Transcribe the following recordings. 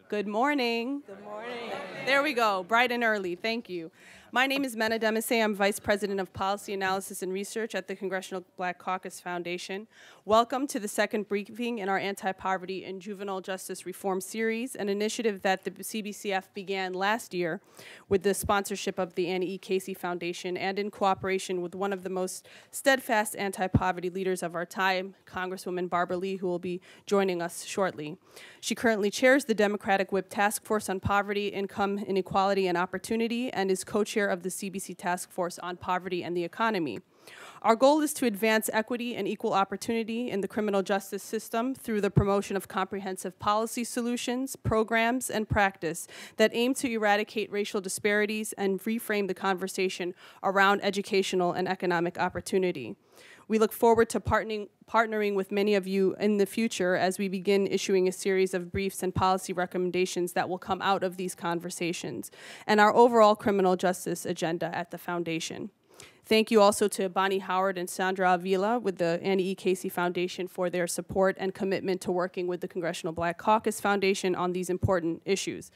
Good morning. Good morning. There we go, bright and early. Thank you. My name is Mena Demise. I'm Vice President of Policy Analysis and Research at the Congressional Black Caucus Foundation. Welcome to the second briefing in our Anti-Poverty and Juvenile Justice Reform Series, an initiative that the CBCF began last year with the sponsorship of the Annie E. Casey Foundation and in cooperation with one of the most steadfast anti-poverty leaders of our time, Congresswoman Barbara Lee, who will be joining us shortly. She currently chairs the Democratic Whip Task Force on Poverty, Income, Inequality, and Opportunity, and is co-chair of the CBC Task Force on Poverty and the Economy. Our goal is to advance equity and equal opportunity in the criminal justice system through the promotion of comprehensive policy solutions, programs, and practice that aim to eradicate racial disparities and reframe the conversation around educational and economic opportunity. We look forward to partnering with many of you in the future as we begin issuing a series of briefs and policy recommendations that will come out of these conversations and our overall criminal justice agenda at the Foundation. Thank you also to Bonnie Howard and Sandra Avila with the Annie E. Casey Foundation for their support and commitment to working with the Congressional Black Caucus Foundation on these important issues.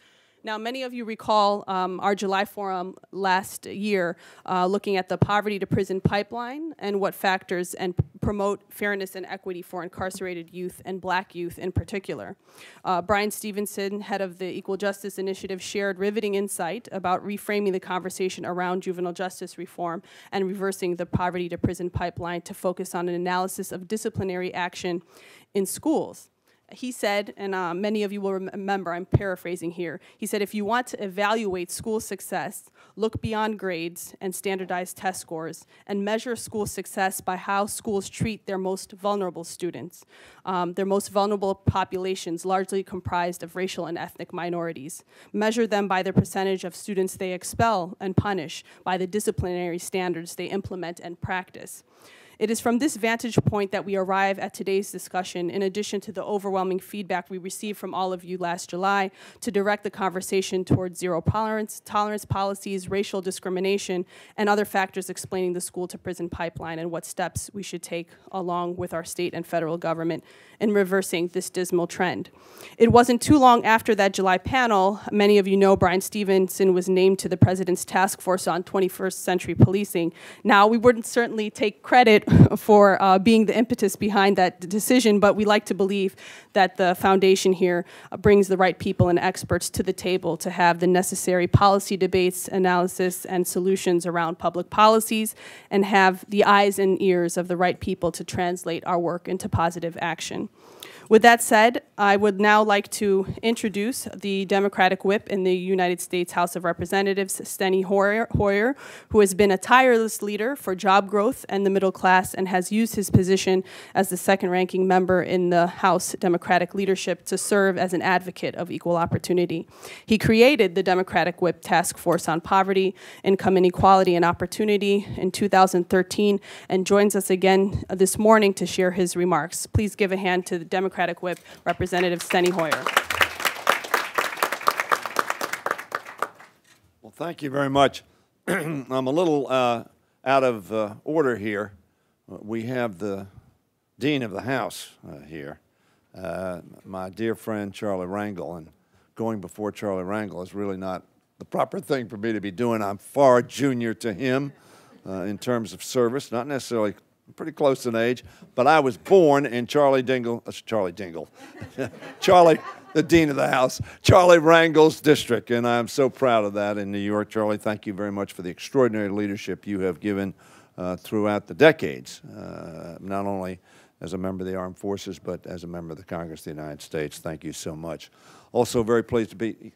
Now, many of you recall our July forum last year looking at the poverty to prison pipeline and what factors and promote fairness and equity for incarcerated youth and black youth in particular. Brian Stevenson, head of the Equal Justice Initiative, shared riveting insight about reframing the conversation around juvenile justice reform and reversing the poverty to prison pipeline to focus on an analysis of disciplinary action in schools. He said, and many of you will remember, I'm paraphrasing here, he said, if you want to evaluate school success, look beyond grades and standardized test scores and measure school success by how schools treat their most vulnerable students, their most vulnerable populations, largely comprised of racial and ethnic minorities. Measure them by the percentage of students they expel and punish, by the disciplinary standards they implement and practice. It is from this vantage point that we arrive at today's discussion, in addition to the overwhelming feedback we received from all of you last July, to direct the conversation towards zero tolerance policies, racial discrimination, and other factors explaining the school to prison pipeline and what steps we should take along with our state and federal government in reversing this dismal trend. It wasn't too long after that July panel, many of you know Brian Stevenson was named to the President's Task Force on 21st Century Policing. Now, we wouldn't certainly take credit for being the impetus behind that decision, but we like to believe that the foundation here brings the right people and experts to the table to have the necessary policy debates, analysis, and solutions around public policies, and have the eyes and ears of the right people to translate our work into positive action. With that said, I would now like to introduce the Democratic Whip in the United States House of Representatives, Steny Hoyer, who has been a tireless leader for job growth and the middle class and has used his position as the second-ranking member in the House Democratic leadership to serve as an advocate of equal opportunity. He created the Democratic Whip Task Force on Poverty, Income, Inequality, and Opportunity in 2013 and joins us again this morning to share his remarks. Please give a hand to the Democratic Whip, Representative Steny Hoyer. Well, thank you very much. I'm a little out of order here. We have the Dean of the House here, my dear friend Charlie Rangel, and going before Charlie Rangel is really not the proper thing for me to be doing. I'm far junior to him in terms of service, not necessarily pretty close in age, but I was born in Charlie, the Dean of the House, Charlie Rangel's district, and I'm so proud of that in New York. Charlie, thank you very much for the extraordinary leadership you have given throughout the decades, not only as a member of the Armed Forces, but as a member of the Congress of the United States. Thank you so much. Also very pleased to be...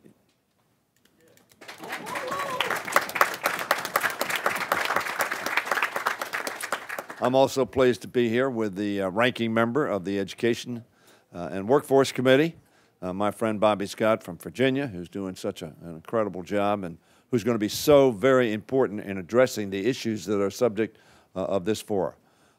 I'm also pleased to be here with the ranking member of the Education and Workforce Committee, my friend Bobby Scott from Virginia, who's doing such an incredible job and who's going to be so very important in addressing the issues that are subject of this forum.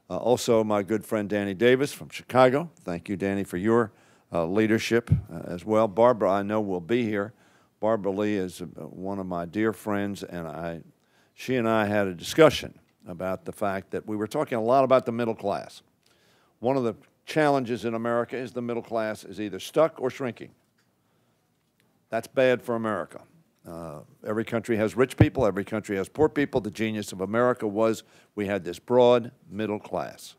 Also, my good friend Danny Davis from Chicago. Thank you, Danny, for your leadership as well. Barbara, I know, will be here. Barbara Lee is one of my dear friends, and she and I had a discussion about the fact that we were talking a lot about the middle class. One of the challenges in America is the middle class is either stuck or shrinking. That's bad for America. Every country has rich people, every country has poor people. The genius of America was we had this broad middle class.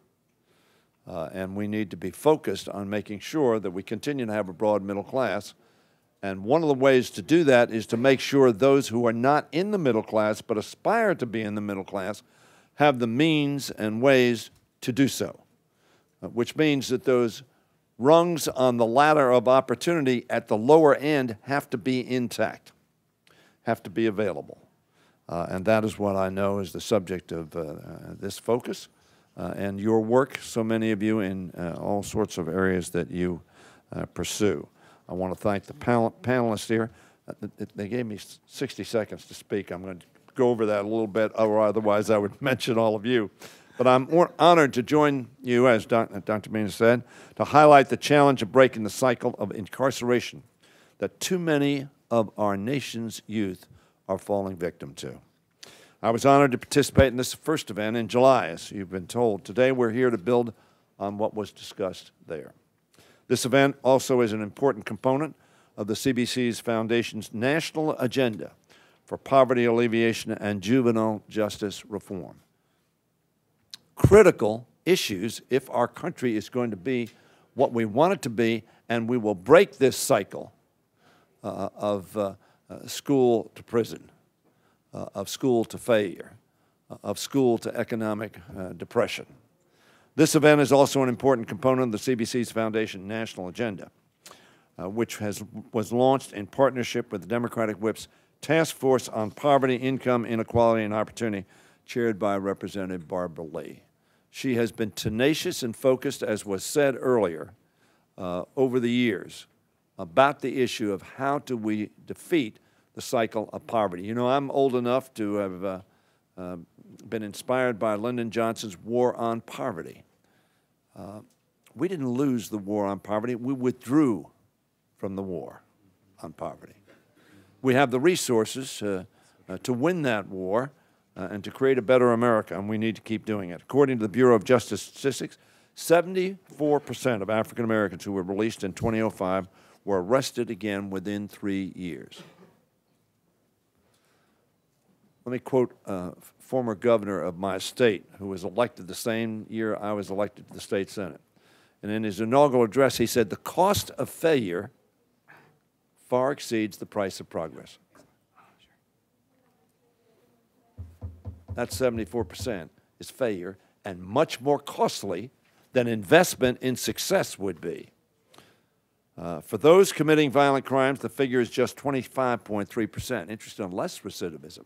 And we need to be focused on making sure that we continue to have a broad middle class. And one of the ways to do that is to make sure those who are not in the middle class but aspire to be in the middle class have the means and ways to do so, which means that those rungs on the ladder of opportunity at the lower end have to be intact, have to be available. And that is what I know is the subject of this focus and your work, so many of you in all sorts of areas that you pursue. I want to thank the panelists here. They gave me 60 seconds to speak. I'm going to go over that a little bit, or otherwise I would mention all of you. But I'm honored to join you, as Dr. Mina said, to highlight the challenge of breaking the cycle of incarceration that too many of our nation's youth are falling victim to. I was honored to participate in this first event in July, as you've been told. Today we're here to build on what was discussed there. This event also is an important component of the CBC's Foundation's national agenda for poverty alleviation and juvenile justice reform. Critical issues if our country is going to be what we want it to be, and we will break this cycle of school to prison, of school to failure, of school to economic depression. This event is also an important component of the CBC's Foundation national agenda, which was launched in partnership with the Democratic Whip's Task Force on Poverty, Income, Inequality, and Opportunity, chaired by Representative Barbara Lee. She has been tenacious and focused, as was said earlier, over the years about the issue of how do we defeat the cycle of poverty. You know, I'm old enough to have been inspired by Lyndon Johnson's War on Poverty. We didn't lose the war on poverty. We withdrew from the war on poverty. We have the resources to win that war and to create a better America, and we need to keep doing it. According to the Bureau of Justice Statistics, 74% of African Americans who were released in 2005 were arrested again within 3 years. Let me quote a former governor of my state who was elected the same year I was elected to the state Senate. And in his inaugural address, he said, "The cost of failure far exceeds the price of progress." That 74% is failure, and much more costly than investment in success would be. For those committing violent crimes, the figure is just 25.3%. Interesting, less recidivism,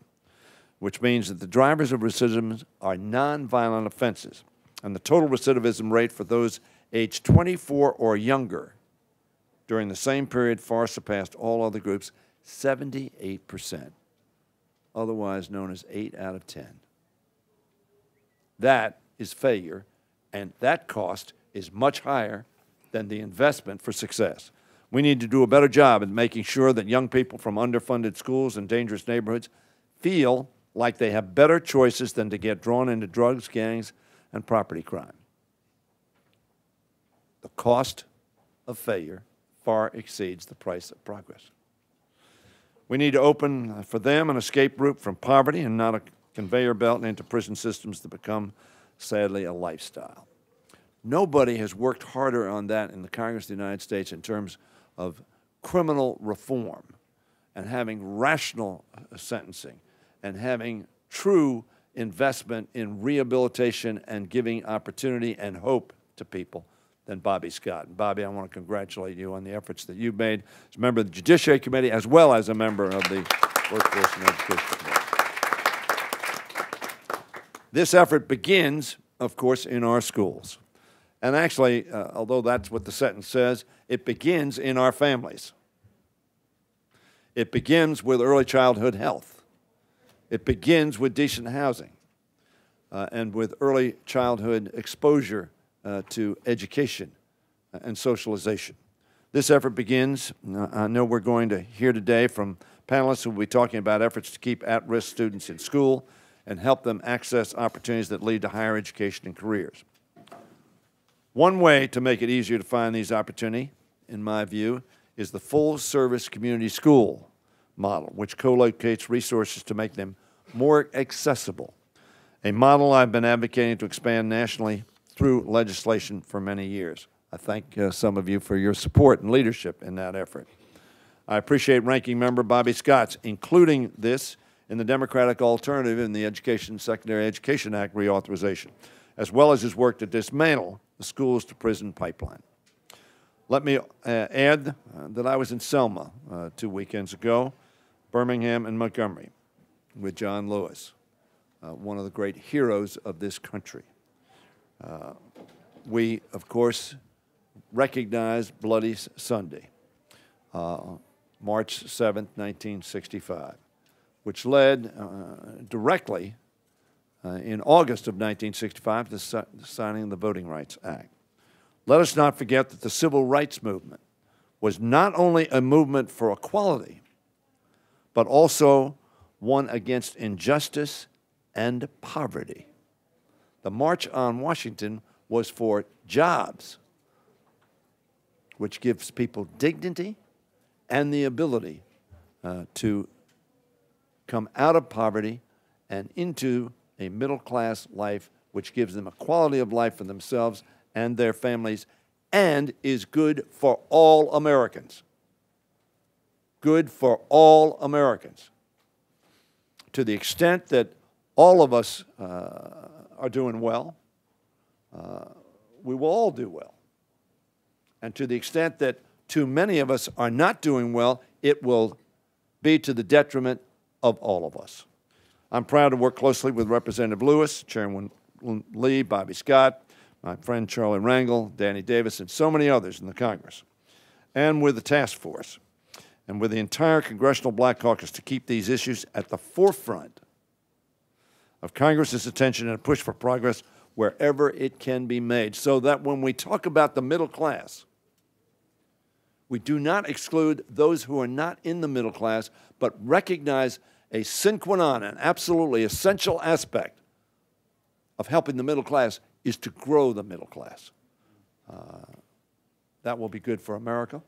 which means that the drivers of recidivism are nonviolent offenses. And the total recidivism rate for those aged 24 or younger during the same period far surpassed all other groups, 78%, otherwise known as 8 out of 10. That is failure, and that cost is much higher than the investment for success. We need to do a better job at making sure that young people from underfunded schools and dangerous neighborhoods feel like they have better choices than to get drawn into drugs, gangs, and property crime. The cost of failure far exceeds the price of progress. We need to open for them an escape route from poverty and not a conveyor belt into prison systems that become, sadly, a lifestyle. Nobody has worked harder on that in the Congress of the United States in terms of criminal reform and having rational sentencing and having true investment in rehabilitation and giving opportunity and hope to people than Bobby Scott. And Bobby, I want to congratulate you on the efforts that you've made as a member of the Judiciary Committee as well as a member of the Workforce and Education Committee. This effort begins, of course, in our schools. And actually, although that's what the sentence says, it begins in our families. It begins with early childhood health. It begins with decent housing and with early childhood exposure to education and socialization. This effort begins, I know we're going to hear today from panelists who will be talking about efforts to keep at-risk students in school and help them access opportunities that lead to higher education and careers. One way to make it easier to find these opportunities, in my view, is the full-service community school model, which co-locates resources to make them more accessible, a model I've been advocating to expand nationally through legislation for many years. I thank some of you for your support and leadership in that effort. I appreciate Ranking Member Bobby Scott's including this in the Democratic alternative in the Secondary Education Act reauthorization, as well as his work to dismantle the schools-to-prison pipeline. Let me add that I was in Selma 2 weekends ago, Birmingham and Montgomery, with John Lewis, one of the great heroes of this country. We, of course, recognize Bloody Sunday, March 7th, 1965, which led directly in August of 1965 to the signing of the Voting Rights Act. Let us not forget that the civil rights movement was not only a movement for equality, but also one against injustice and poverty. The March on Washington was for jobs, which gives people dignity and the ability to come out of poverty and into a middle-class life, which gives them a quality of life for themselves and their families, and is good for all Americans. Good for all Americans. To the extent that all of us are doing well, we will all do well. And to the extent that too many of us are not doing well, it will be to the detriment of all of us. I'm proud to work closely with Representative Lewis, Chairman Lee, Bobby Scott, my friend Charlie Rangel, Danny Davis, and so many others in the Congress, and with the task force, and with the entire Congressional Black Caucus to keep these issues at the forefront of Congress's attention and push for progress wherever it can be made, so that when we talk about the middle class, we do not exclude those who are not in the middle class, but recognize a sine qua non, an absolutely essential aspect of helping the middle class is to grow the middle class. That will be good for America.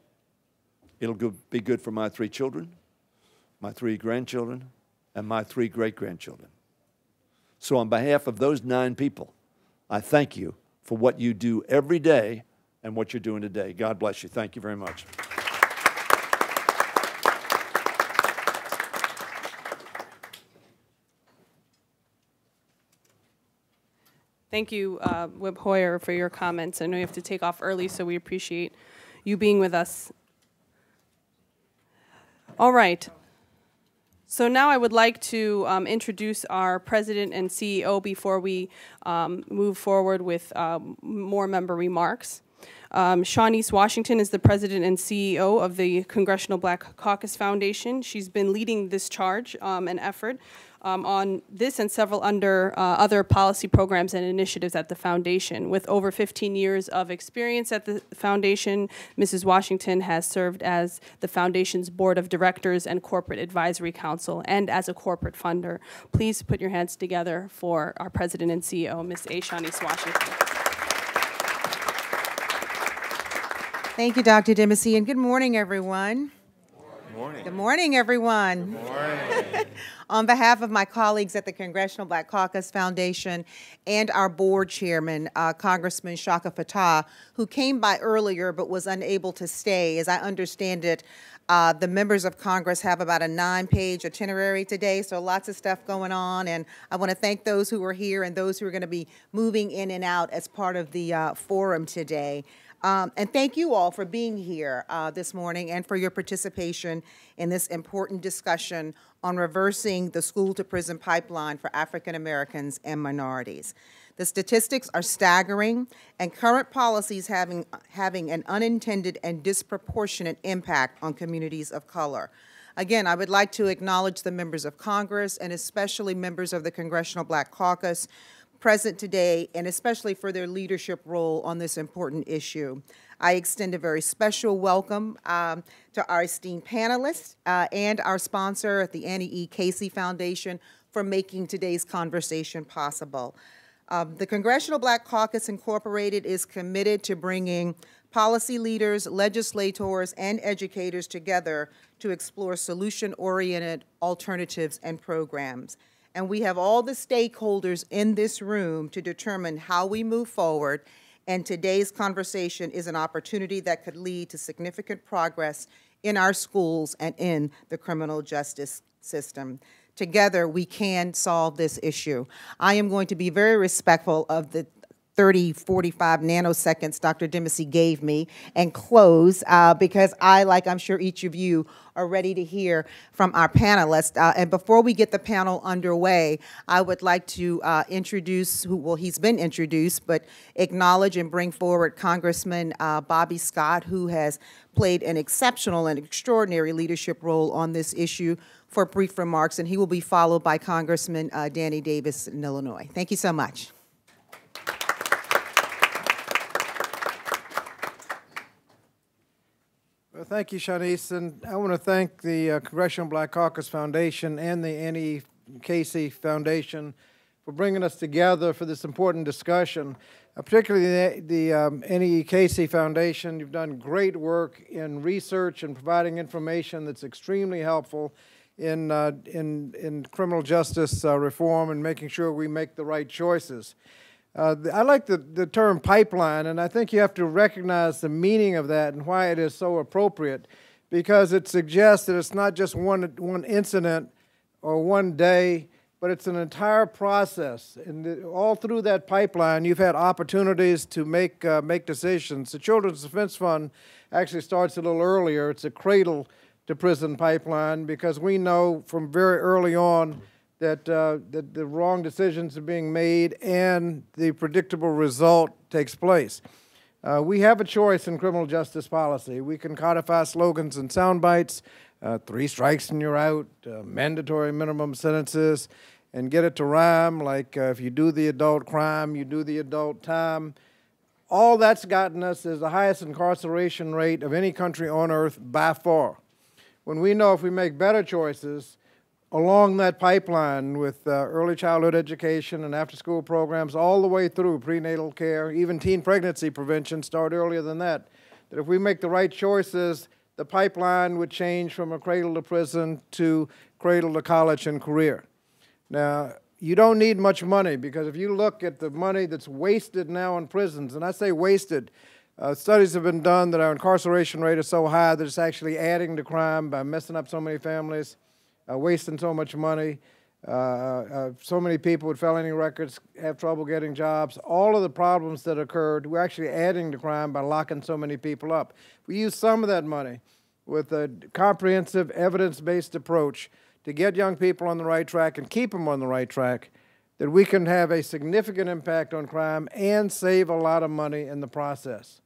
It'll be good for my 3 children, my 3 grandchildren, and my 3 great-grandchildren. So on behalf of those 9 people, I thank you for what you do every day and what you're doing today. God bless you. Thank you very much. Thank you, Whip Hoyer, for your comments. I know you have to take off early, so we appreciate you being with us. All right. So now I would like to introduce our President and CEO before we move forward with more member remarks. Shawnice Washington is the President and CEO of the Congressional Black Caucus Foundation. She's been leading this charge and effort on this and several other policy programs and initiatives at the Foundation. With over 15 years of experience at the Foundation, Mrs. Washington has served as the Foundation's Board of Directors and Corporate Advisory Council and as a corporate funder. Please put your hands together for our President and CEO, Ms. A. Shawnice Washington. Thank you, Dr. Dempsey, and good morning, everyone. Good morning. Good morning, everyone. Good morning. On behalf of my colleagues at the Congressional Black Caucus Foundation and our board chairman, Congressman Shaka Fattah, who came by earlier but was unable to stay, as I understand it, the members of Congress have about a 9-page itinerary today, so lots of stuff going on, and I want to thank those who are here and those who are going to be moving in and out as part of the forum today. And thank you all for being here this morning and for your participation in this important discussion on reversing the school-to-prison pipeline for African Americans and minorities. The statistics are staggering, and current policies having an unintended and disproportionate impact on communities of color. Again, I would like to acknowledge the members of Congress and especially members of the Congressional Black Caucus present today, and especially for their leadership role on this important issue. I extend a very special welcome to our esteemed panelists and our sponsor, the Annie E. Casey Foundation, for making today's conversation possible. The Congressional Black Caucus Incorporated is committed to bringing policy leaders, legislators, and educators together to explore solution-oriented alternatives and programs. And we have all the stakeholders in this room to determine how we move forward, and today's conversation is an opportunity that could lead to significant progress in our schools and in the criminal justice system. Together, we can solve this issue. I am going to be very respectful of the 30, 45 nanoseconds Dr. Dempsey gave me and close because I, like I'm sure each of you, are ready to hear from our panelists. And before we get the panel underway, I would like to introduce, well, he's been introduced, but acknowledge and bring forward Congressman Bobby Scott, who has played an exceptional and extraordinary leadership role on this issue, for brief remarks, and he will be followed by Congressman Danny Davis in Illinois. Thank you so much. Well, thank you, Shanice, and I want to thank the Congressional Black Caucus Foundation and the Annie Casey Foundation for bringing us together for this important discussion. Particularly the Annie Casey Foundation, you've done great work in research and providing information that's extremely helpful in criminal justice reform and making sure we make the right choices. I like the term pipeline, and I think you have to recognize the meaning of that and why it is so appropriate, because it suggests that it's not just one incident or one day, but it's an entire process. And all through that pipeline, you've had opportunities to make decisions. The Children's Defense Fund actually starts a little earlier. It's a cradle to prison pipeline, because we know from very early on that the wrong decisions are being made and the predictable result takes place. We have a choice in criminal justice policy. We can codify slogans and sound bites, 3 strikes and you're out, mandatory minimum sentences, and get it to rhyme, like if you do the adult crime, you do the adult time. All that's gotten us is the highest incarceration rate of any country on earth by far. When we know if we make better choices along that pipeline with early childhood education and after-school programs all the way through prenatal care, even teen pregnancy prevention, start earlier than that, that if we make the right choices, the pipeline would change from a cradle to prison to cradle to college and career. Now, you don't need much money, because if you look at the money that's wasted now in prisons, and I say wasted, studies have been done that our incarceration rate is so high that it's actually adding to crime by messing up so many families, wasting so much money. So many people with felony records have trouble getting jobs. All of the problems that occurred, we're actually adding to crime by locking so many people up. We use some of that money with a comprehensive, evidence-based approach to get young people on the right track and keep them on the right track, that we can have a significant impact on crime and save a lot of money in the process.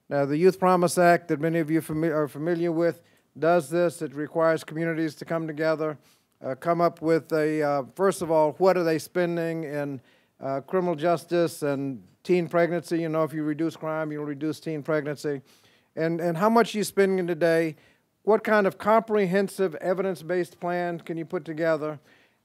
Now, the Youth Promise Act that many of you are familiar with does this. It requires communities to come together, come up with a, first of all, what are they spending in criminal justice and teen pregnancy? You know, if you reduce crime, you'll reduce teen pregnancy. And how much are you spending today? What kind of comprehensive evidence-based plan can you put together?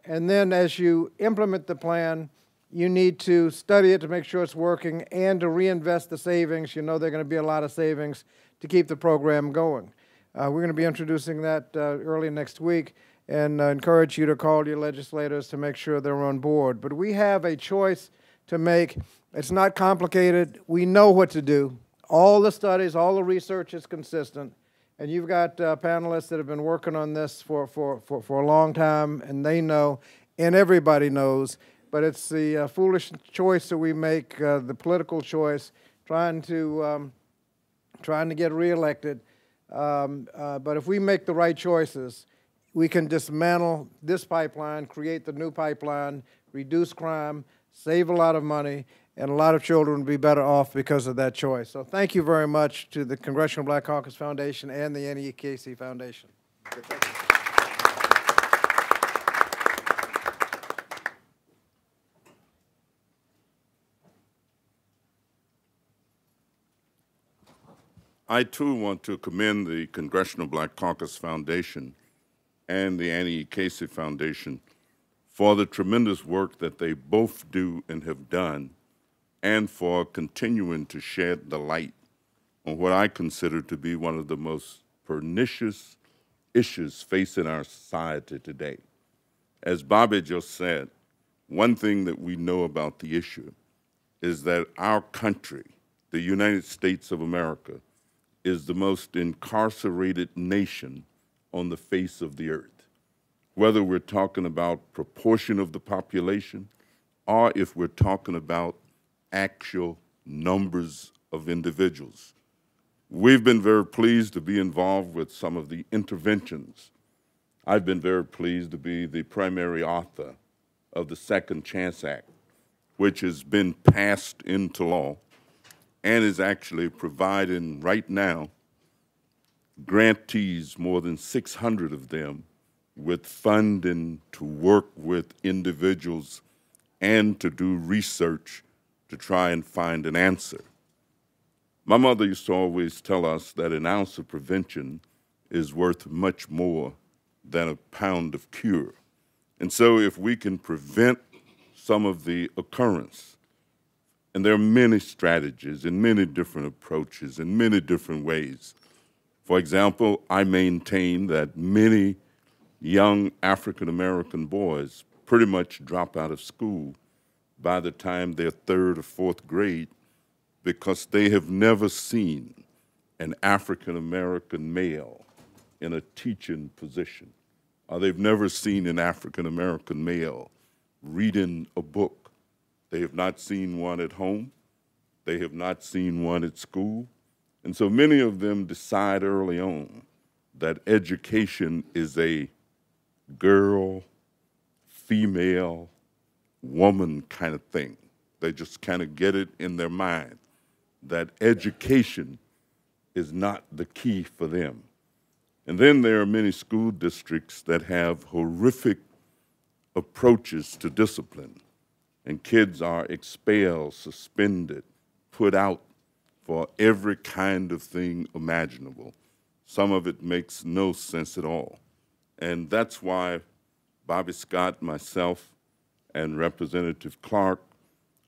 And then as you implement the plan, you need to study it to make sure it's working and to reinvest the savings. You know there are going to be a lot of savings to keep the program going. We're going to be introducing that early next week, and encourage you to call your legislators to make sure they're on board. But we have a choice to make. It's not complicated. We know what to do. All the studies, all the research is consistent. And you've got panelists that have been working on this for a long time, and they know, and everybody knows. But it's the foolish choice that we make, the political choice, trying to get reelected. But if we make the right choices, we can dismantle this pipeline, create the new pipeline, reduce crime, save a lot of money, and a lot of children will be better off because of that choice. So thank you very much to the Congressional Black Caucus Foundation and the Annie Casey Foundation. I, too, want to commend the Congressional Black Caucus Foundation and the Annie Casey Foundation for the tremendous work that they both do and have done, and for continuing to shed the light on what I consider to be one of the most pernicious issues facing our society today. As Bobby just said, one thing that we know about the issue is that our country, the United States of America, is the most incarcerated nation on the face of the earth. Whether we're talking about proportion of the population or if we're talking about actual numbers of individuals. We've been very pleased to be involved with some of the interventions. I've been very pleased to be the primary author of the Second Chance Act, which has been passed into law and is actually providing right now grantees, more than 600 of them, with funding to work with individuals and to do research to try and find an answer. My mother used to always tell us that an ounce of prevention is worth much more than a pound of cure. And so if we can prevent some of the occurrence, and there are many strategies and many different approaches and many different ways. For example, I maintain that many young African-American boys pretty much drop out of school by the time they're third or fourth grade because they have never seen an African-American male in a teaching position, or they've never seen an African-American male reading a book. They have not seen one at home. They have not seen one at school. And so many of them decide early on that education is a girl, female, woman kind of thing. They just kind of get it in their mind that education is not the key for them. And then there are many school districts that have horrific approaches to discipline, and kids are expelled, suspended, put out for every kind of thing imaginable. Some of it makes no sense at all. And that's why Bobby Scott, myself, and Representative Clark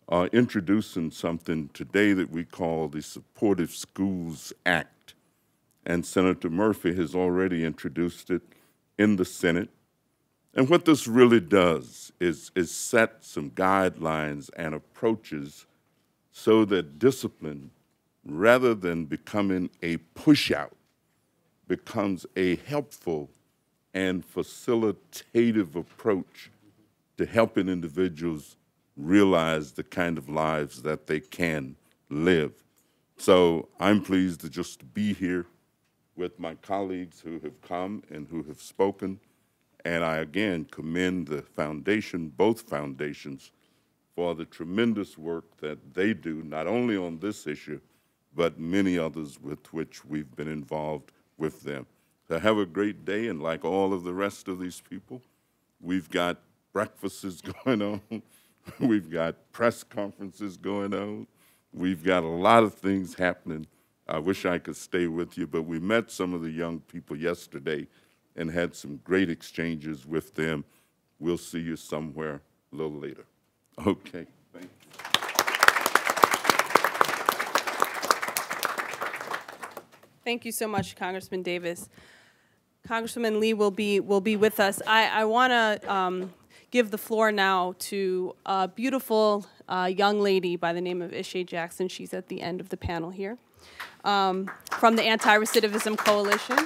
are introducing something today that we call the Supportive Schools Act. And Senator Murphy has already introduced it in the Senate. And what this really does is set some guidelines and approaches so that discipline, rather than becoming a push-out, becomes a helpful and facilitative approach to helping individuals realize the kind of lives that they can live. So I'm pleased to just be here with my colleagues who have come and who have spoken. And I again commend the foundation, both foundations, for the tremendous work that they do, not only on this issue, but many others with which we've been involved with them. So have a great day, and like all of the rest of these people, we've got breakfasts going on, we've got press conferences going on, we've got a lot of things happening. I wish I could stay with you, but we met some of the young people yesterday and had some great exchanges with them. We'll see you somewhere a little later. Okay, thank you. Thank you so much, Congressman Davis. Congresswoman Lee will be with us. I want to give the floor now to a beautiful young lady by the name of Ishay Jackson. She's at the end of the panel here, from the Anti-Recidivism Coalition.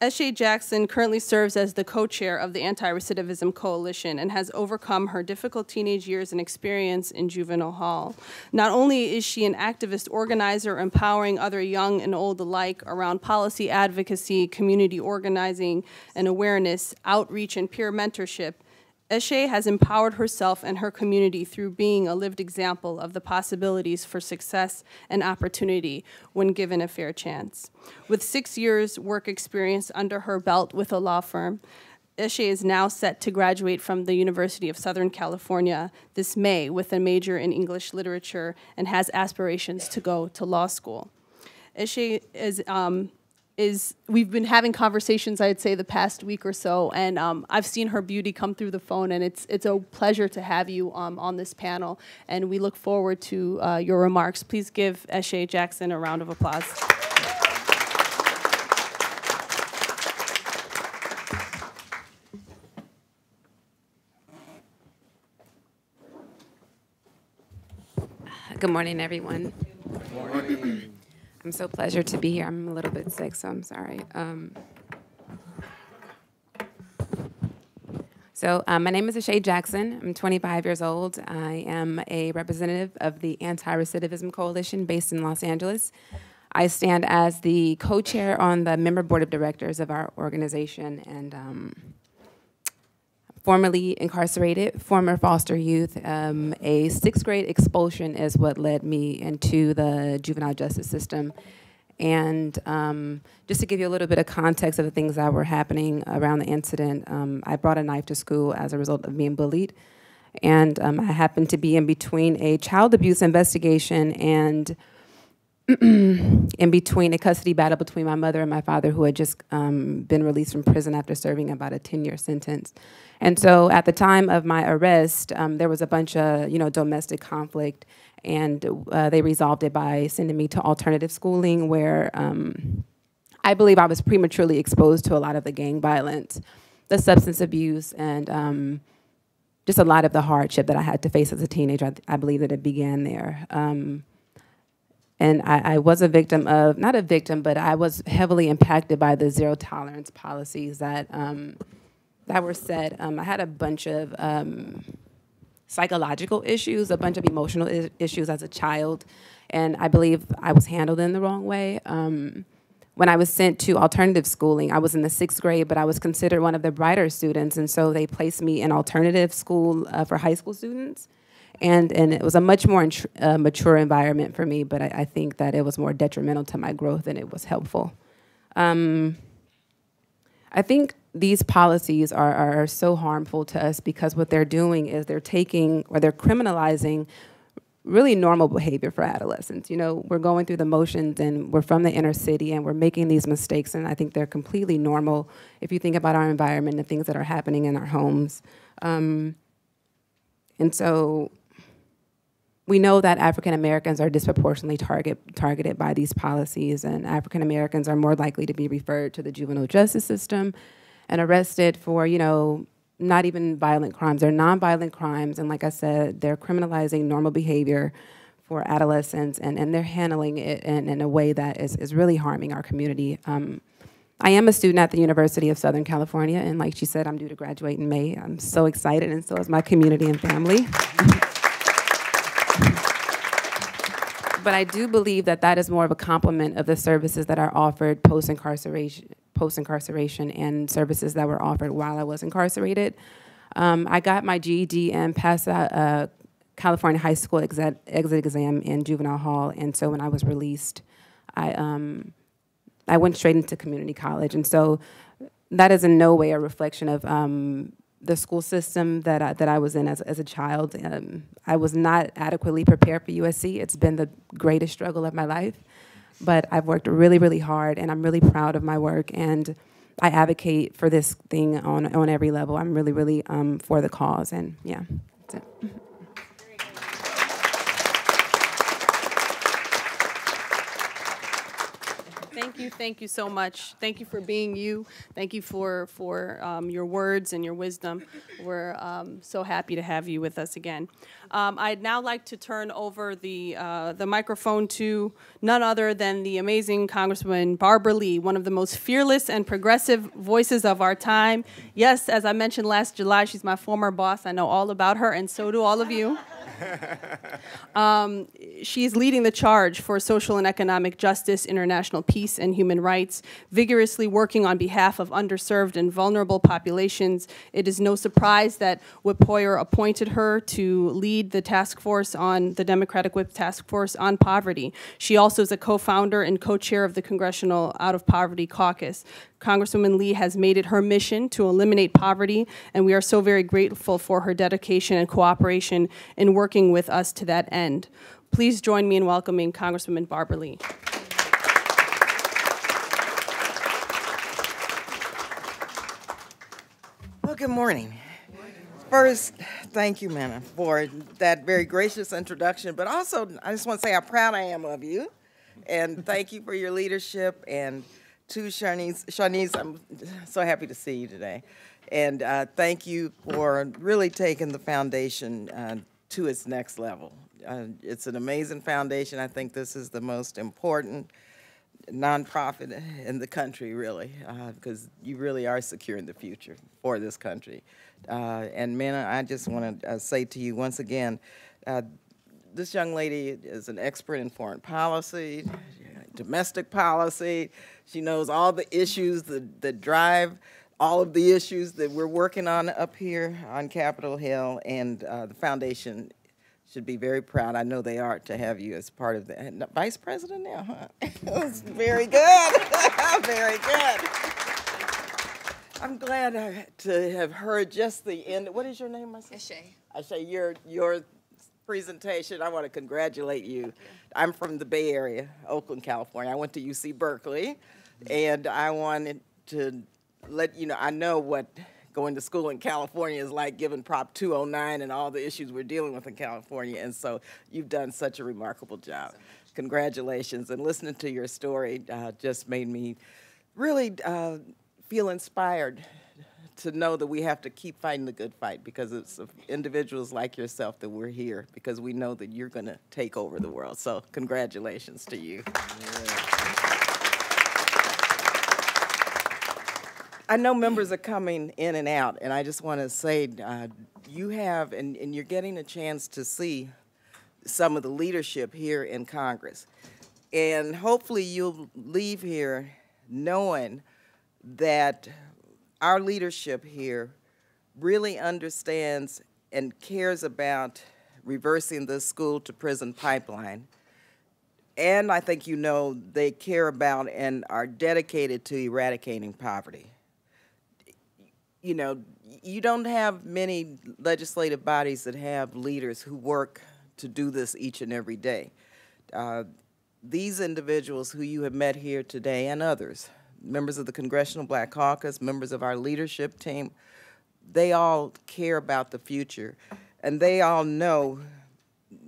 Ishay Jackson currently serves as the co-chair of the Anti-Recidivism Coalition and has overcome her difficult teenage years and experience in juvenile hall. Not only is she an activist organizer empowering other young and old alike around policy advocacy, community organizing and awareness, outreach, and peer mentorship, Ishay has empowered herself and her community through being a lived example of the possibilities for success and opportunity when given a fair chance. With 6 years work experience under her belt with a law firm, Ishay is now set to graduate from the University of Southern California this May with a major in English literature and has aspirations to go to law school. Ishay is we've been having conversations, I'd say, the past week or so, and I've seen her beauty come through the phone, and it's a pleasure to have you on this panel, and we look forward to your remarks. Please give Eshe Jackson a round of applause. Good morning, everyone. Good morning. I'm so pleased to be here. I'm a little bit sick, so I'm sorry. My name is Eshe Jackson. I'm 25 years old. I am a representative of the Anti-Recidivism Coalition based in Los Angeles. I stand as the co-chair on the member board of directors of our organization, and formerly incarcerated, former foster youth. A sixth grade expulsion is what led me into the juvenile justice system. And just to give you a little bit of context of the things that were happening around the incident, I brought a knife to school as a result of being bullied. And I happened to be in between a child abuse investigation and in between a custody battle between my mother and my father, who had just been released from prison after serving about a 10-year sentence. And so at the time of my arrest, there was a bunch of domestic conflict, and they resolved it by sending me to alternative schooling, where I believe I was prematurely exposed to a lot of the gang violence, the substance abuse, and just a lot of the hardship that I had to face as a teenager. I believe that it began there. And I was a victim of, not a victim, but I was heavily impacted by the zero tolerance policies that were set. I had a bunch of psychological issues, a bunch of emotional issues as a child, and I believe I was handled in the wrong way. When I was sent to alternative schooling, I was in the sixth grade, but I was considered one of the brighter students, and so they placed me in alternative school for high school students. And it was a much more mature environment for me, but I think that it was more detrimental to my growth than it was helpful. I think these policies are so harmful to us because what they're doing is they're taking, or they're criminalizing really normal behavior for adolescents. We're going through the motions, and we're from the inner city, and we're making these mistakes, and I think they're completely normal if you think about our environment, the things that are happening in our homes. And so we know that African Americans are disproportionately targeted by these policies, and African Americans are more likely to be referred to the juvenile justice system and arrested for, not even violent crimes. They're nonviolent crimes, and like I said, they're criminalizing normal behavior for adolescents, and they're handling it in a way that is really harming our community. I am a student at the University of Southern California, and like she said, I'm due to graduate in May. I'm so excited, and so is my community and family. But I do believe that is more of a complement of the services that are offered post-incarceration and services that were offered while I was incarcerated. I got my GED and passed a California high school exit exam in juvenile hall, and so when I was released, I went straight into community college, and so that is in no way a reflection of the school system that I was in as a child. I was not adequately prepared for USC. It's been the greatest struggle of my life, but I've worked really, really hard, and I'm really proud of my work, and I advocate for this thing on every level. I'm really, really for the cause, and yeah, that's it. Thank you so much. Thank you for being you. Thank you for your words and your wisdom. We're so happy to have you with us again. I'd now like to turn over the microphone to none other than the amazing Congresswoman Barbara Lee, one of the most fearless and progressive voices of our time. Yes, as I mentioned last July, she's my former boss. I know all about her, and so do all of you. She's leading the charge for social and economic justice, international peace, and human rights, vigorously working on behalf of underserved and vulnerable populations. It is no surprise that Whip Hoyer appointed her to lead the task force on the Democratic Whip Task Force on Poverty. She also is a co-founder and co-chair of the Congressional Out of Poverty Caucus. Congresswoman Lee has made it her mission to eliminate poverty, and we are so very grateful for her dedication and cooperation in working with us to that end. Please join me in welcoming Congresswoman Barbara Lee. Good morning. First, thank you, Manna, for that very gracious introduction, but also I just want to say how proud I am of you, and thank you for your leadership, and to Shanice, I'm so happy to see you today, and thank you for really taking the foundation to its next level. It's an amazing foundation. I think this is the most important nonprofit in the country, really, because you really are securing the future for this country. And Minna, I just want to say to you once again, this young lady is an expert in foreign policy, domestic policy. She knows all the issues that drive all of the issues that we're working on up here on Capitol Hill, and the foundation should be very proud. I know they are to have you as part of the vice president now, huh? That's very good. Very good. I'm glad to have heard just the end. What is your name, my son? Ashay, your presentation. I want to congratulate you. I'm from the Bay Area, Oakland, California. I went to UC Berkeley, and I wanted to let you know, I know what going to school in California is like, given Prop 209 and all the issues we're dealing with in California, and so you've done such a remarkable job. Congratulations, and listening to your story just made me really feel inspired to know that we have to keep fighting the good fight, because it's individuals like yourself that we're here, because we know that you're going to take over the world. So congratulations to you. Yeah. I know members are coming in and out, and I just want to say you have, and you're getting a chance to see some of the leadership here in Congress. And hopefully you'll leave here knowing that our leadership here really understands and cares about reversing the school-to-prison pipeline. And I think you know they care about and are dedicated to eradicating poverty. You know, you don't have many legislative bodies that have leaders who work to do this each and every day. These individuals who you have met here today, and others, members of the Congressional Black Caucus, members of our leadership team, they all care about the future, and they all know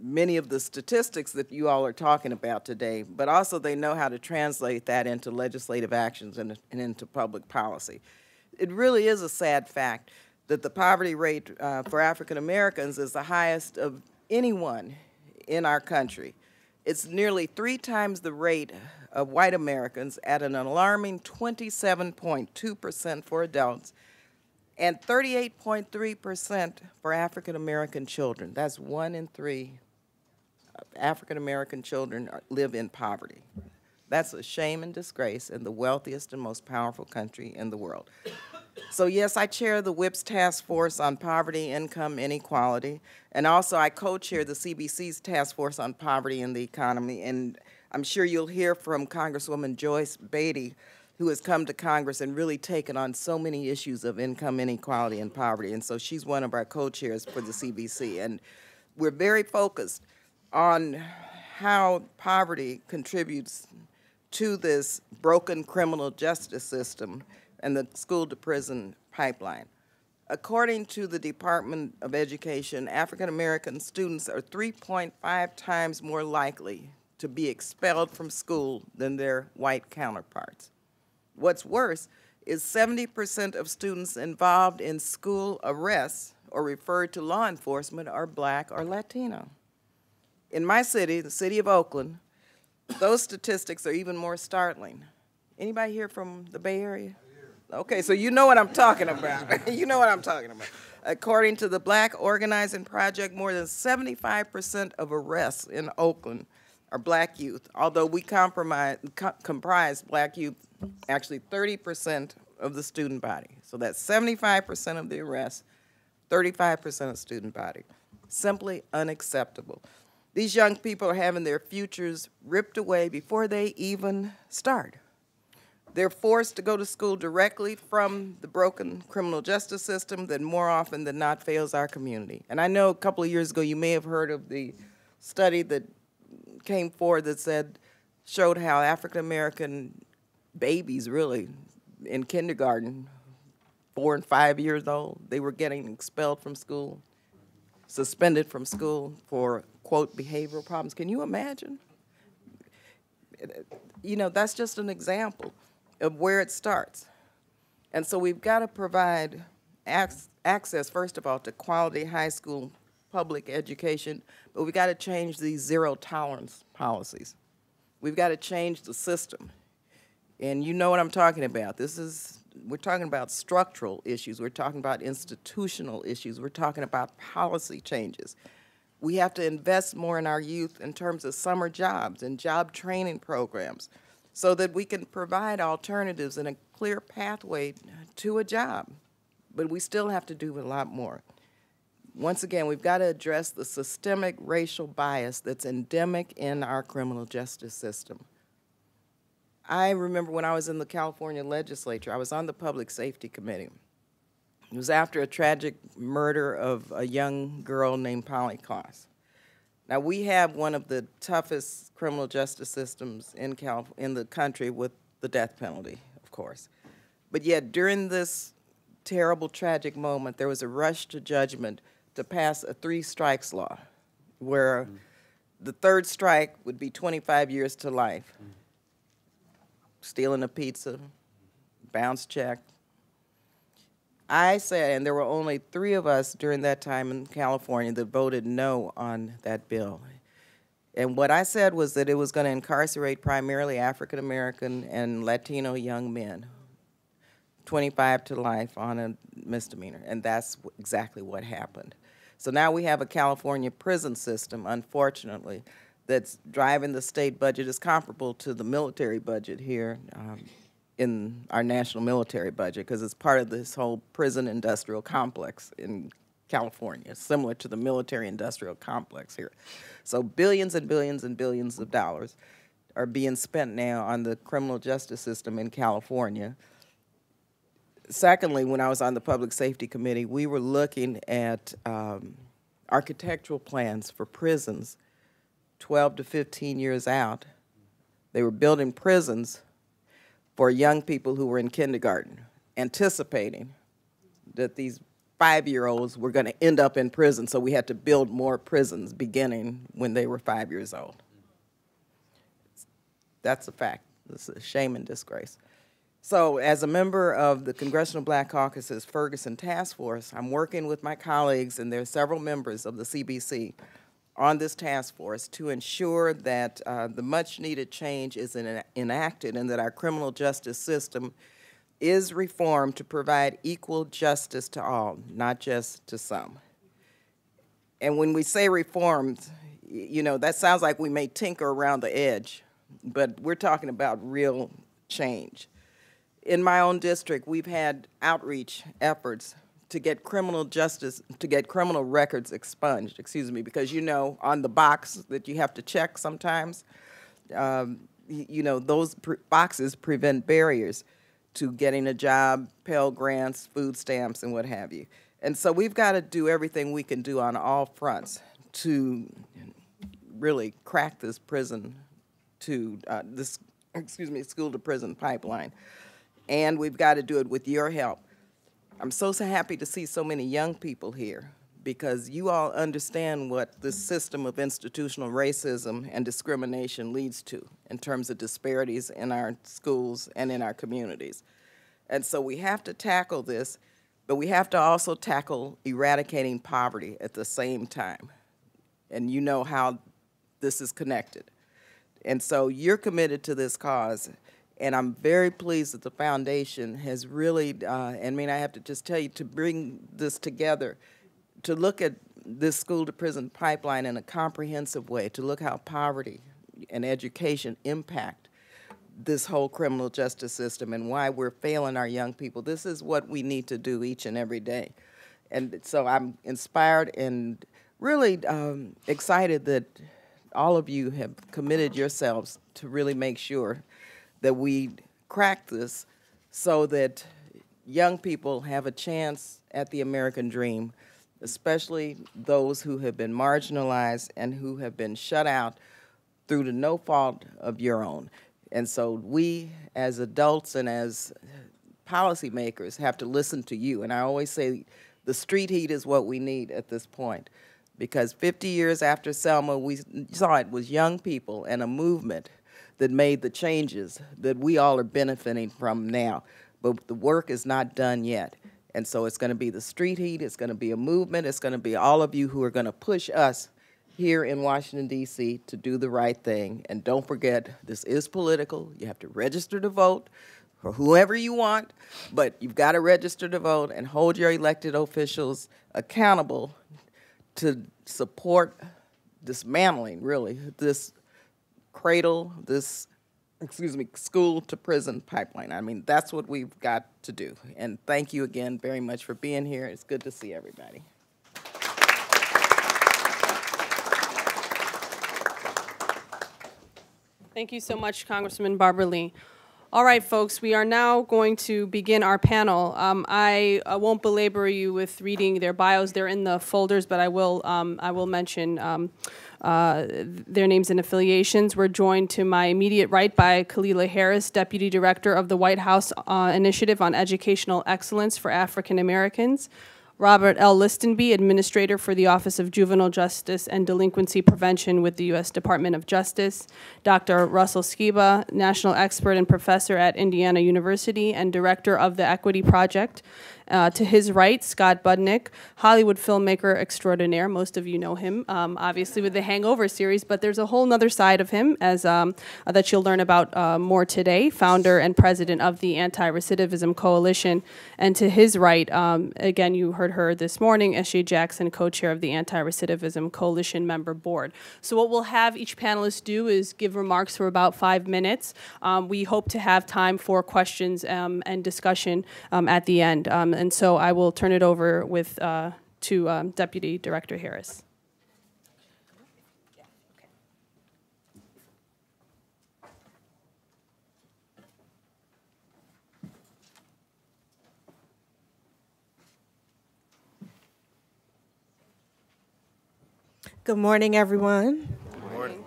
many of the statistics that you all are talking about today, but also they know how to translate that into legislative actions and into public policy. It really is a sad fact that the poverty rate for African Americans is the highest of anyone in our country. It's nearly 3 times the rate of white Americans, at an alarming 27.2% for adults and 38.3% for African American children. That's 1 in 3 African American children live in poverty. That's a shame and disgrace in the wealthiest and most powerful country in the world. So yes, I chair the WIP's Task Force on Poverty, Income, Inequality, and also I co-chair the CBC's Task Force on Poverty and the Economy, and I'm sure you'll hear from Congresswoman Joyce Beatty, who has come to Congress and really taken on so many issues of income inequality and poverty, and so she's one of our co-chairs for the CBC, and we're very focused on how poverty contributes to this broken criminal justice system and the school-to-prison pipeline. According to the Department of Education, African American students are 3.5 times more likely to be expelled from school than their white counterparts. What's worse is 70% of students involved in school arrests or referred to law enforcement are Black or Latino. In my city, the city of Oakland, those statistics are even more startling. Anybody here from the Bay Area? Okay, so you know what I'm talking about. You know what I'm talking about. According to the Black Organizing Project, more than 75% of arrests in Oakland are Black youth, although we comprise Black youth, actually 30% of the student body. So that's 75% of the arrests, 35% of student body. Simply unacceptable. These young people are having their futures ripped away before they even start. They're forced to go to school directly from the broken criminal justice system that more often than not fails our community. And I know a couple of years ago you may have heard of the study that came forward that showed how African American babies really in kindergarten 4 and 5 years old, they were getting expelled from school, suspended from school for, quote, behavioral problems. Can you imagine? You know, that's just an example of where it starts. And so we've got to provide access, first of all, to quality high school public education, but we've got to change these zero tolerance policies. We've got to change the system. And you know what I'm talking about. We're talking about structural issues. We're talking about institutional issues. We're talking about policy changes. We have to invest more in our youth in terms of summer jobs and job training programs so that we can provide alternatives and a clear pathway to a job. But we still have to do a lot more. Once again, we've got to address the systemic racial bias that's endemic in our criminal justice system. I remember when I was in the California legislature, I was on the Public Safety Committee. It was after a tragic murder of a young girl named Polly Klaas. Now, we have one of the toughest criminal justice systems in the country with the death penalty, of course. But yet, during this terrible, tragic moment, there was a rush to judgment to pass a 3 strikes law, where the 3rd strike would be 25 years to life. Stealing a pizza, bounce check. I said, and there were only 3 of us during that time in California that voted no on that bill. And what I said was that it was going to incarcerate primarily African American and Latino young men, 25 to life on a misdemeanor, and that's exactly what happened. So now we have a California prison system, unfortunately, that's driving the state budget is comparable to the military budget here in our national military budget, because it's part of this whole prison industrial complex in California, similar to the military industrial complex here. So billions and billions and billions of dollars are being spent now on the criminal justice system in California. Secondly, when I was on the Public Safety Committee, we were looking at architectural plans for prisons 12 to 15 years out. They were building prisons for young people who were in kindergarten, anticipating that these 5-year-olds were going to end up in prison, so we had to build more prisons beginning when they were 5 years old. That's a fact. This is a shame and disgrace. So as a member of the Congressional Black Caucus's Ferguson Task Force, I'm working with my colleagues, and there are several members of the CBC on this task force to ensure that the much-needed change is enacted and that our criminal justice system is reformed to provide equal justice to all, not just to some. And when we say reformed, you know, that sounds like we may tinker around the edge, but we're talking about real change. In my own district, we've had outreach efforts to get criminal records expunged, because, you know, on the box that you have to check sometimes, you know, those boxes prevent barriers to getting a job, Pell Grants, food stamps, and what have you. And so we've got to do everything we can do on all fronts to really crack this school to prison pipeline. And we've got to do it with your help. I'm so happy to see so many young people here, because you all understand what this system of institutional racism and discrimination leads to in terms of disparities in our schools and in our communities. And so we have to tackle this, but we have to also tackle eradicating poverty at the same time. And you know how this is connected. And so you're committed to this cause. And I'm very pleased that the foundation has really, I have to just tell you, to bring this together, to look at this school-to-prison pipeline in a comprehensive way, to look how poverty and education impact this whole criminal justice system and why we're failing our young people. This is what we need to do each and every day. And so I'm inspired and really excited that all of you have committed yourselves to really make sure that we crack this so that young people have a chance at the American dream, especially those who have been marginalized and who have been shut out through the no fault of your own. And so we, as adults and as policymakers have to listen to you. And I always say the street heat is what we need at this point. Because 50 years after Selma, we saw it was young people and a movement that made the changes that we all are benefiting from now. But the work is not done yet. And so it's going to be the street heat, it's going to be a movement, it's going to be all of you who are going to push us here in Washington, D.C. to do the right thing. And don't forget, this is political. You have to register to vote for whoever you want, but you've got to register to vote and hold your elected officials accountable to support dismantling, really, this cradle, this, school to prison pipeline. I mean, that's what we've got to do. And thank you again very much for being here. It's good to see everybody. Thank you so much, Congresswoman Barbara Lee. All right, folks, we are now going to begin our panel. I won't belabor you with reading their bios. They're in the folders, but I will mention their names and affiliations. We're joined to my immediate right by Kalila Harris, Deputy Director of the White House Initiative on Educational Excellence for African Americans. Robert L. Listenby, Administrator for the Office of Juvenile Justice and Delinquency Prevention with the U.S. Department of Justice. Dr. Russell Skiba, National Expert and Professor at Indiana University and Director of the Equity Project. To his right, Scott Budnick, Hollywood filmmaker extraordinaire. Most of you know him, obviously, with the Hangover series, but there's a whole other side of him as that you'll learn about more today, founder and president of the Anti-Recidivism Coalition. And to his right, again, you heard her this morning, S.J. Jackson, co-chair of the Anti-Recidivism Coalition member board. So what we'll have each panelist do is give remarks for about 5 minutes. We hope to have time for questions and discussion at the end. And so I will turn it over with to Deputy Director Harris. Good morning, everyone. Good morning.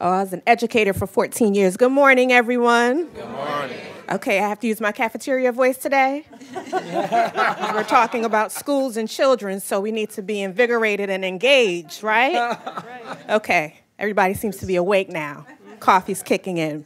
Oh, I was an educator for 14 years. Good morning, everyone. Good morning. Okay, I have to use my cafeteria voice today. We're talking about schools and children, so we need to be invigorated and engaged, right? Okay, everybody seems to be awake now. Coffee's kicking in.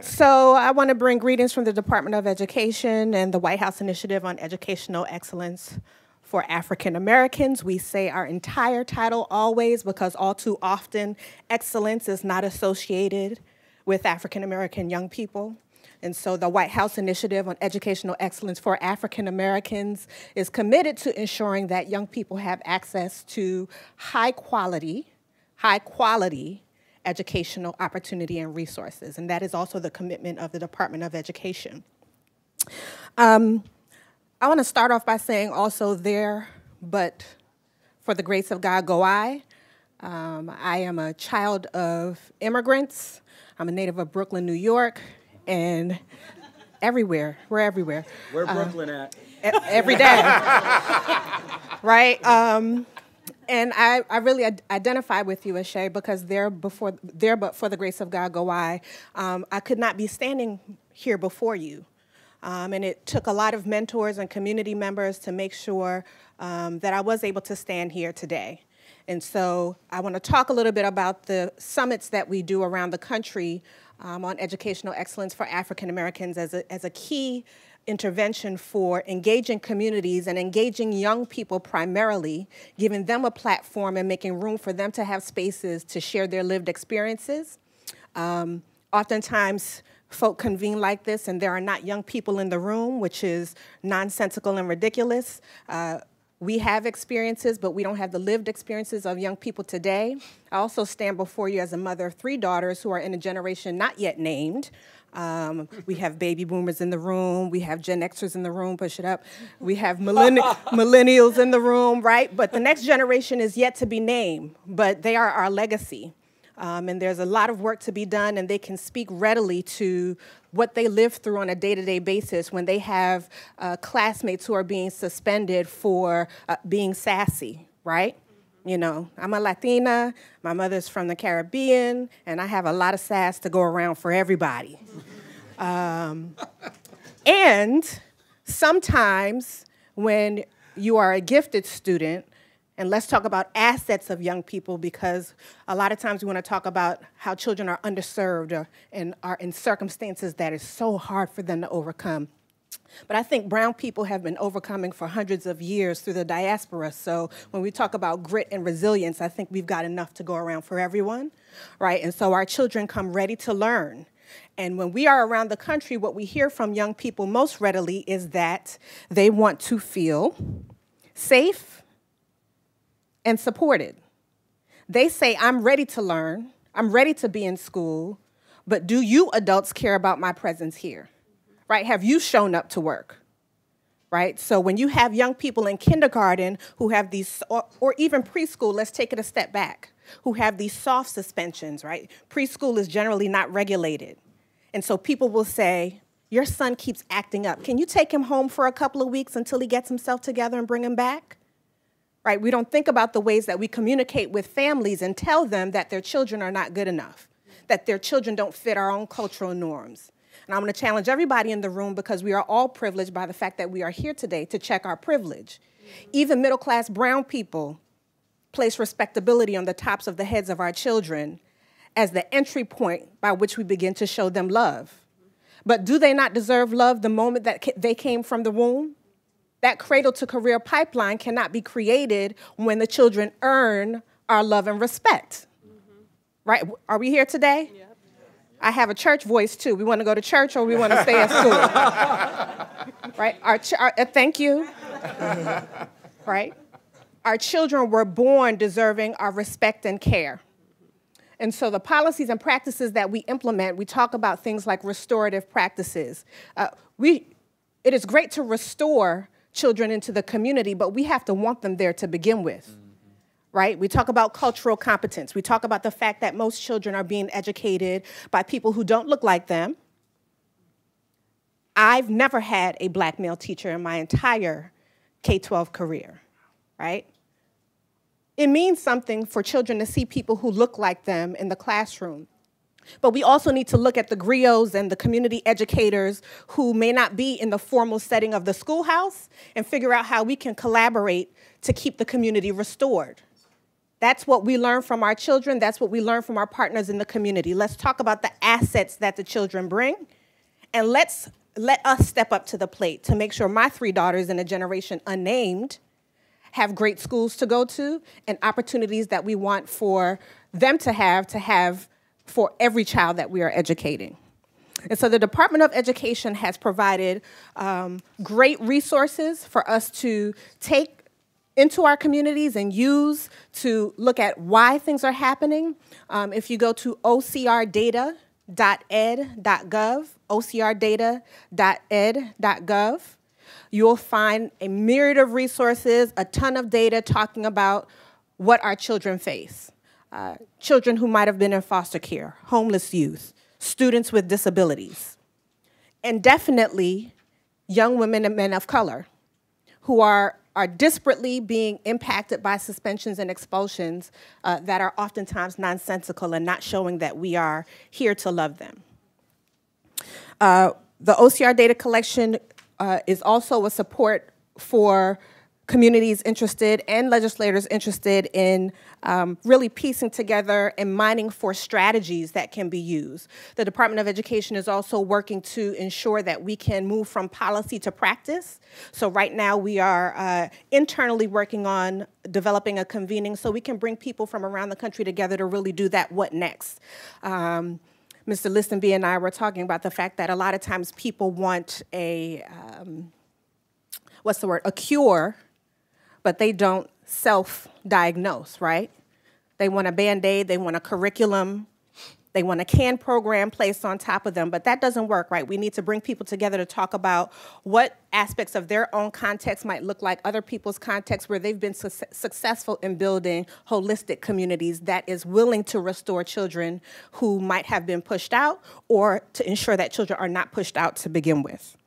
So I want to bring greetings from the Department of Education and the White House Initiative on Educational Excellence for African Americans. We say our entire title always because all too often excellence is not associated with African American young people. And so the White House Initiative on Educational Excellence for African Americans is committed to ensuring that young people have access to high quality educational opportunity and resources. And that is also the commitment of the Department of Education. I want to start off by saying also there, but for the grace of God go I. I am a child of immigrants. I'm a native of Brooklyn, New York. And everywhere, we're everywhere. Where Brooklyn at? Every day, right? And I really identify with you, Ashay, because but for the grace of God go I could not be standing here before you. And it took a lot of mentors and community members to make sure that I was able to stand here today. And so I want to talk a little bit about the summits that we do around the country on educational excellence for African Americans as a key intervention for engaging communities and engaging young people primarily, giving them a platform and making room for them to have spaces to share their lived experiences. Oftentimes, folk convene like this and there are not young people in the room, which is nonsensical and ridiculous. We have experiences, but we don't have the lived experiences of young people today. I also stand before you as a mother of 3 daughters who are in a generation not yet named. We have baby boomers in the room. We have Gen Xers in the room, push it up. We have millennials in the room, right? But the next generation is yet to be named, but they are our legacy. And there's a lot of work to be done, and they can speak readily to what they live through on a day-to-day basis when they have classmates who are being suspended for being sassy, right? You know, I'm a Latina, my mother's from the Caribbean, and I have a lot of sass to go around for everybody. And And sometimes when you are a gifted student, and let's talk about assets of young people, because a lot of times we want to talk about how children are underserved and are in circumstances that is so hard for them to overcome. But I think brown people have been overcoming for hundreds of years through the diaspora. So when we talk about grit and resilience, I think we've got enough to go around for everyone, right? And so our children come ready to learn. And when we are around the country, what we hear from young people most readily is that they want to feel safe and supported. They say, I'm ready to learn, I'm ready to be in school, but do you adults care about my presence here? Right? Have you shown up to work? Right? So when you have young people in kindergarten who have these, or even preschool, let's take it a step back, who have these soft suspensions, right? Preschool is generally not regulated. And so people will say, your son keeps acting up. Can you take him home for a couple of weeks until he gets himself together and bring him back? Right? We don't think about the ways that we communicate with families and tell them that their children are not good enough, that their children don't fit our own cultural norms. And I'm going to challenge everybody in the room, because we are all privileged by the fact that we are here today, to check our privilege. Even middle-class brown people place respectability on the tops of the heads of our children as the entry point by which we begin to show them love. But do they not deserve love the moment that they came from the womb? That cradle-to-career pipeline cannot be created when the children earn our love and respect. Right? Are we here today? Yeah. I have a church voice, too. We want to go to church or we want to stay at school. Right? Thank you. Right? Our children were born deserving our respect and care. And so the policies and practices that we implement, we talk about things like restorative practices. It is great to restore children into the community, but we have to want them there to begin with. Right? We talk about cultural competence. We talk about the fact that most children are being educated by people who don't look like them. I've never had a black male teacher in my entire K-12 career, right? It means something for children to see people who look like them in the classroom. But we also need to look at the griots and the community educators who may not be in the formal setting of the schoolhouse and figure out how we can collaborate to keep the community restored. That's what we learn from our children. That's what we learn from our partners in the community. Let's talk about the assets that the children bring, and let us step up to the plate to make sure my 3 daughters in a generation unnamed have great schools to go to and opportunities that we want for them to have for every child that we are educating. And so the Department of Education has provided great resources for us to take into our communities and use to look at why things are happening. If you go to ocrdata.ed.gov, ocrdata.ed.gov, you'll find a myriad of resources, a ton of data talking about what our children face. Children who might have been in foster care, homeless youth, students with disabilities, and definitely young women and men of color who are disparately being impacted by suspensions and expulsions that are oftentimes nonsensical and not showing that we are here to love them. The OCR data collection is also a support for communities interested and legislators interested in really piecing together and mining for strategies that can be used. The Department of Education is also working to ensure that we can move from policy to practice. So right now we are internally working on developing a convening so we can bring people from around the country together to really do that what next. Mr. Listenby and I were talking about the fact that a lot of times people want a, a cure, but they don't self-diagnose, right? They want a Band-Aid, they want a curriculum, they want a canned program placed on top of them, but that doesn't work, right? We need to bring people together to talk about what aspects of their own context might look like other people's contexts where they've been successful in building holistic communities that is willing to restore children who might have been pushed out or to ensure that children are not pushed out to begin with.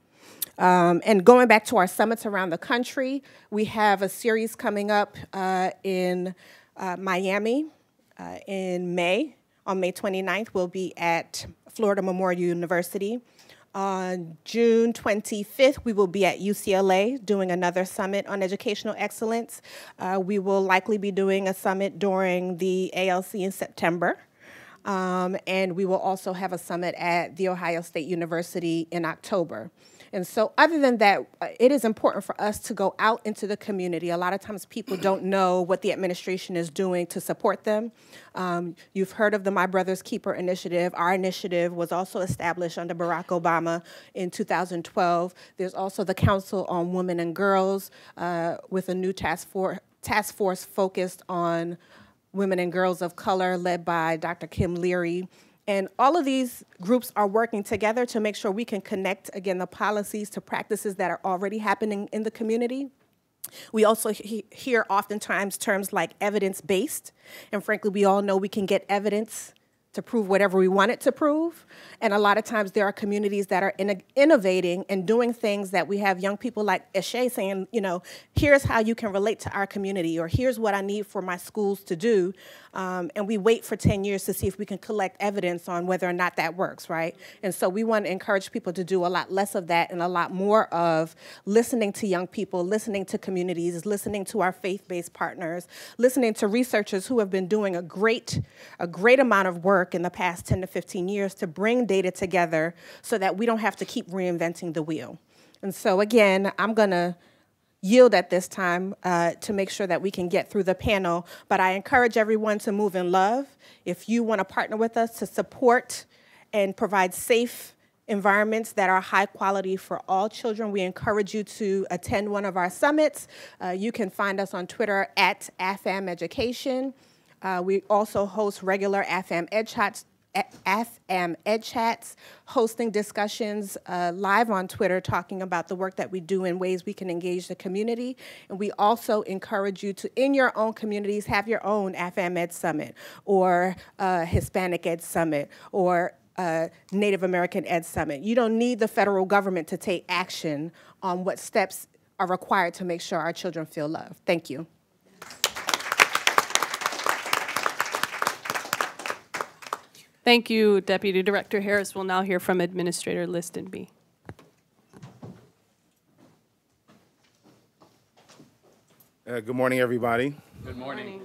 And going back to our summits around the country, we have a series coming up in Miami in May. On May 29th, we'll be at Florida Memorial University. On June 25th, we will be at UCLA doing another summit on educational excellence. We will likely be doing a summit during the ALC in September. And we will also have a summit at The Ohio State University in October. And so other than that, it is important for us to go out into the community. A lot of times people don't know what the administration is doing to support them. You've heard of the My Brother's Keeper initiative. Our initiative was also established under Barack Obama in 2012. There's also the Council on Women and Girls with a new task force focused on women and girls of color led by Dr. Kim Leary. And all of these groups are working together to make sure we can connect, again, the policies to practices that are already happening in the community. We also hear oftentimes terms like evidence-based, and frankly, we all know we can get evidence to prove whatever we want it to prove. And a lot of times there are communities that are innovating and doing things that we have young people like Eshe saying, you know, here's how you can relate to our community, or here's what I need for my schools to do. And we wait for 10 years to see if we can collect evidence on whether or not that works, right? And so we want to encourage people to do a lot less of that and a lot more of listening to young people, listening to communities, listening to our faith-based partners, listening to researchers who have been doing a great amount of work in the past 10 to 15 years to bring data together so that we don't have to keep reinventing the wheel. And so again, I'm gonna yield at this time to make sure that we can get through the panel, but I encourage everyone to move in love. If you wanna partner with us to support and provide safe environments that are high quality for all children, we encourage you to attend one of our summits. You can find us on Twitter at AFAM Education. We also host regular AFAM Ed Chats, hosting discussions live on Twitter, talking about the work that we do and ways we can engage the community. And we also encourage you to, in your own communities, have your own AFAM Ed Summit, or Hispanic Ed Summit, or Native American Ed Summit. You don't need the federal government to take action on what steps are required to make sure our children feel loved. Thank you. Thank you, Deputy Director Harris. We'll now hear from Administrator Listenby. Good morning, everybody. Good morning.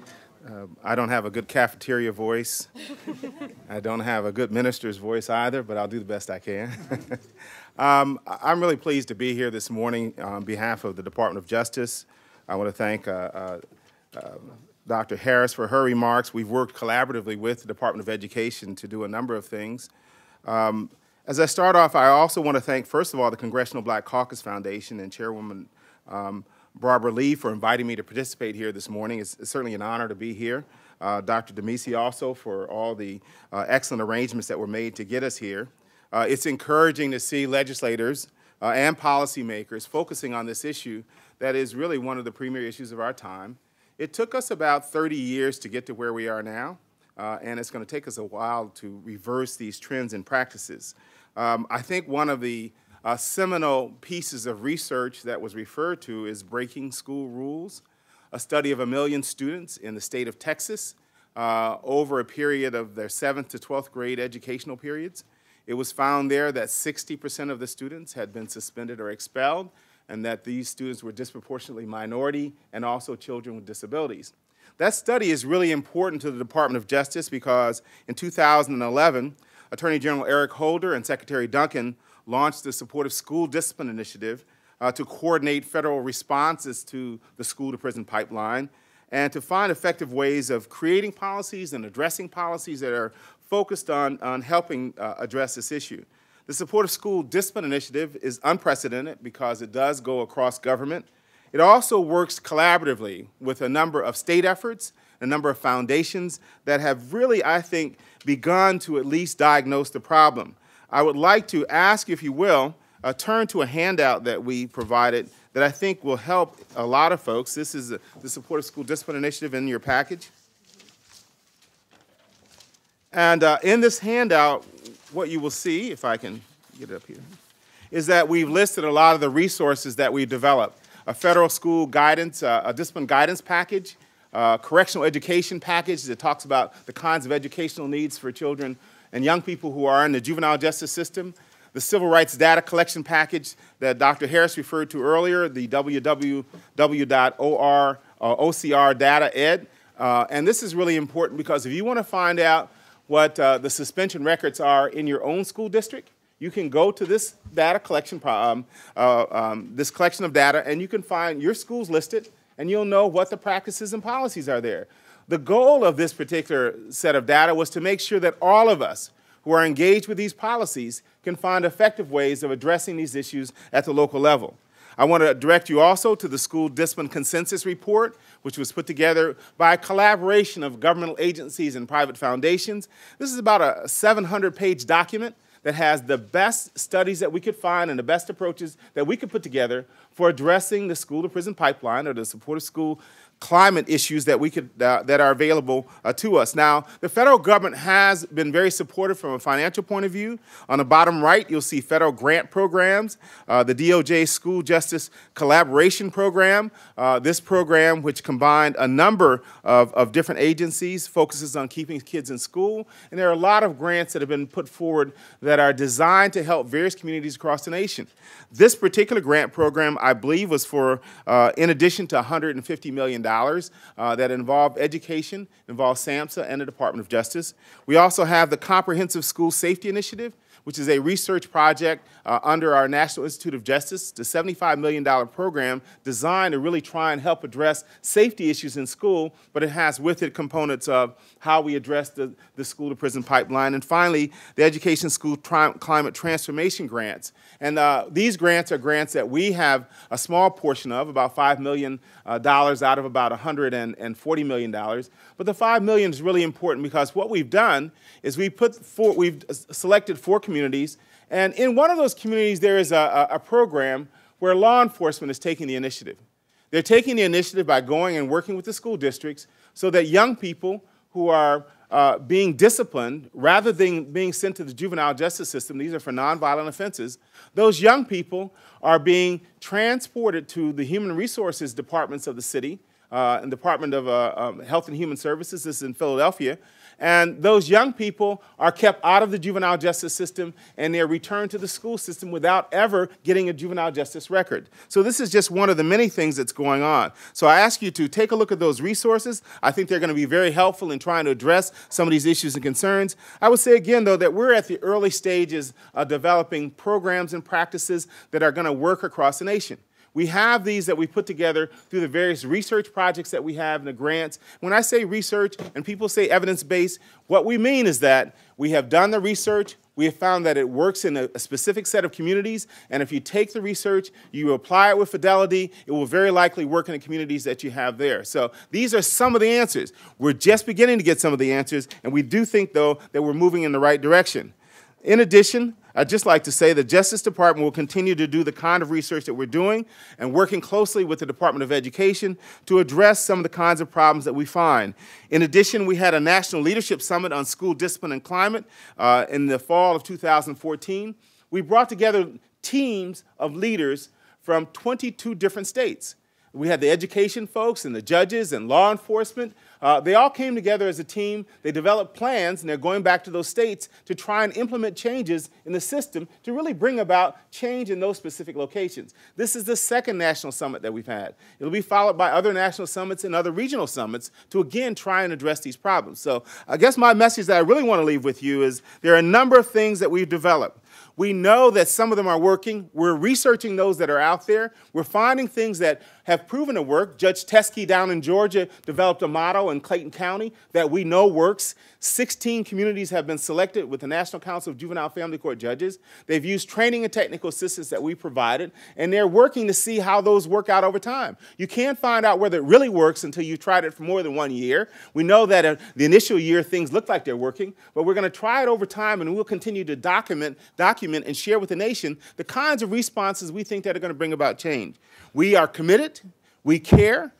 I don't have a good cafeteria voice. I don't have a good minister's voice either, but I'll do the best I can. I'm really pleased to be here this morning on behalf of the Department of Justice. I want to thank Dr. Harris for her remarks. We've worked collaboratively with the Department of Education to do a number of things. As I start off, I also want to thank, first of all, the Congressional Black Caucus Foundation and Chairwoman Barbara Lee for inviting me to participate here this morning. It's certainly an honor to be here. Dr. Demisi also for all the excellent arrangements that were made to get us here. It's encouraging to see legislators and policymakers focusing on this issue that is really one of the premier issues of our time. It took us about 30 years to get to where we are now, and it's going to take us a while to reverse these trends and practices. I think one of the seminal pieces of research that was referred to is Breaking School Rules, a study of 1 million students in the state of Texas over a period of their 7th to 12th grade educational periods. It was found there that 60% of the students had been suspended or expelled, and that these students were disproportionately minority and also children with disabilities. That study is really important to the Department of Justice because in 2011, Attorney General Eric Holder and Secretary Duncan launched the Supportive School Discipline Initiative to coordinate federal responses to the school-to-prison pipeline and to find effective ways of creating policies and addressing policies that are focused on helping address this issue. The Supportive School Discipline Initiative is unprecedented because it does go across government. It also works collaboratively with a number of state efforts, a number of foundations that have really, I think, begun to at least diagnose the problem. I would like to ask, if you will, turn to a handout that we provided that I think will help a lot of folks. This is the Supportive School Discipline Initiative in your package. And in this handout, what you will see, if I can get it up here, is that we've listed a lot of the resources that we've developed. A federal school guidance, a discipline guidance package, correctional education package that talks about the kinds of educational needs for children and young people who are in the juvenile justice system, the civil rights data collection package that Dr. Harris referred to earlier, the www.ocr data ed. And this is really important because if you want to find out what the suspension records are in your own school district, you can go to this data collection, this collection of data, and you can find your schools listed, and you'll know what the practices and policies are there. The goal of this particular set of data was to make sure that all of us who are engaged with these policies can find effective ways of addressing these issues at the local level. I want to direct you also to the School Discipline Consensus Report, which was put together by a collaboration of governmental agencies and private foundations. This is about a 700-page document that has the best studies that we could find and the best approaches that we could put together for addressing the school-to-prison pipeline or the supportive school climate issues that we could that are available to us. Now, the federal government has been very supportive from a financial point of view. On the bottom right, you'll see federal grant programs, the DOJ School Justice Collaboration Program. This program, which combined a number of different agencies, focuses on keeping kids in school. And there are a lot of grants that have been put forward that are designed to help various communities across the nation. This particular grant program, I believe, was for, in addition to $150 million that involved education, involved SAMHSA and the Department of Justice. We also have the Comprehensive School Safety Initiative, which is a research project under our National Institute of Justice. It's a $75 million program designed to really try and help address safety issues in school, but it has with it components of how we address the school-to-prison pipeline. And finally, the Education School Climate Transformation Grants. And these grants are grants that we have a small portion of, about $5 million out of about $140 million. But the $5 million is really important because what we've done is we've selected 4 communities, and in one of those communities there is a program where law enforcement is taking the initiative. They're taking the initiative by going and working with the school districts so that young people who are being disciplined, rather than being sent to the juvenile justice system, these are for nonviolent offenses, those young people are being transported to the human resources departments of the city, and Department of Health and Human Services. This is in Philadelphia. And those young people are kept out of the juvenile justice system, and they're returned to the school system without ever getting a juvenile justice record. So this is just one of the many things that's going on. So I ask you to take a look at those resources. I think they're going to be very helpful in trying to address some of these issues and concerns. I would say again, though, that we're at the early stages of developing programs and practices that are going to work across the nation. We have these that we put together through the various research projects that we have and the grants. When I say research and people say evidence-based, what we mean is that we have done the research, we have found that it works in a specific set of communities, and if you take the research, you apply it with fidelity, it will very likely work in the communities that you have there. So these are some of the answers. We're just beginning to get some of the answers, and we do think, though, that we're moving in the right direction. In addition, I'd just like to say the Justice Department will continue to do the kind of research that we're doing and working closely with the Department of Education to address some of the kinds of problems that we find. In addition, we had a National Leadership Summit on School Discipline and Climate in the fall of 2014. We brought together teams of leaders from 22 different states. We had the education folks and the judges and law enforcement. They all came together as a team. They developed plans, and they're going back to those states to try and implement changes in the system to really bring about change in those specific locations. This is the second national summit that we've had. It'll be followed by other national summits and other regional summits to, again, try and address these problems. So I guess my message that I really want to leave with you is there are a number of things that we've developed. We know that some of them are working. We're researching those that are out there. We're finding things that have proven to work. Judge Teskey down in Georgia developed a model in Clayton County that we know works. 16 communities have been selected with the National Council of Juvenile Family Court Judges. They've used training and technical assistance that we provided, and they're working to see how those work out over time. You can't find out whether it really works until you've tried it for more than 1 year. We know that the initial year things look like they're working, but we're going to try it over time, and we'll continue to document and share with the nation the kinds of responses we think that are going to bring about change. We are committed. We care.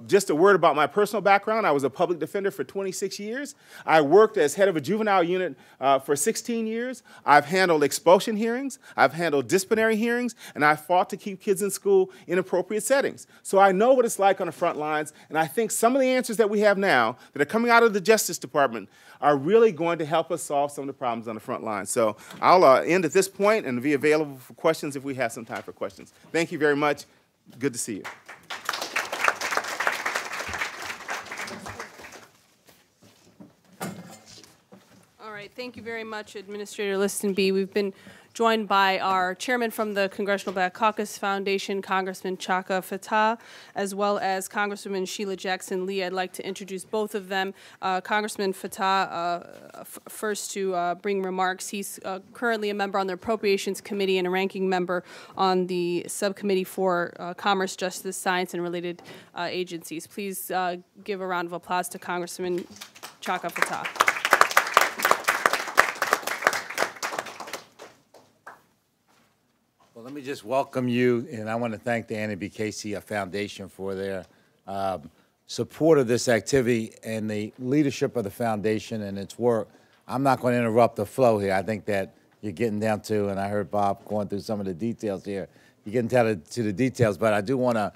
Just a word about my personal background, I was a public defender for 26 years. I worked as head of a juvenile unit for 16 years. I've handled expulsion hearings, I've handled disciplinary hearings, and I've fought to keep kids in school in appropriate settings. So I know what it's like on the front lines, and I think some of the answers that we have now that are coming out of the Justice Department are really going to help us solve some of the problems on the front line. So I'll end at this point and be available for questions if we have some time for questions. Thank you very much. Good to see you. All right, thank you very much, Administrator Listenby. We've been joined by our chairman from the Congressional Black Caucus Foundation, Congressman Chaka Fattah, as well as Congresswoman Sheila Jackson Lee. I'd like to introduce both of them. Congressman Fattah, first to bring remarks. He's currently a member on the Appropriations Committee and a ranking member on the Subcommittee for Commerce, Justice, Science, and Related Agencies. Please give a round of applause to Congressman Chaka Fattah. Well, let me just welcome you, and I want to thank the Annie B. Casey Foundation for their support of this activity and the leadership of the foundation and its work. I'm not going to interrupt the flow here. I think that you're getting down to, and I heard Bob going through some of the details here, you're getting down to the details, but I do want to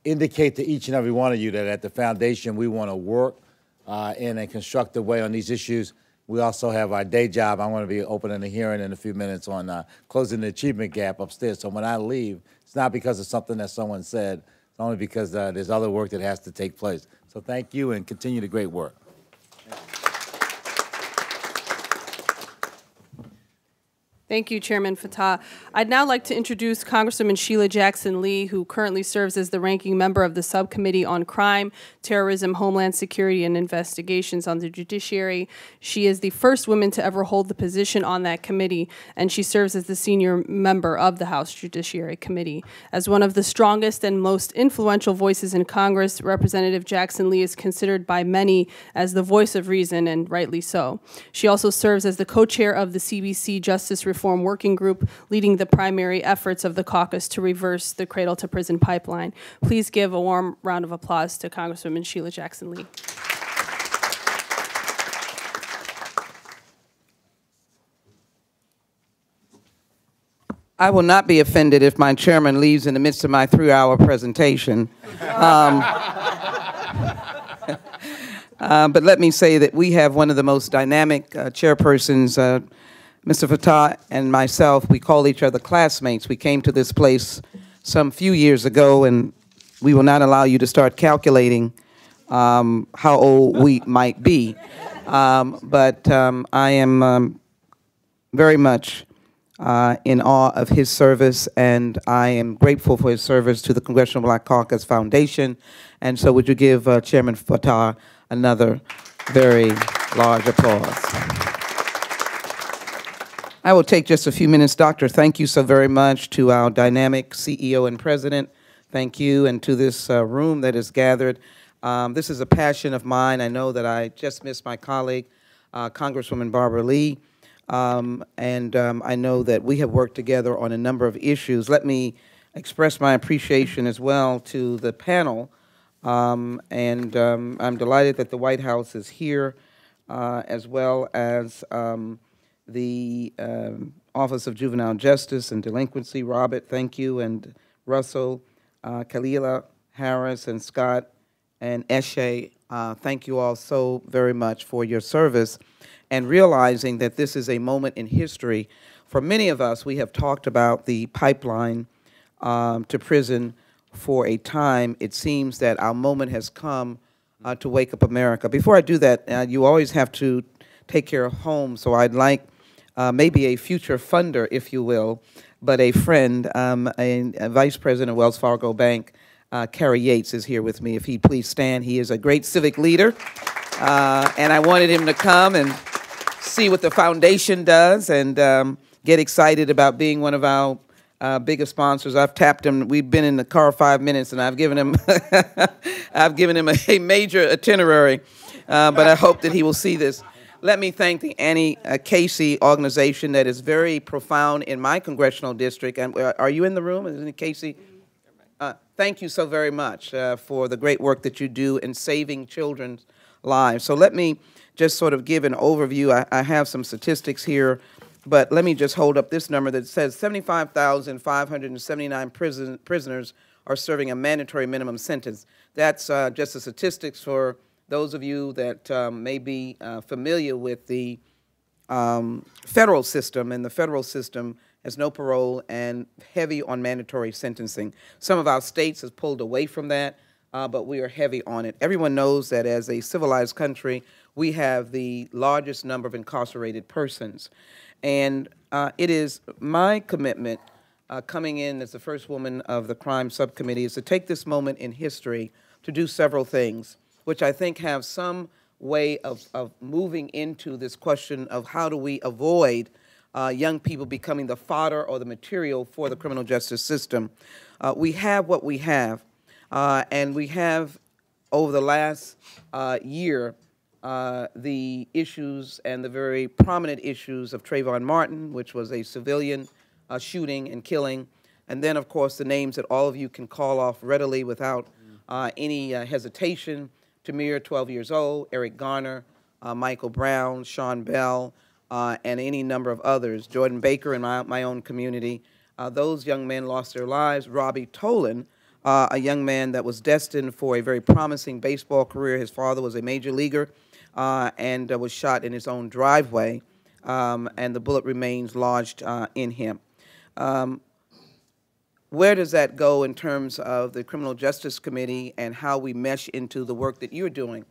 indicate to each and every one of you that at the foundation we want to work in a constructive way on these issues. We also have our day job. I'm going to be opening a hearing in a few minutes on closing the achievement gap upstairs. So when I leave, it's not because of something that someone said. It's only because there's other work that has to take place. So thank you and continue the great work. Thank you, Chairman Fattah. I'd now like to introduce Congresswoman Sheila Jackson Lee, who currently serves as the ranking member of the Subcommittee on Crime, Terrorism, Homeland Security, and Investigations on the Judiciary. She is the first woman to ever hold the position on that committee, and she serves as the senior member of the House Judiciary Committee. As one of the strongest and most influential voices in Congress, Representative Jackson Lee is considered by many as the voice of reason, and rightly so. She also serves as the co-chair of the CBC Justice Reform Working Group, leading the primary efforts of the caucus to reverse the cradle-to-prison pipeline. Please give a warm round of applause to Congresswoman Sheila Jackson Lee. I will not be offended if my chairman leaves in the midst of my 3-hour presentation. But let me say that we have one of the most dynamic chairpersons. Mr. Fattah and myself, we call each other classmates. We came to this place some few years ago, and we will not allow you to start calculating how old we might be. But I am very much in awe of his service, and I am grateful for his service to the Congressional Black Caucus Foundation. And so would you give Chairman Fattah another very large applause. I will take just a few minutes. Doctor, thank you so very much to our dynamic CEO and president. Thank you, and to this room that is gathered. This is a passion of mine. I know that I just missed my colleague, Congresswoman Barbara Lee, and I know that we have worked together on a number of issues. Let me express my appreciation as well to the panel, and I'm delighted that the White House is here, as well as the Office of Juvenile Justice and Delinquency. Robert, thank you, and Russell, Kalila, Harris, and Scott, and Eshe, thank you all so very much for your service, and realizing that this is a moment in history. For many of us, we have talked about the pipeline to prison for a time. It seems that our moment has come to wake up America. Before I do that, you always have to take care of home, so I'd like maybe a future funder, if you will, but a friend, a Vice President of Wells Fargo Bank, Kerry Yates, is here with me. If he'd please stand. He is a great civic leader, and I wanted him to come and see what the foundation does and get excited about being one of our biggest sponsors. I've tapped him. We've been in the car 5 minutes, and I've given him a major itinerary, but I hope that he will see this. Let me thank the Annie Casey organization that is very profound in my congressional district. And are you in the room? Is it Casey? Thank you so very much for the great work that you do in saving children's lives. So let me just sort of give an overview. I have some statistics here, but let me just hold up this number that says 75,579 prisoners are serving a mandatory minimum sentence. That's just the statistics for those of you that may be familiar with the federal system, and the federal system has no parole and heavy on mandatory sentencing. Some of our states have pulled away from that, but we are heavy on it. Everyone knows that as a civilized country, we have the largest number of incarcerated persons. And it is my commitment coming in as the first woman of the crime subcommittee is to take this moment in history to do several things, which I think have some way of moving into this question of how do we avoid young people becoming the fodder or the material for the criminal justice system. We have what we have, and we have over the last year the issues and the very prominent issues of Trayvon Martin, which was a civilian shooting and killing, and then, of course, the names that all of you can call off readily without any hesitation: Tamir, 12 years old, Eric Garner, Michael Brown, Sean Bell, and any number of others, Jordan Baker in my own community. Those young men lost their lives. Robbie Tolan, a young man that was destined for a very promising baseball career. His father was a major leaguer and was shot in his own driveway, and the bullet remains lodged in him. Where does that go in terms of the Criminal Justice Committee and how we mesh into the work that you're doing?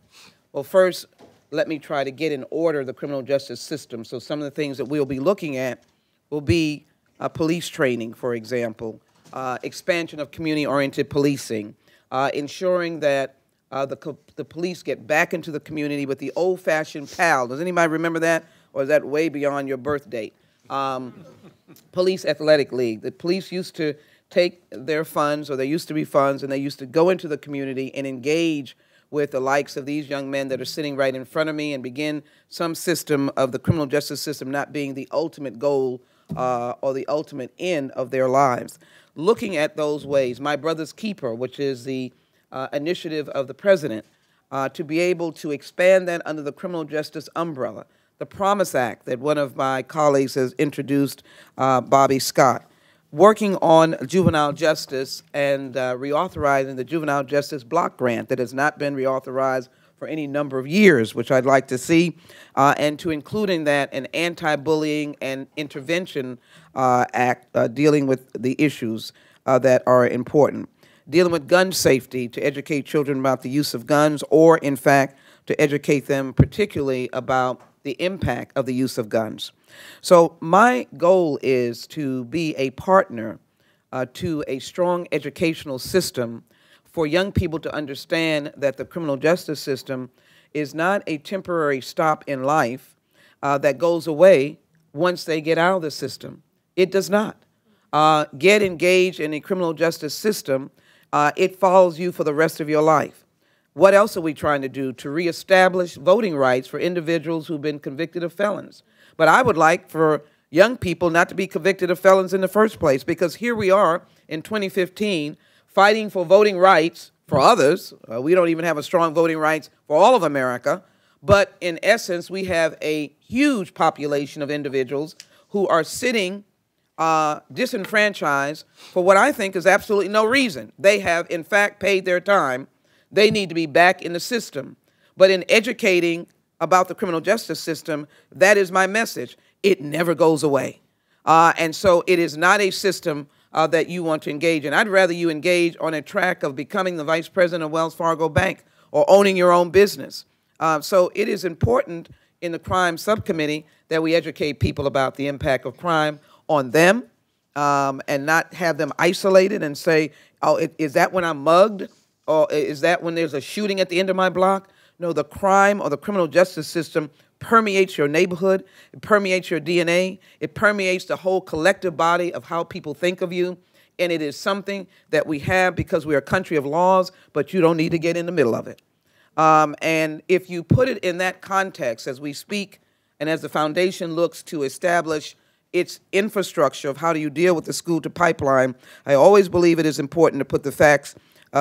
Well, first, let me try to get in order the criminal justice system. So some of the things that we'll be looking at will be police training, for example, expansion of community-oriented policing, ensuring that the police get back into the community with the old-fashioned PAL. Does anybody remember that? Or is that way beyond your birth date? Police Athletic League. The police used to take their funds, or there used to be funds, and they used to go into the community and engage with the likes of these young men that are sitting right in front of me and begin some system of the criminal justice system not being the ultimate goal or the ultimate end of their lives. Looking at those ways, My Brother's Keeper, which is the initiative of the president, to be able to expand that under the criminal justice umbrella. The Promise Act that one of my colleagues has introduced, Bobby Scott. Working on juvenile justice and reauthorizing the juvenile justice block grant that has not been reauthorized for any number of years, which I'd like to see, and to including that an anti-bullying and intervention act dealing with the issues that are important. Dealing with gun safety to educate children about the use of guns, or in fact, to educate them particularly about the impact of the use of guns. So my goal is to be a partner to a strong educational system for young people to understand that the criminal justice system is not a temporary stop in life that goes away once they get out of the system. It does not. Get engaged in a criminal justice system, it follows you for the rest of your life. What else are we trying to do? To reestablish voting rights for individuals who've been convicted of felons. But I would like for young people not to be convicted of felons in the first place, because here we are in 2015 fighting for voting rights for others. We don't even have a strong voting rights for all of America. But in essence, we have a huge population of individuals who are sitting disenfranchised for what I think is absolutely no reason. They have, in fact, paid their time. They need to be back in the system. But in educating about the criminal justice system, that is my message. It never goes away. And so it is not a system that you want to engage in. I'd rather you engage on a track of becoming the vice president of Wells Fargo Bank or owning your own business. So it is important in the crime subcommittee that we educate people about the impact of crime on them and not have them isolated and say, oh, is that when I'm mugged? Or is that when there's a shooting at the end of my block? No, the crime or the criminal justice system permeates your neighborhood, it permeates your DNA, it permeates the whole collective body of how people think of you, and it is something that we have because we are a country of laws, but you don't need to get in the middle of it. And if you put it in that context as we speak and as the foundation looks to establish its infrastructure of how do you deal with the school to pipeline, I always believe it is important to put the facts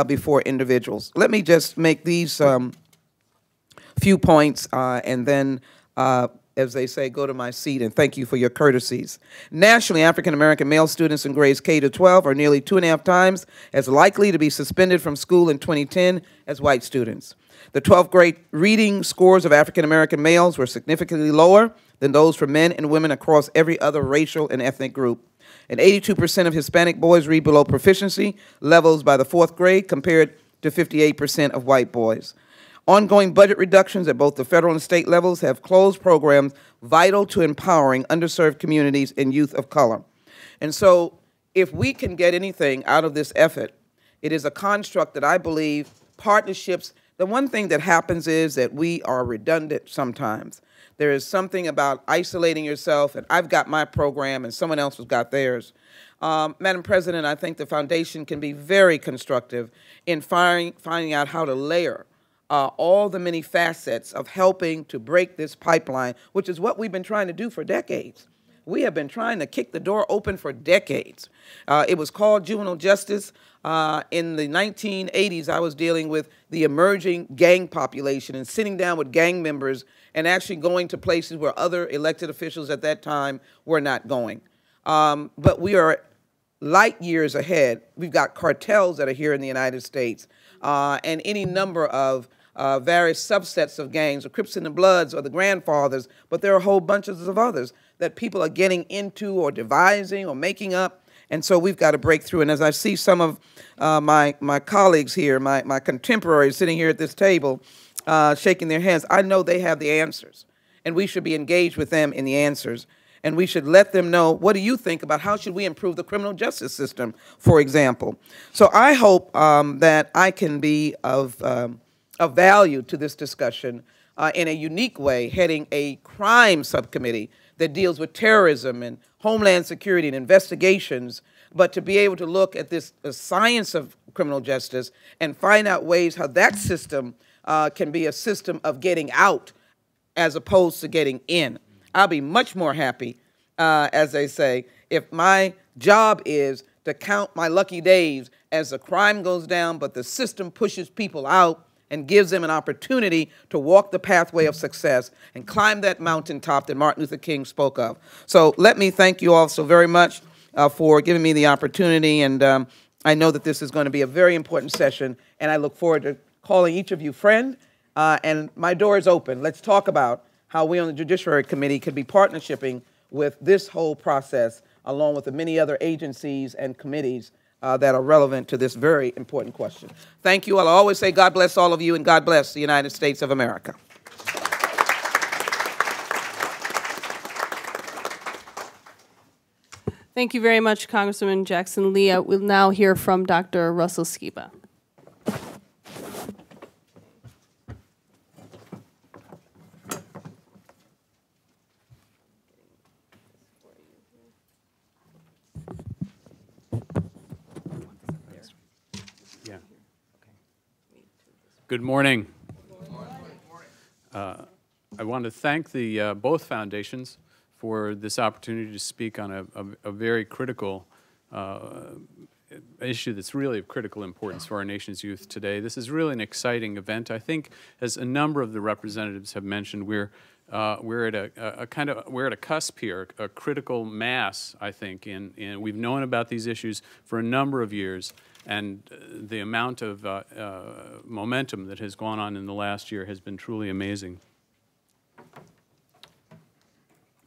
before individuals. Let me just make these few points and then, as they say, go to my seat, and thank you for your courtesies. Nationally, African-American male students in grades K to 12 are nearly 2.5 times as likely to be suspended from school in 2010 as white students. The 12th grade reading scores of African-American males were significantly lower than those for men and women across every other racial and ethnic group. And 82% of Hispanic boys read below proficiency levels by the 4th grade compared to 58% of white boys. Ongoing budget reductions at both the federal and state levels have closed programs vital to empowering underserved communities and youth of color. And so if we can get anything out of this effort, it is a construct that I believe partnerships, the one thing that happens is that we are redundant sometimes. There is something about isolating yourself, and I've got my program and someone else has got theirs. Madam President, I think the foundation can be very constructive in finding out how to layer all the many facets of helping to break this pipeline, which is what we've been trying to do for decades. We have been trying to kick the door open for decades. It was called juvenile justice. In the 1980s, I was dealing with the emerging gang population and sitting down with gang members and actually going to places where other elected officials at that time were not going. But we are light years ahead. We've got cartels that are here in the United States and any number of various subsets of gangs, the Crips and the Bloods or the Grandfathers, but there are whole bunches of others that people are getting into or devising or making up, and so we've got to break through. And as I see some of my colleagues here, my contemporaries sitting here at this table, shaking their hands, I know they have the answers, and we should be engaged with them in the answers. And we should let them know, what do you think about how should we improve the criminal justice system, for example. So I hope that I can be of value to this discussion in a unique way, heading a crime subcommittee that deals with terrorism and homeland security and investigations, but to be able to look at this science of criminal justice and find out ways how that system can be a system of getting out as opposed to getting in. I'll be much more happy, as they say, if my job is to count my lucky days as the crime goes down, but the system pushes people out and gives them an opportunity to walk the pathway of success and climb that mountaintop that Martin Luther King spoke of. So let me thank you all so very much for giving me the opportunity, and I know that this is going to be a very important session, and I look forward to calling each of you friend, and my door is open. Let's talk about how we on the Judiciary Committee could be partnershiping with this whole process, along with the many other agencies and committees that are relevant to this very important question. Thank you all. I always say God bless all of you, and God bless the United States of America. Thank you very much, Congresswoman Jackson Lee. We'll now hear from Dr. Russell Skiba. Good morning. I want to thank the both foundations for this opportunity to speak on a very critical issue that's really of critical importance for our nation's youth today. This is really an exciting event. I think, as a number of the representatives have mentioned, we're at a cusp here, a critical mass, I think, and we've known about these issues for a number of years. And the amount of momentum that has gone on in the last year has been truly amazing.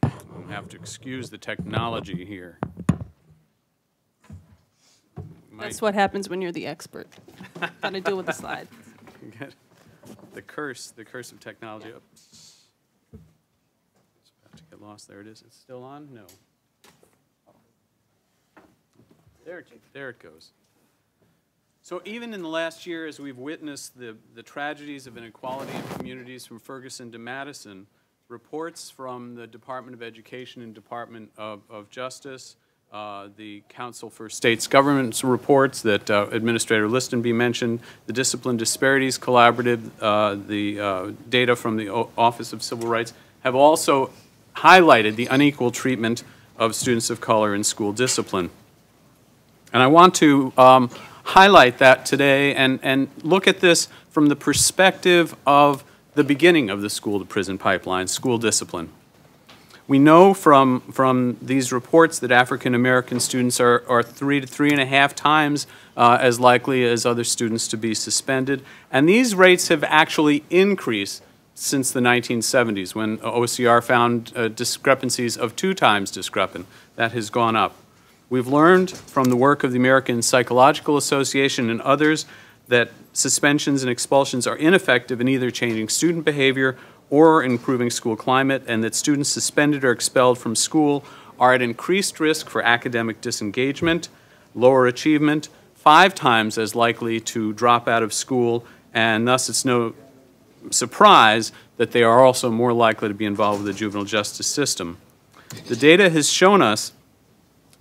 I'll have to excuse the technology here. That's what happens when you're the expert. Got to deal with the slide. The curse of technology. Oops. It's about to get lost. There it is. It's still on? No. There it goes. So even in the last year, as we've witnessed the tragedies of inequality in communities from Ferguson to Madison, reports from the Department of Education and Department of Justice, the Council for States Governments reports that Administrator Listenby mentioned, the Discipline Disparities Collaborative, the data from the Office of Civil Rights have also highlighted the unequal treatment of students of color in school discipline. And I want to highlight that today and look at this from the perspective of the beginning of the school-to-prison pipeline, school discipline. We know from these reports that African American students are 3 to 3.5 times as likely as other students to be suspended. And these rates have actually increased since the 1970s, when OCR found discrepancies of 2 times discrepant. That has gone up. We've learned from the work of the American Psychological Association and others that suspensions and expulsions are ineffective in either changing student behavior or improving school climate, and that students suspended or expelled from school are at increased risk for academic disengagement, lower achievement, 5 times as likely to drop out of school, and thus it's no surprise that they are also more likely to be involved with the juvenile justice system. The data has shown us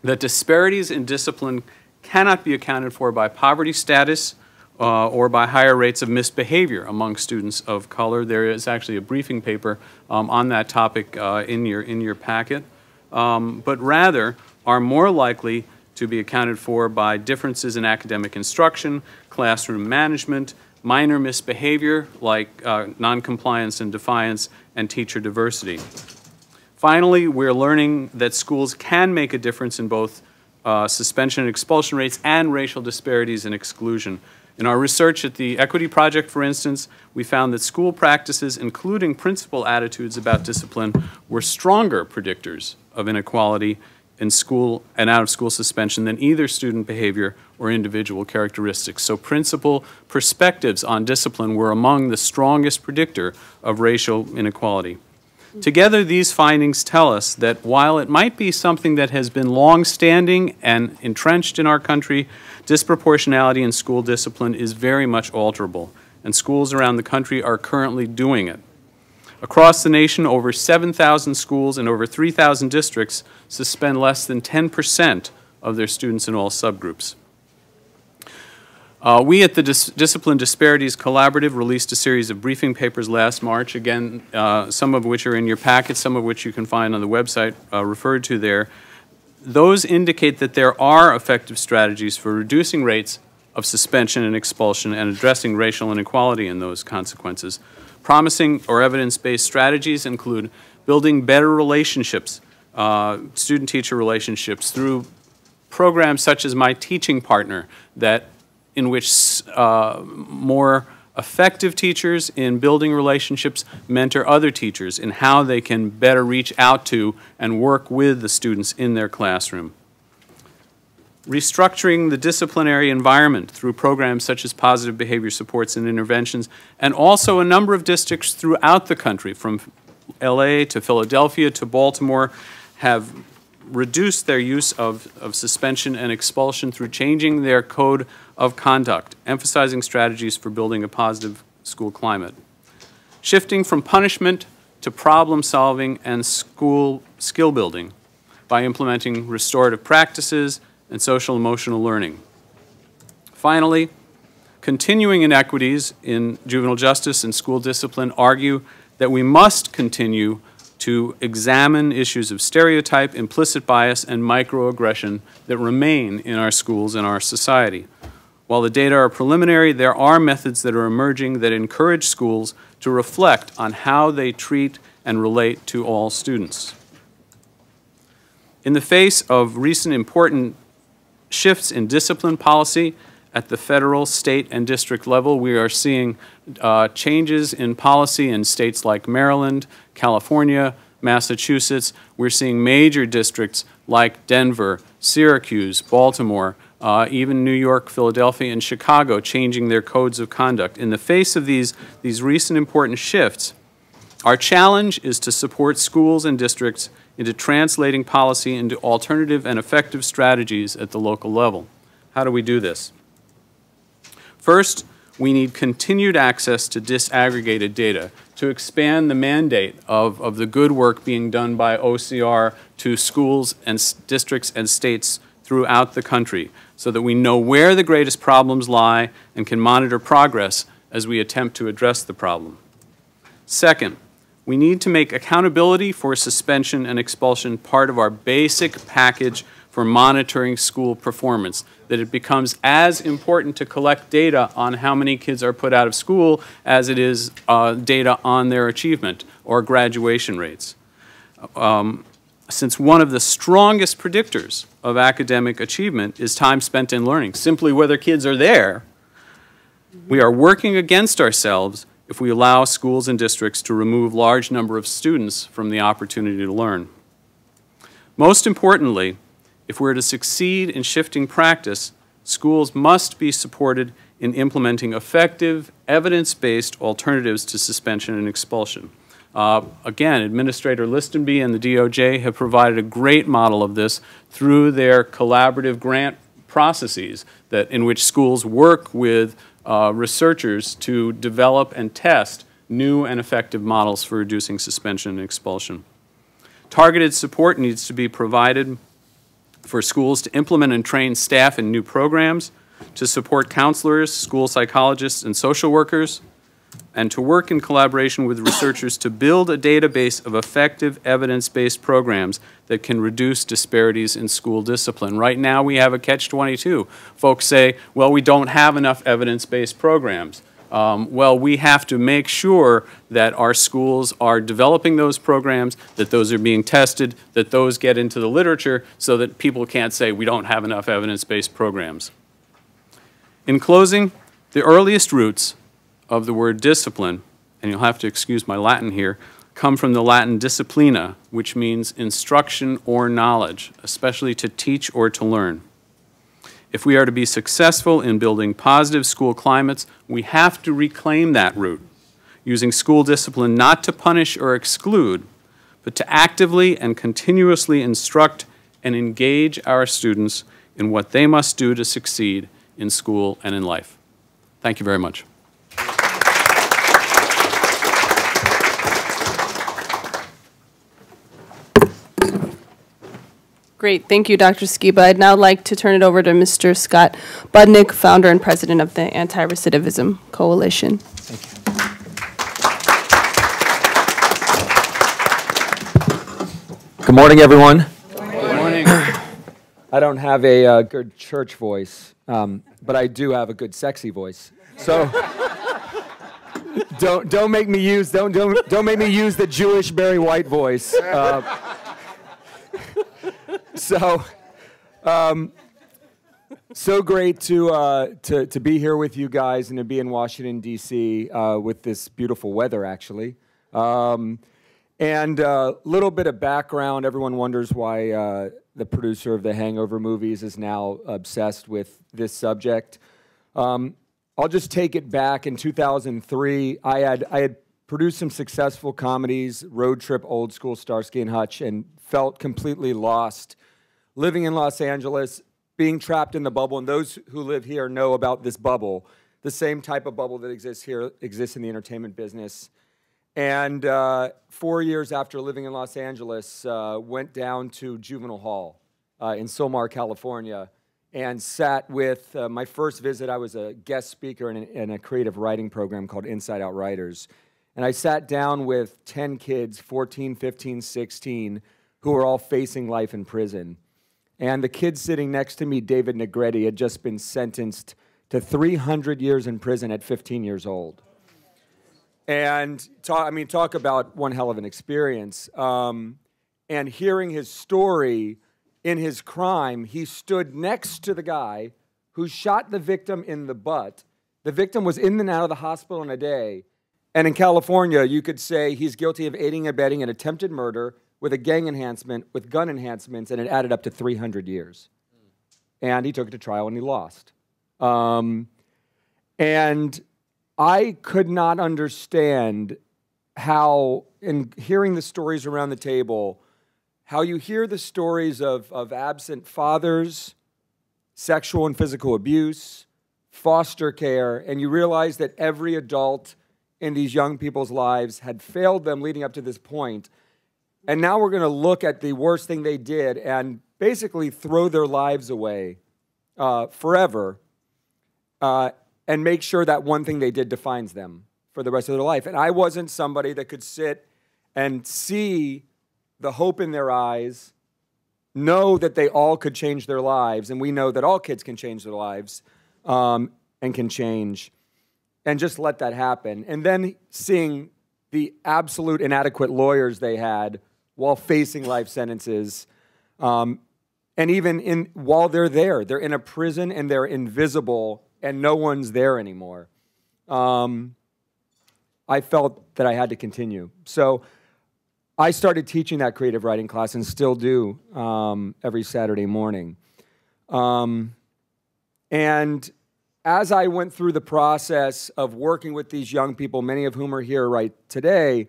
that disparities in discipline cannot be accounted for by poverty status or by higher rates of misbehavior among students of color. There is actually a briefing paper on that topic in your packet, but rather are more likely to be accounted for by differences in academic instruction, classroom management, minor misbehavior like noncompliance and defiance, and teacher diversity. Finally, we're learning that schools can make a difference in both suspension and expulsion rates and racial disparities and exclusion. In our research at the Equity Project, for instance, we found that school practices, including principal attitudes about discipline, were stronger predictors of inequality in school and out-of-school suspension than either student behavior or individual characteristics. So principal perspectives on discipline were among the strongest predictor of racial inequality. Together, these findings tell us that while it might be something that has been long-standing and entrenched in our country, disproportionality in school discipline is very much alterable, and schools around the country are currently doing it. Across the nation, over 7,000 schools and over 3,000 districts suspend less than 10% of their students in all subgroups. We at the Discipline Disparities Collaborative released a series of briefing papers last March, again, some of which are in your packet, some of which you can find on the website referred to there. Those indicate that there are effective strategies for reducing rates of suspension and expulsion and addressing racial inequality in those consequences. Promising or evidence-based strategies include building better relationships, student-teacher relationships, through programs such as My Teaching Partner, in which more effective teachers in building relationships mentor other teachers in how they can better reach out to and work with the students in their classroom. Restructuring the disciplinary environment through programs such as positive behavior supports and interventions, and also a number of districts throughout the country, from LA to Philadelphia to Baltimore, have reduced their use of suspension and expulsion through changing their code of conduct, emphasizing strategies for building a positive school climate. Shifting from punishment to problem solving and school skill building by implementing restorative practices and social emotional learning. Finally, continuing inequities in juvenile justice and school discipline argue that we must continue to examine issues of stereotype, implicit bias, and microaggression that remain in our schools and our society. While the data are preliminary, there are methods that are emerging that encourage schools to reflect on how they treat and relate to all students. In the face of recent important shifts in discipline policy at the federal, state, and district level, we are seeing changes in policy in states like Maryland, California, Massachusetts. We're seeing major districts like Denver, Syracuse, Baltimore, even New York, Philadelphia, and Chicago changing their codes of conduct. In the face of these recent important shifts, our challenge is to support schools and districts into translating policy into alternative and effective strategies at the local level. How do we do this? First, we need continued access to disaggregated data to expand the mandate of the good work being done by OCR to schools and districts and states throughout the country, so that we know where the greatest problems lie and can monitor progress as we attempt to address the problem. Second, We need to make accountability for suspension and expulsion part of our basic package for monitoring school performance, that it becomes as important to collect data on how many kids are put out of school as it is data on their achievement or graduation rates. Since one of the strongest predictors of academic achievement is time spent in learning, simply whether kids are there, we are working against ourselves if we allow schools and districts to remove large number of students from the opportunity to learn. Most importantly, if we're to succeed in shifting practice, schools must be supported in implementing effective, evidence-based alternatives to suspension and expulsion. Again, Administrator Listenby and the DOJ have provided a great model of this through their collaborative grant processes in which schools work with researchers to develop and test new and effective models for reducing suspension and expulsion. Targeted support needs to be provided for schools to implement and train staff in new programs, to support counselors, school psychologists, and social workers, and to work in collaboration with researchers to build a database of effective evidence-based programs that can reduce disparities in school discipline. Right now we have a catch-22. Folks say, well, we don't have enough evidence-based programs. Well, we have to make sure that our schools are developing those programs, that those are being tested, that those get into the literature so that people can't say we don't have enough evidence-based programs. In closing, the earliest roots of the word discipline, and you'll have to excuse my Latin here, come from the Latin disciplina, which means instruction or knowledge, especially to teach or to learn. If we are to be successful in building positive school climates, we have to reclaim that root, using school discipline not to punish or exclude, but to actively and continuously instruct and engage our students in what they must do to succeed in school and in life. Thank you very much. Great. Thank you, Dr. Skiba. I'd now like to turn it over to Mr. Scott Budnick, founder and president of the Anti-Recidivism Coalition. Thank you. Good morning, everyone. Good morning. I don't have a good church voice, but I do have a good sexy voice. So don't make me use make me use the Jewish Barry White voice. So great to be here with you guys and to be in Washington, D.C. With this beautiful weather, actually. And a little bit of background. Everyone wonders why the producer of the Hangover movies is now obsessed with this subject. I'll just take it back. In 2003, I had produced some successful comedies, Road Trip, Old School, Starsky and Hutch, and felt completely lost. Living in Los Angeles, being trapped in the bubble, and those who live here know about this bubble. The same type of bubble that exists here exists in the entertainment business. And 4 years after living in Los Angeles, went down to Juvenile Hall in Silmar, California, and sat with, my first visit, I was a guest speaker in a creative writing program called Inside Out Writers. And I sat down with 10 kids, 14, 15, 16, who were all facing life in prison. And the kid sitting next to me, David Negretti, had just been sentenced to 300 years in prison at 15 years old. And talk about one hell of an experience. And hearing his story, in his crime, he stood next to the guy who shot the victim in the butt. The victim was in and out of the hospital in a day. And in California, you could say he's guilty of aiding and abetting an attempted murder with a gang enhancement, with gun enhancements, and it added up to 300 years. And he took it to trial and he lost. And I could not understand how, in hearing the stories around the table, how you hear the stories of absent fathers, sexual and physical abuse, foster care, and you realize that every adult in these young people's lives had failed them leading up to this point. And now we're going to look at the worst thing they did and basically throw their lives away forever and make sure that one thing they did defines them for the rest of their life. And I wasn't somebody that could sit and see the hope in their eyes, know that they all could change their lives, and we know that all kids can change their lives and can change, and just let that happen. And then seeing the absolute inadequate lawyers they had while facing life sentences, and even while they're there, they're in a prison and they're invisible and no one's there anymore. I felt that I had to continue. So I started teaching that creative writing class and still do every Saturday morning. And as I went through the process of working with these young people, many of whom are here right today,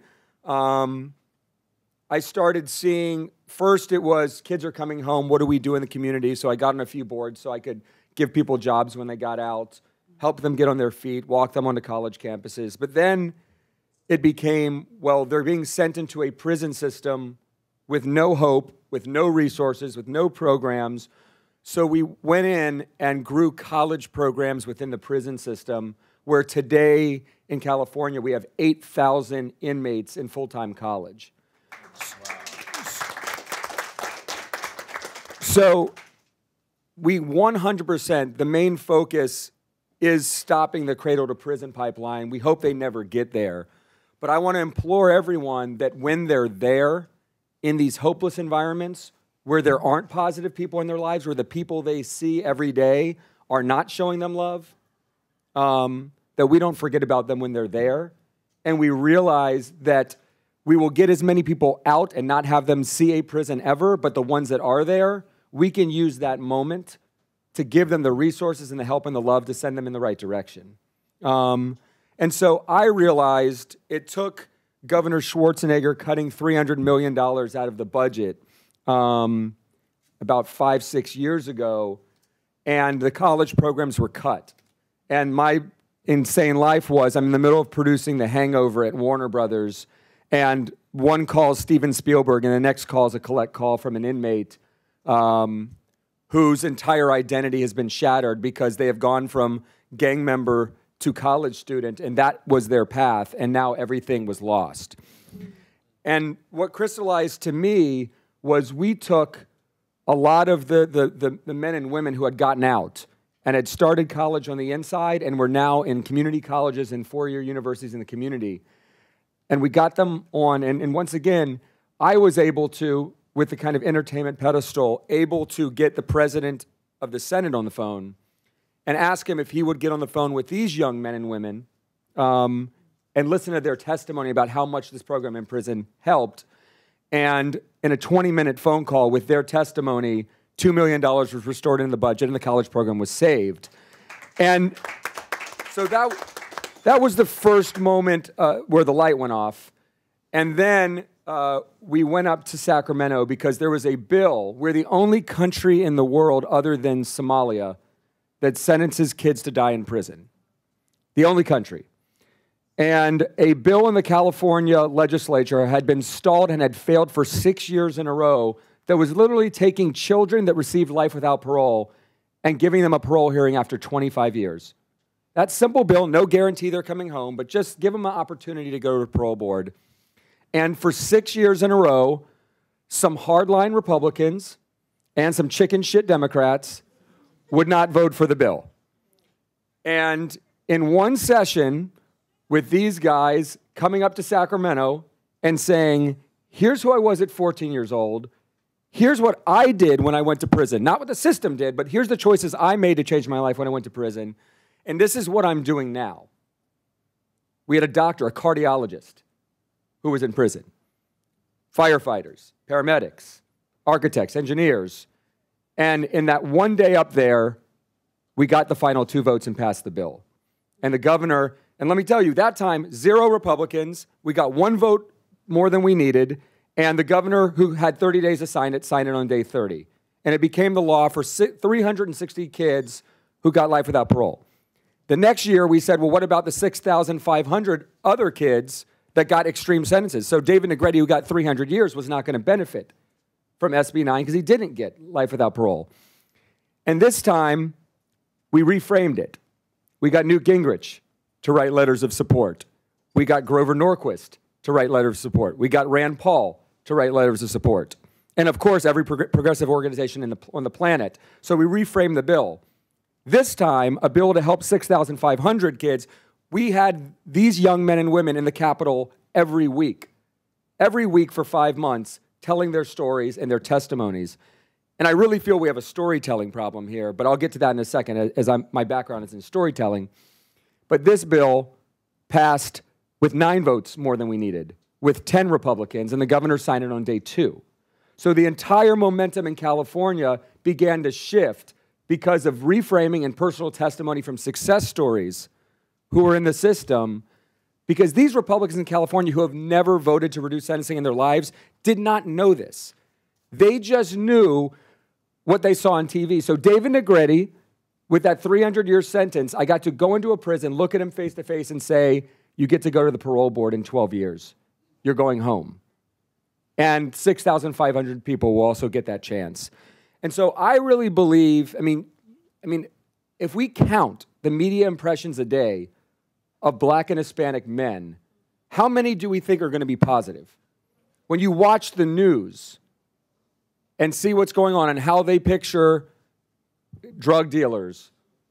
I started seeing, first it was kids are coming home, what do we do in the community? So I got on a few boards so I could give people jobs when they got out, help them get on their feet, walk them onto college campuses. But then it became, well, they're being sent into a prison system with no hope, with no resources, with no programs. So we went in and grew college programs within the prison system, where today in California we have 8,000 inmates in full-time college. So we 100%, the main focus is stopping the cradle to prison pipeline. We hope they never get there. But I want to implore everyone that when they're there in these hopeless environments, where there aren't positive people in their lives, where the people they see every day are not showing them love, that we don't forget about them when they're there. And we realize that we will get as many people out and not have them see a prison ever, but the ones that are there, we can use that moment to give them the resources and the help and the love to send them in the right direction. And so I realized it took Governor Schwarzenegger cutting $300 million out of the budget about 5-6 years ago, and the college programs were cut. And my insane life was, I'm in the middle of producing The Hangover at Warner Brothers, and one calls Steven Spielberg, and the next call is a collect call from an inmate whose entire identity has been shattered because they have gone from gang member to college student, and that was their path, and now everything was lost. And what crystallized to me was we took a lot of the men and women who had gotten out and had started college on the inside and were now in community colleges and four-year universities in the community. And we got them on, and once again, I was able to, with the kind of entertainment pedestal, able to get the president of the Senate on the phone and ask him if he would get on the phone with these young men and women and listen to their testimony about how much this program in prison helped. And in a 20-minute phone call with their testimony, $2 million was restored in the budget and the college program was saved. And so that was the first moment where the light went off. And then we went up to Sacramento because there was a bill. We're the only country in the world other than Somalia that sentences kids to die in prison. The only country. And a bill in the California legislature had been stalled and had failed for 6 years in a row that was literally taking children that received life without parole and giving them a parole hearing after 25 years. That simple bill, no guarantee they're coming home, but just give them an opportunity to go to the parole board. And for 6 years in a row, some hardline Republicans and some chicken shit Democrats would not vote for the bill. And in one session, with these guys coming up to Sacramento and saying, here's who I was at 14 years old, here's what I did when I went to prison, not what the system did, but here's the choices I made to change my life when I went to prison, and this is what I'm doing now. We had a doctor, a cardiologist, who was in prison, firefighters, paramedics, architects, engineers. And in that one day up there, we got the final 2 votes and passed the bill. And the governor, and let me tell you, that time, 0 Republicans, we got 1 vote more than we needed, and the governor, who had 30 days to sign it on day 30. And it became the law for 360 kids who got life without parole. The next year, we said, well, what about the 6,500 other kids that got extreme sentences? So David Negretti, who got 300 years, was not going to benefit from SB 9 because he didn't get life without parole. And this time, we reframed it. We got Newt Gingrich to write letters of support. We got Grover Norquist to write letters of support. We got Rand Paul to write letters of support. And of course, every progressive organization on the planet. So we reframed the bill. This time, a bill to help 6,500 kids. We had these young men and women in the Capitol every week for 5 months, telling their stories and their testimonies. And I really feel we have a storytelling problem here, but I'll get to that in a second, as my background is in storytelling. But this bill passed with 9 votes more than we needed, with 10 Republicans, and the governor signed it on day 2. So the entire momentum in California began to shift because of reframing and personal testimony from success stories who were in the system, because these Republicans in California who have never voted to reduce sentencing in their lives did not know this. They just knew what they saw on TV. So David Negretti, with that 300-year sentence, I got to go into a prison, look at him face to face and say, you get to go to the parole board in 12 years. You're going home. And 6,500 people will also get that chance. And so I really believe, I mean, if we count the media impressions a day of Black and Hispanic men, how many do we think are going to be positive? When you watch the news and see what's going on and how they picture drug dealers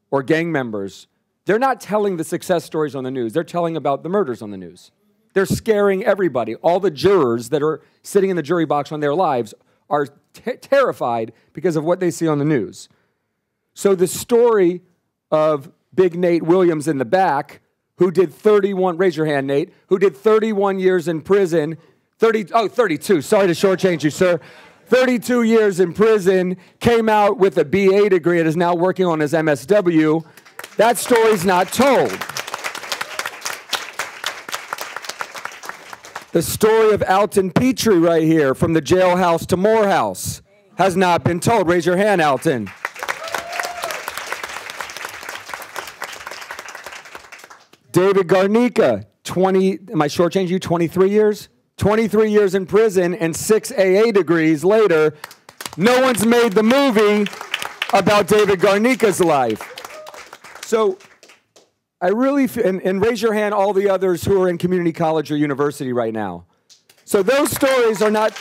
or gang members, they're not telling the success stories on the news. They're telling about the murders on the news. They're scaring everybody. All the jurors that are sitting in the jury box on their lives are terrified because of what they see on the news. So the story of Big Nate Williams in the back, who did 31, raise your hand, Nate, who did 31 years in prison, 32, sorry to shortchange you, sir. 32 years in prison, came out with a BA degree and is now working on his MSW. That story's not told. The story of Alton Petrie right here, from the jailhouse to Morehouse, has not been told. Raise your hand, Alton. David Garnica, am I shortchanging you, 23 years? 23 years in prison and 6 AA degrees later. No one's made the movie about David Garnica's life. So I really feel, and raise your hand, all the others who are in community college or university right now. So those stories are not,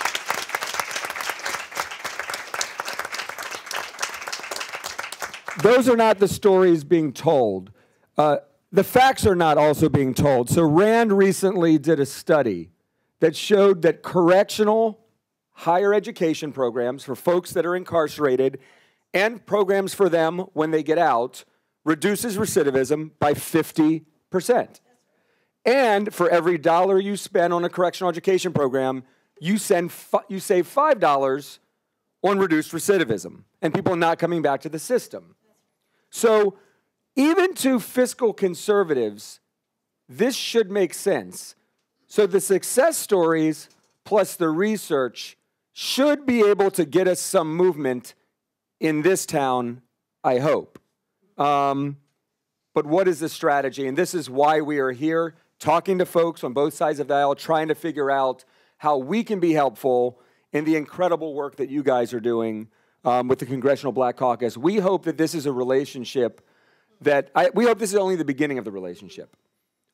those are not the stories being told. The facts are not also being told. So Rand recently did a study that showed that correctional higher education programs for folks that are incarcerated and programs for them when they get out reduces recidivism by 50%. And for every dollar you spend on a correctional education program, you save $5 on reduced recidivism and people not coming back to the system. So even to fiscal conservatives, this should make sense. So the success stories plus the research should be able to get us some movement in this town, I hope. But what is the strategy? And this is why we are here, talking to folks on both sides of the aisle, trying to figure out how we can be helpful in the incredible work that you guys are doing with the Congressional Black Caucus. We hope that this is a relationship we hope this is only the beginning of the relationship.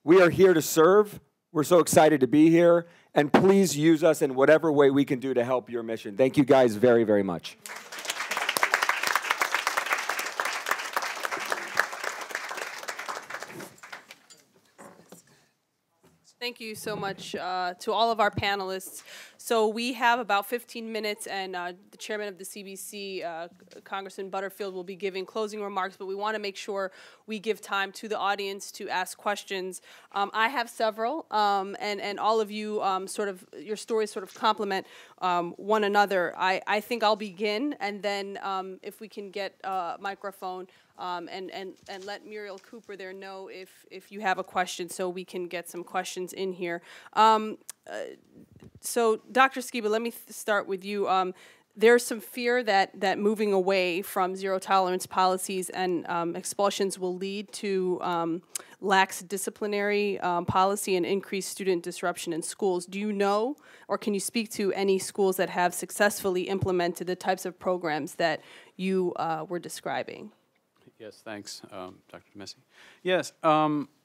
We are here to serve. We're so excited to be here. And please use us in whatever way we can do to help your mission. Thank you guys very, very much. Thank you so much to all of our panelists. So we have about 15 minutes, and the chairman of the CBC, Congressman Butterfield, will be giving closing remarks, but we want to make sure we give time to the audience to ask questions. I have several, and all of you your stories sort of complement one another. I think I'll begin, and then if we can get a microphone, and let Muriel Cooper there know if you have a question, so we can get some questions in here. So Dr. Skiba, let me start with you. There's some fear that moving away from zero tolerance policies and expulsions will lead to lax disciplinary policy and increased student disruption in schools. Do you know, or can you speak to any schools that have successfully implemented the types of programs that you were describing? Yes, thanks, Dr. Messi. Yes,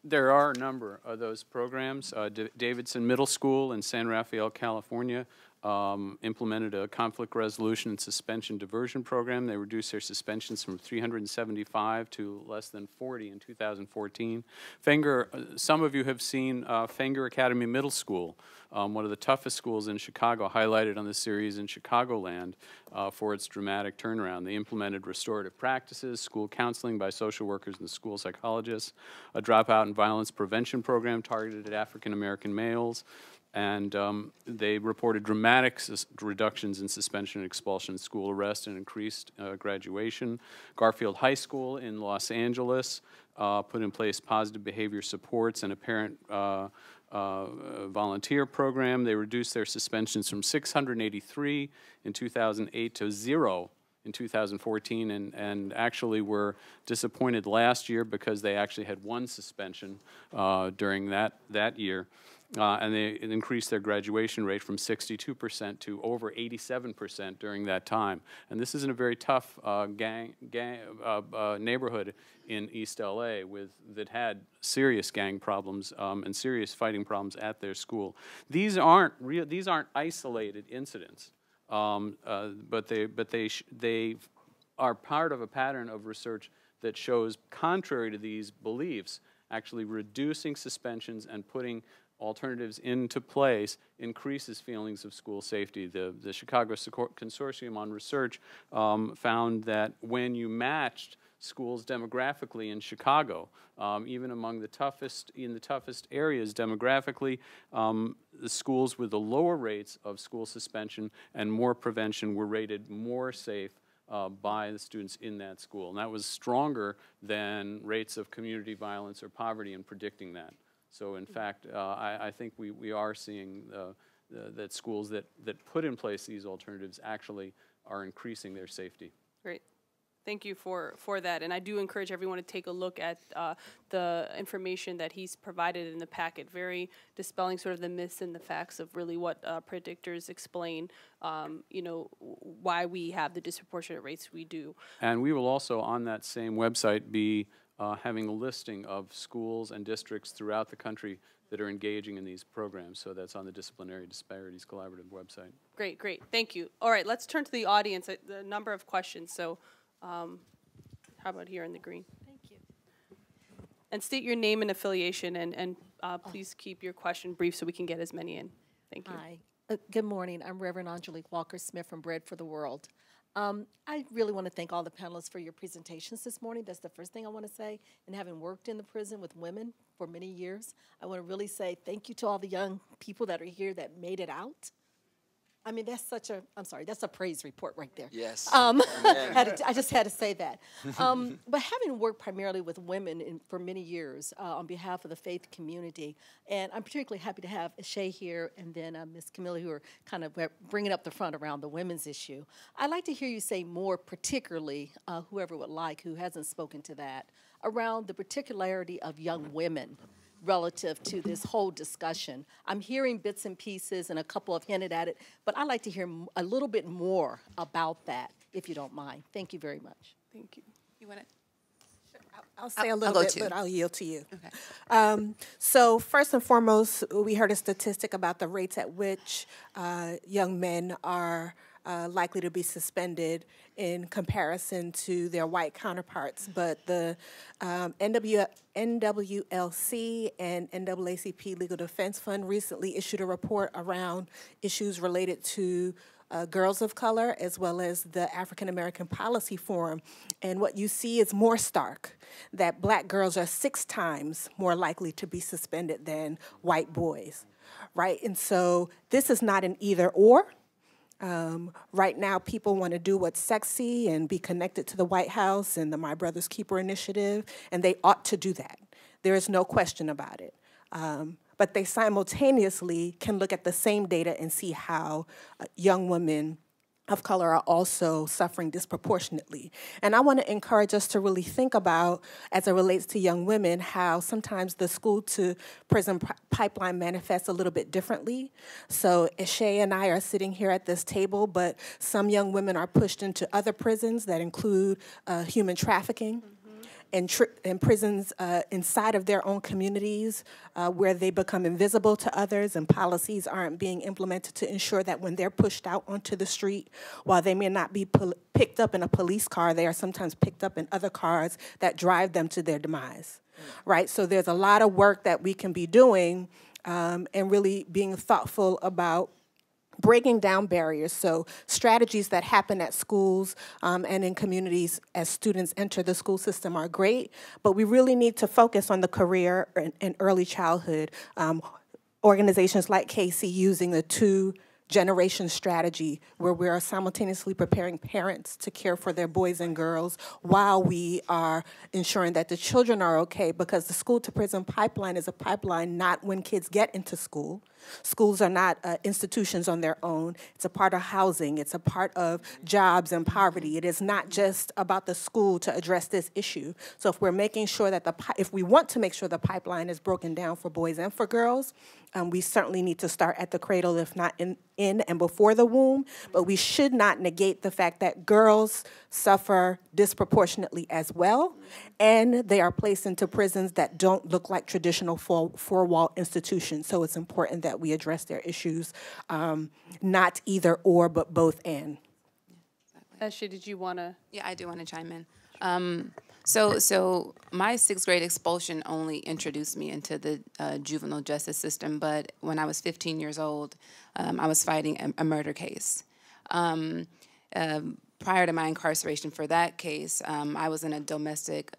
there are a number of those programs. Davidson Middle School in San Rafael, California, implemented a conflict resolution and suspension diversion program. They reduced their suspensions from 375 to less than 40 in 2014. Some of you have seen Fenger Academy Middle School, one of the toughest schools in Chicago, highlighted on the series in Chicagoland for its dramatic turnaround. They implemented restorative practices, school counseling by social workers and school psychologists, a dropout and violence prevention program targeted at African American males, and they reported dramatic reductions in suspension and expulsion, school arrest, and increased graduation. Garfield High School in Los Angeles put in place positive behavior supports and a parent volunteer program. They reduced their suspensions from 683 in 2008 to 0 in 2014, and actually were disappointed last year because they actually had one suspension during that year. And they increased their graduation rate from 62% to over 87% during that time. And this is in a very tough neighborhood in East LA that had serious gang problems and serious fighting problems at their school. These aren't isolated incidents, but they are part of a pattern of research that shows, contrary to these beliefs, actually reducing suspensions and putting alternatives into place increases feelings of school safety. The Chicago Consortium on Research found that when you matched schools demographically in Chicago, even among the toughest areas demographically, the schools with the lower rates of school suspension and more prevention were rated more safe by the students in that school. And that was stronger than rates of community violence or poverty in predicting that. So in fact, I think we are seeing that schools that put in place these alternatives actually are increasing their safety. Great. Thank you for that. And I do encourage everyone to take a look at the information that he's provided in the packet, very dispelling sort of the myths and the facts of really what predictors explain, you know, why we have the disproportionate rates we do. And we will also, on that same website, be having a listing of schools and districts throughout the country that are engaging in these programs. So that's on the Disciplinary Disparities Collaborative website. Great, great. Thank you. All right, let's turn to the audience. The number of questions. So how about here in the green? Thank you. And state your name and affiliation, and please keep your question brief so we can get as many in. Thank you. Hi. Good morning. I'm Reverend Angelique Walker-Smith from Bread for the World. I really want to thank all the panelists for your presentations this morning. That's the first thing I want to say. And having worked in the prison with women for many years, I want to really say thank you to all the young people that are here that made it out. I mean, that's such a, I'm sorry, that's a praise report right there. Yes. I just had to say that. But having worked primarily with women for many years on behalf of the faith community, and I'm particularly happy to have Shay here and then Ms. Camilla, who are kind of bringing up the front around the women's issue. I'd like to hear you say more, particularly, whoever would like, who hasn't spoken to that, around the particularity of young women relative to this whole discussion. I'm hearing bits and pieces, and a couple have hinted at it, but I'd like to hear a little bit more about that, if you don't mind. Thank you very much. Thank you. You want to? I'll say a little bit, but I'll yield to you. Okay. So first and foremost, we heard a statistic about the rates at which young men are likely to be suspended in comparison to their white counterparts. But the NWLC and NAACP Legal Defense Fund recently issued a report around issues related to girls of color, as well as the African American Policy Forum. And what you see is more stark, that black girls are 6 times more likely to be suspended than white boys, right? And so this is not an either or. Right now, people want to do what's sexy and be connected to the White House and the My Brother's Keeper initiative, and they ought to do that. There is no question about it. But they simultaneously can look at the same data and see how young women of color are also suffering disproportionately. And I want to encourage us to really think about, as it relates to young women, how sometimes the school-to-prison pipeline manifests a little bit differently. So Shay and I are sitting here at this table, but some young women are pushed into other prisons that include human trafficking. in prisons inside of their own communities where they become invisible to others and policies aren't being implemented to ensure that when they're pushed out onto the street, while they may not be picked up in a police car, they are sometimes picked up in other cars that drive them to their demise, right? So there's a lot of work that we can be doing and really being thoughtful about breaking down barriers, so strategies that happen at schools and in communities as students enter the school system are great, but we really need to focus on the career and early childhood. Organizations like Casey using the two-generation strategy where we are simultaneously preparing parents to care for their boys and girls while we are ensuring that the children are okay, because the school-to-prison pipeline is a pipeline not when kids get into school. Schools are not institutions on their own. It's a part of housing. It's a part of jobs and poverty. It is not just about the school to address this issue. So if we're making sure that if we want to make sure the pipeline is broken down for boys and for girls, we certainly need to start at the cradle, if not in and before the womb. But we should not negate the fact that girls suffer disproportionately as well, and they are placed into prisons that don't look like traditional four-wall institutions. So it's important that we address their issues, not either or, but both and. Ashley, did you want to? Yeah, I do want to chime in. So my sixth grade expulsion only introduced me into the juvenile justice system, but when I was 15 years old, I was fighting a murder case. Prior to my incarceration for that case, I was in a domestically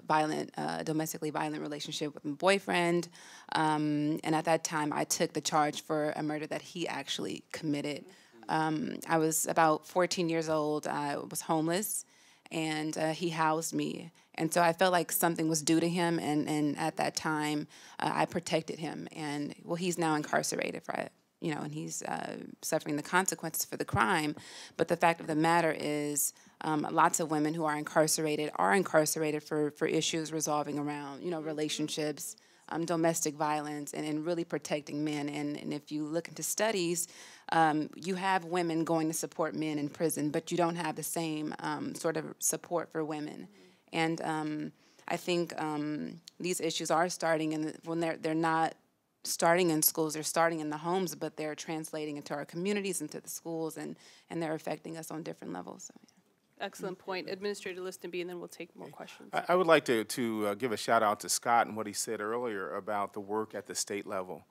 violent relationship with my boyfriend, and at that time, I took the charge for a murder that he actually committed. I was about 14 years old. I was homeless, and he housed me. And so I felt like something was due to him, and at that time, I protected him. And, well, he's now incarcerated for it. And he's suffering the consequences for the crime. But the fact of the matter is, lots of women who are incarcerated for issues resolving around, relationships, domestic violence, and really protecting men. And if you look into studies, you have women going to support men in prison, but you don't have the same sort of support for women. And I think these issues are starting when they're not starting in schools, they're starting in the homes, but they're translating into our communities, into the schools, and they're affecting us on different levels. So, yeah. Excellent point. Administrator Listenby, and then we'll take more questions. I would like to give a shout out to Scott and what he said earlier about the work at the state level.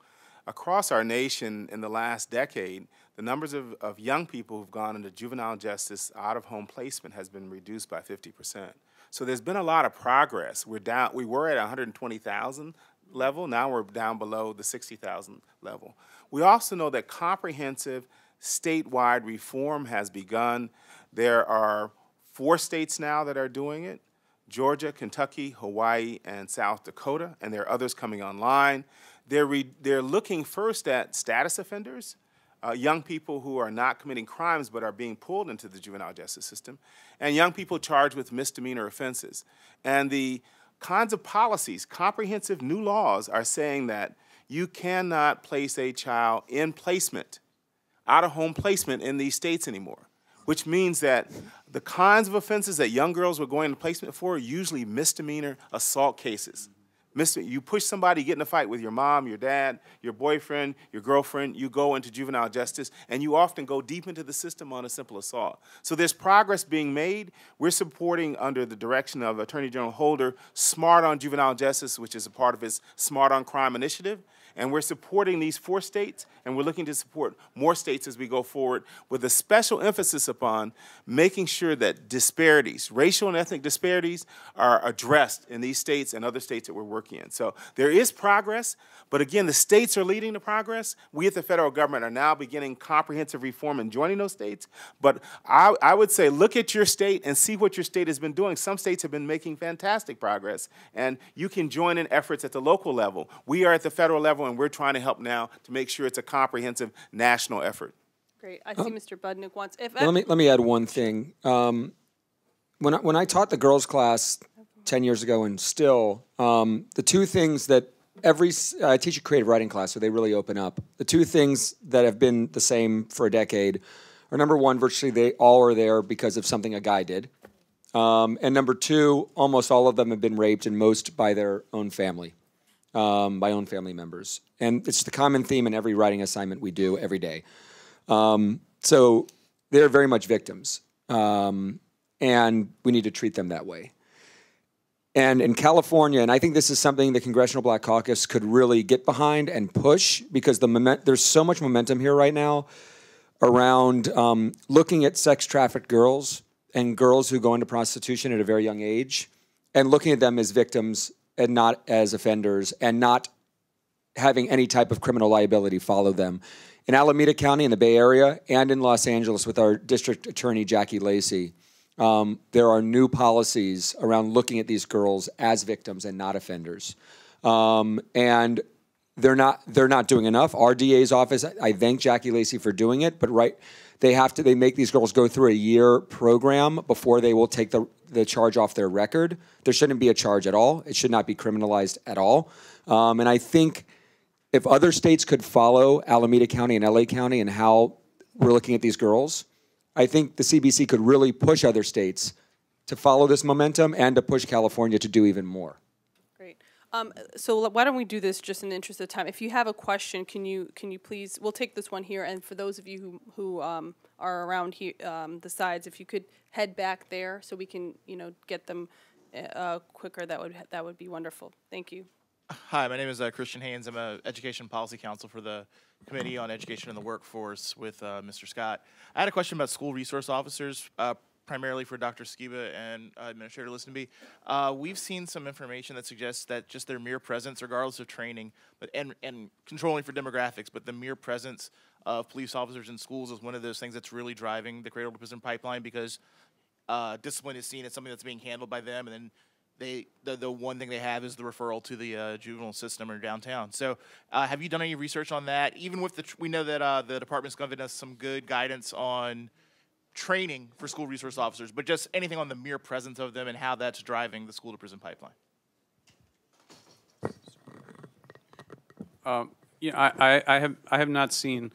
Across our nation in the last decade, the numbers of young people who've gone into juvenile justice out-of-home placement has been reduced by 50%. So there's been a lot of progress. We were at 120,000 level. Now we're down below the 60,000 level. We also know that comprehensive statewide reform has begun. There are 4 states now that are doing it: Georgia, Kentucky, Hawaii, and South Dakota, and there are others coming online. They're looking first at status offenders, young people who are not committing crimes but are being pulled into the juvenile justice system, and young people charged with misdemeanor offenses. And the kinds of policies, comprehensive new laws are saying that you cannot place a child in placement, out-of-home placement in these states anymore, which means that the kinds of offenses that young girls were going into placement for are usually misdemeanor assault cases. You push somebody, get in a fight with your mom, your dad, your boyfriend, your girlfriend, you go into juvenile justice, and you often go deep into the system on a simple assault. So there's progress being made. We're supporting, under the direction of Attorney General Holder, Smart on Juvenile Justice, which is a part of his Smart on Crime initiative. And we're supporting these 4 states, and we're looking to support more states as we go forward, with a special emphasis upon making sure that disparities, racial and ethnic disparities, are addressed in these states and other states that we're working in. So there is progress, but again, the states are leading the progress. We at the federal government are now beginning comprehensive reform and joining those states. But I would say, look at your state and see what your state has been doing. Some states have been making fantastic progress, and you can join in efforts at the local level. We are at the federal level, and we're trying to help now to make sure it's a comprehensive national effort. Great. I see Mr. Budnick wants. Let me add one thing. When I taught the girls' class 10 years ago, and still, the 2 things that I teach a creative writing class, so they really open up. The 2 things that have been the same for a decade are, number one, virtually they all are there because of something a guy did. And number two, almost all of them have been raped, and most by their own family, by own family members. And it's the common theme in every writing assignment we do every day. So they're very much victims, and we need to treat them that way. And in California, and I think this is something the Congressional Black Caucus could really get behind and push, because there's so much momentum here right now around looking at sex-trafficked girls and girls who go into prostitution at a very young age, and looking at them as victims and not as offenders, and not having any type of criminal liability follow them. In Alameda County, in the Bay Area, and in Los Angeles with our district attorney, Jackie Lacey, there are new policies around looking at these girls as victims and not offenders. And they're not doing enough. Our DA's office, I thank Jackie Lacey for doing it, but they make these girls go through a year program before they will take the charge off their record. There shouldn't be a charge at all. It should not be criminalized at all. And I think if other states could follow Alameda County and LA County and how we're looking at these girls, I think the CBC could really push other states to follow this momentum and to push California to do even more. Great. So why don't we do this just in the interest of time? If you have a question, can you please, we'll take this one here, and for those of you who are around here, the sides, if you could head back there so we can, get them quicker, that would be wonderful. Thank you. Hi, my name is Christian Haynes. I'm an Education Policy Counsel for the Committee on Education and the Workforce with Mr. Scott. I had a question about school resource officers, primarily for Dr. Skiba and Administrator Listenby. We've seen some information that suggests that just their mere presence, regardless of training, and controlling for demographics, but the mere presence of police officers in schools is one of those things that's really driving the cradle to prison pipeline, because discipline is seen as something that's being handled by them, and then the one thing they have is the referral to the juvenile system or downtown. So have you done any research on that? Even with we know that the department's given us some good guidance on training for school resource officers, but just anything on the mere presence of them and how that's driving the school to prison pipeline. I have not seen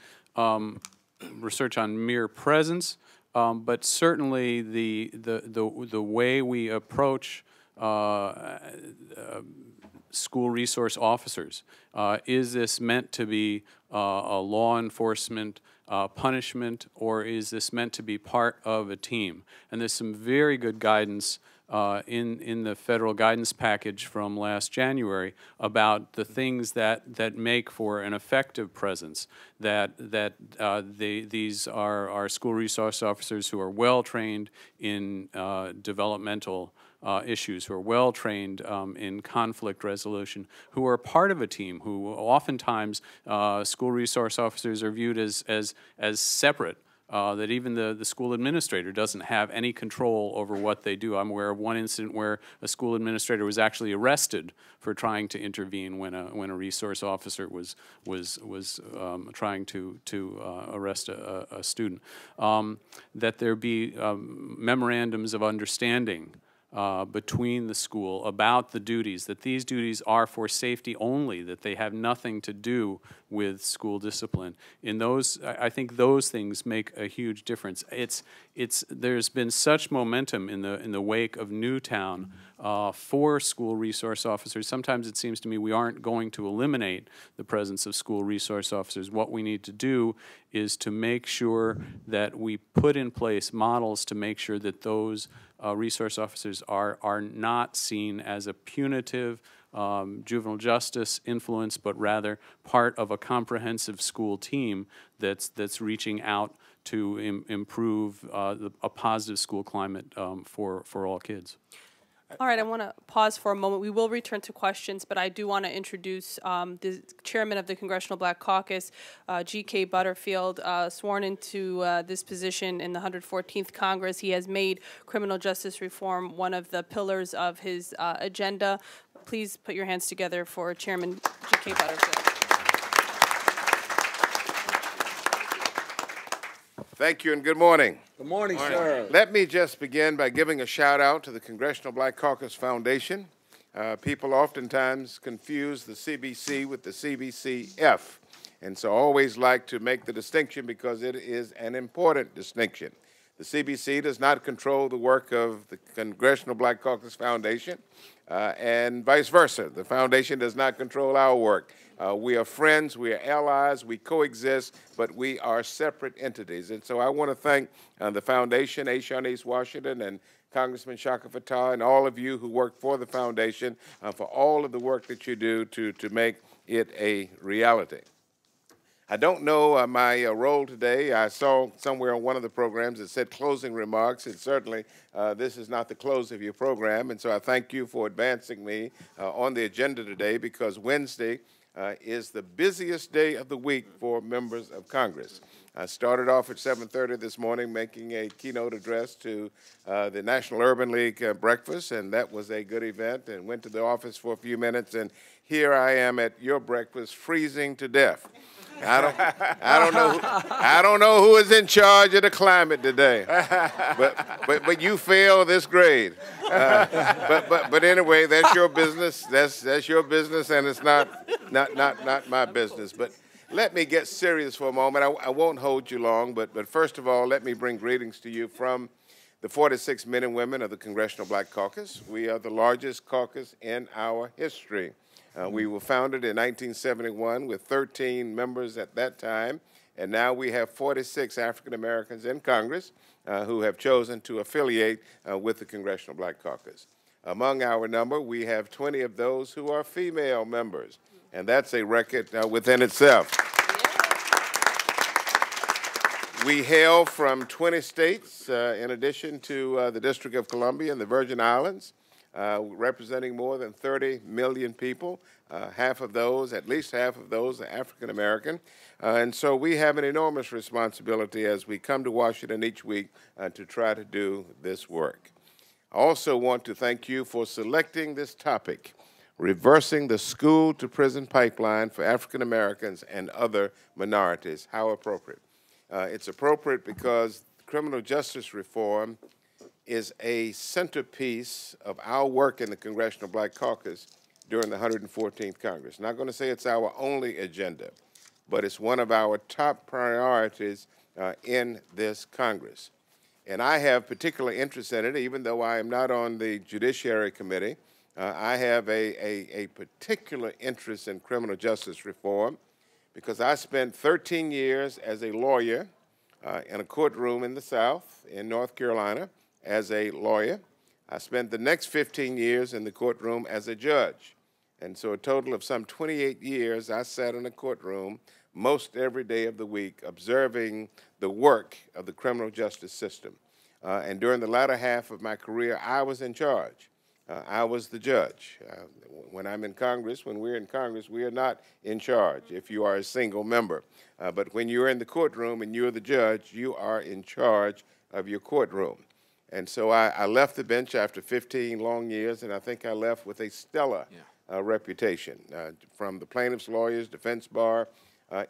research on mere presence, but certainly the way we approach school resource officers. Is this meant to be a law enforcement punishment, or is this meant to be part of a team? And there's some very good guidance in the federal guidance package from last January about the things that make for an effective presence, these are school resource officers who are well trained in developmental issues, who are well trained in conflict resolution, who are part of a team, who oftentimes school resource officers are viewed as separate, that even the school administrator doesn't have any control over what they do. I'm aware of one incident where a school administrator was actually arrested for trying to intervene when a resource officer was trying to arrest a student. That there be memorandums of understanding between the school about the duties, that these duties are for safety only, that they have nothing to do with school discipline. In those, I think those things make a huge difference. There's been such momentum in the wake of Newtown for school resource officers. Sometimes it seems to me we aren't going to eliminate the presence of school resource officers. What we need to do is to make sure that we put in place models to make sure that those resource officers are not seen as a punitive juvenile justice influence, but rather part of a comprehensive school team that's reaching out to improve a positive school climate for all kids. All right, I want to pause for a moment. We will return to questions, but I do want to introduce the chairman of the Congressional Black Caucus, G.K. Butterfield, sworn into this position in the 114th Congress. He has made criminal justice reform one of the pillars of his agenda. Please put your hands together for Chairman G.K. Butterfield. Thank you and good morning. Good morning, sir. Let me just begin by giving a shout out to the Congressional Black Caucus Foundation. People oftentimes confuse the CBC with the CBCF, and so I always like to make the distinction because it is an important distinction. The CBC does not control the work of the Congressional Black Caucus Foundation, and vice versa. The foundation does not control our work. We are friends, we are allies, we coexist, but we are separate entities. And so I want to thank the foundation, A. Shawnice Washington, and Congressman Shaka Fattah, and all of you who work for the foundation for all of the work that you do to make it a reality. I don't know my role today. I saw somewhere on one of the programs it said closing remarks, and certainly this is not the close of your program, and so I thank you for advancing me on the agenda today, because Wednesday is the busiest day of the week for members of Congress. I started off at 7:30 this morning making a keynote address to the National Urban League breakfast, and that was a good event, and went to the office for a few minutes, and here I am at your breakfast freezing to death. I don't know who is in charge of the climate today, but you failed this grade. But anyway, that's your business. That's your business, and it's not my business. But let me get serious for a moment. I won't hold you long, but first of all, let me bring greetings to you from the 46 men and women of the Congressional Black Caucus. We are the largest caucus in our history. We were founded in 1971 with 13 members at that time, and now we have 46 African Americans in Congress who have chosen to affiliate with the Congressional Black Caucus. Among our number, we have 20 of those who are female members, and that's a record within itself. We hail from 20 states, in addition to the District of Columbia and the Virgin Islands, representing more than 30 million people. Half of those, at least half of those, are African American. And so we have an enormous responsibility as we come to Washington each week to try to do this work. I also want to thank you for selecting this topic, reversing the school-to-prison pipeline for African Americans and other minorities. How appropriate. It's appropriate because criminal justice reform is a centerpiece of our work in the Congressional Black Caucus during the 114th Congress. Not going to say it's our only agenda, but it's one of our top priorities in this Congress. And I have particular interest in it, even though I am not on the Judiciary Committee. I have a particular interest in criminal justice reform because I spent 13 years as a lawyer in a courtroom in the South, in North Carolina, as a lawyer. I spent the next 15 years in the courtroom as a judge. And so a total of some 28 years I sat in a courtroom most every day of the week observing the work of the criminal justice system. And during the latter half of my career, I was in charge. I was the judge. When I'm in Congress, when we're in Congress, we are not in charge if you are a single member. But when you're in the courtroom and you're the judge, you are in charge of your courtroom. And so I left the bench after 15 long years, and I think I left with a stellar reputation from the plaintiffs' lawyers, defense bar,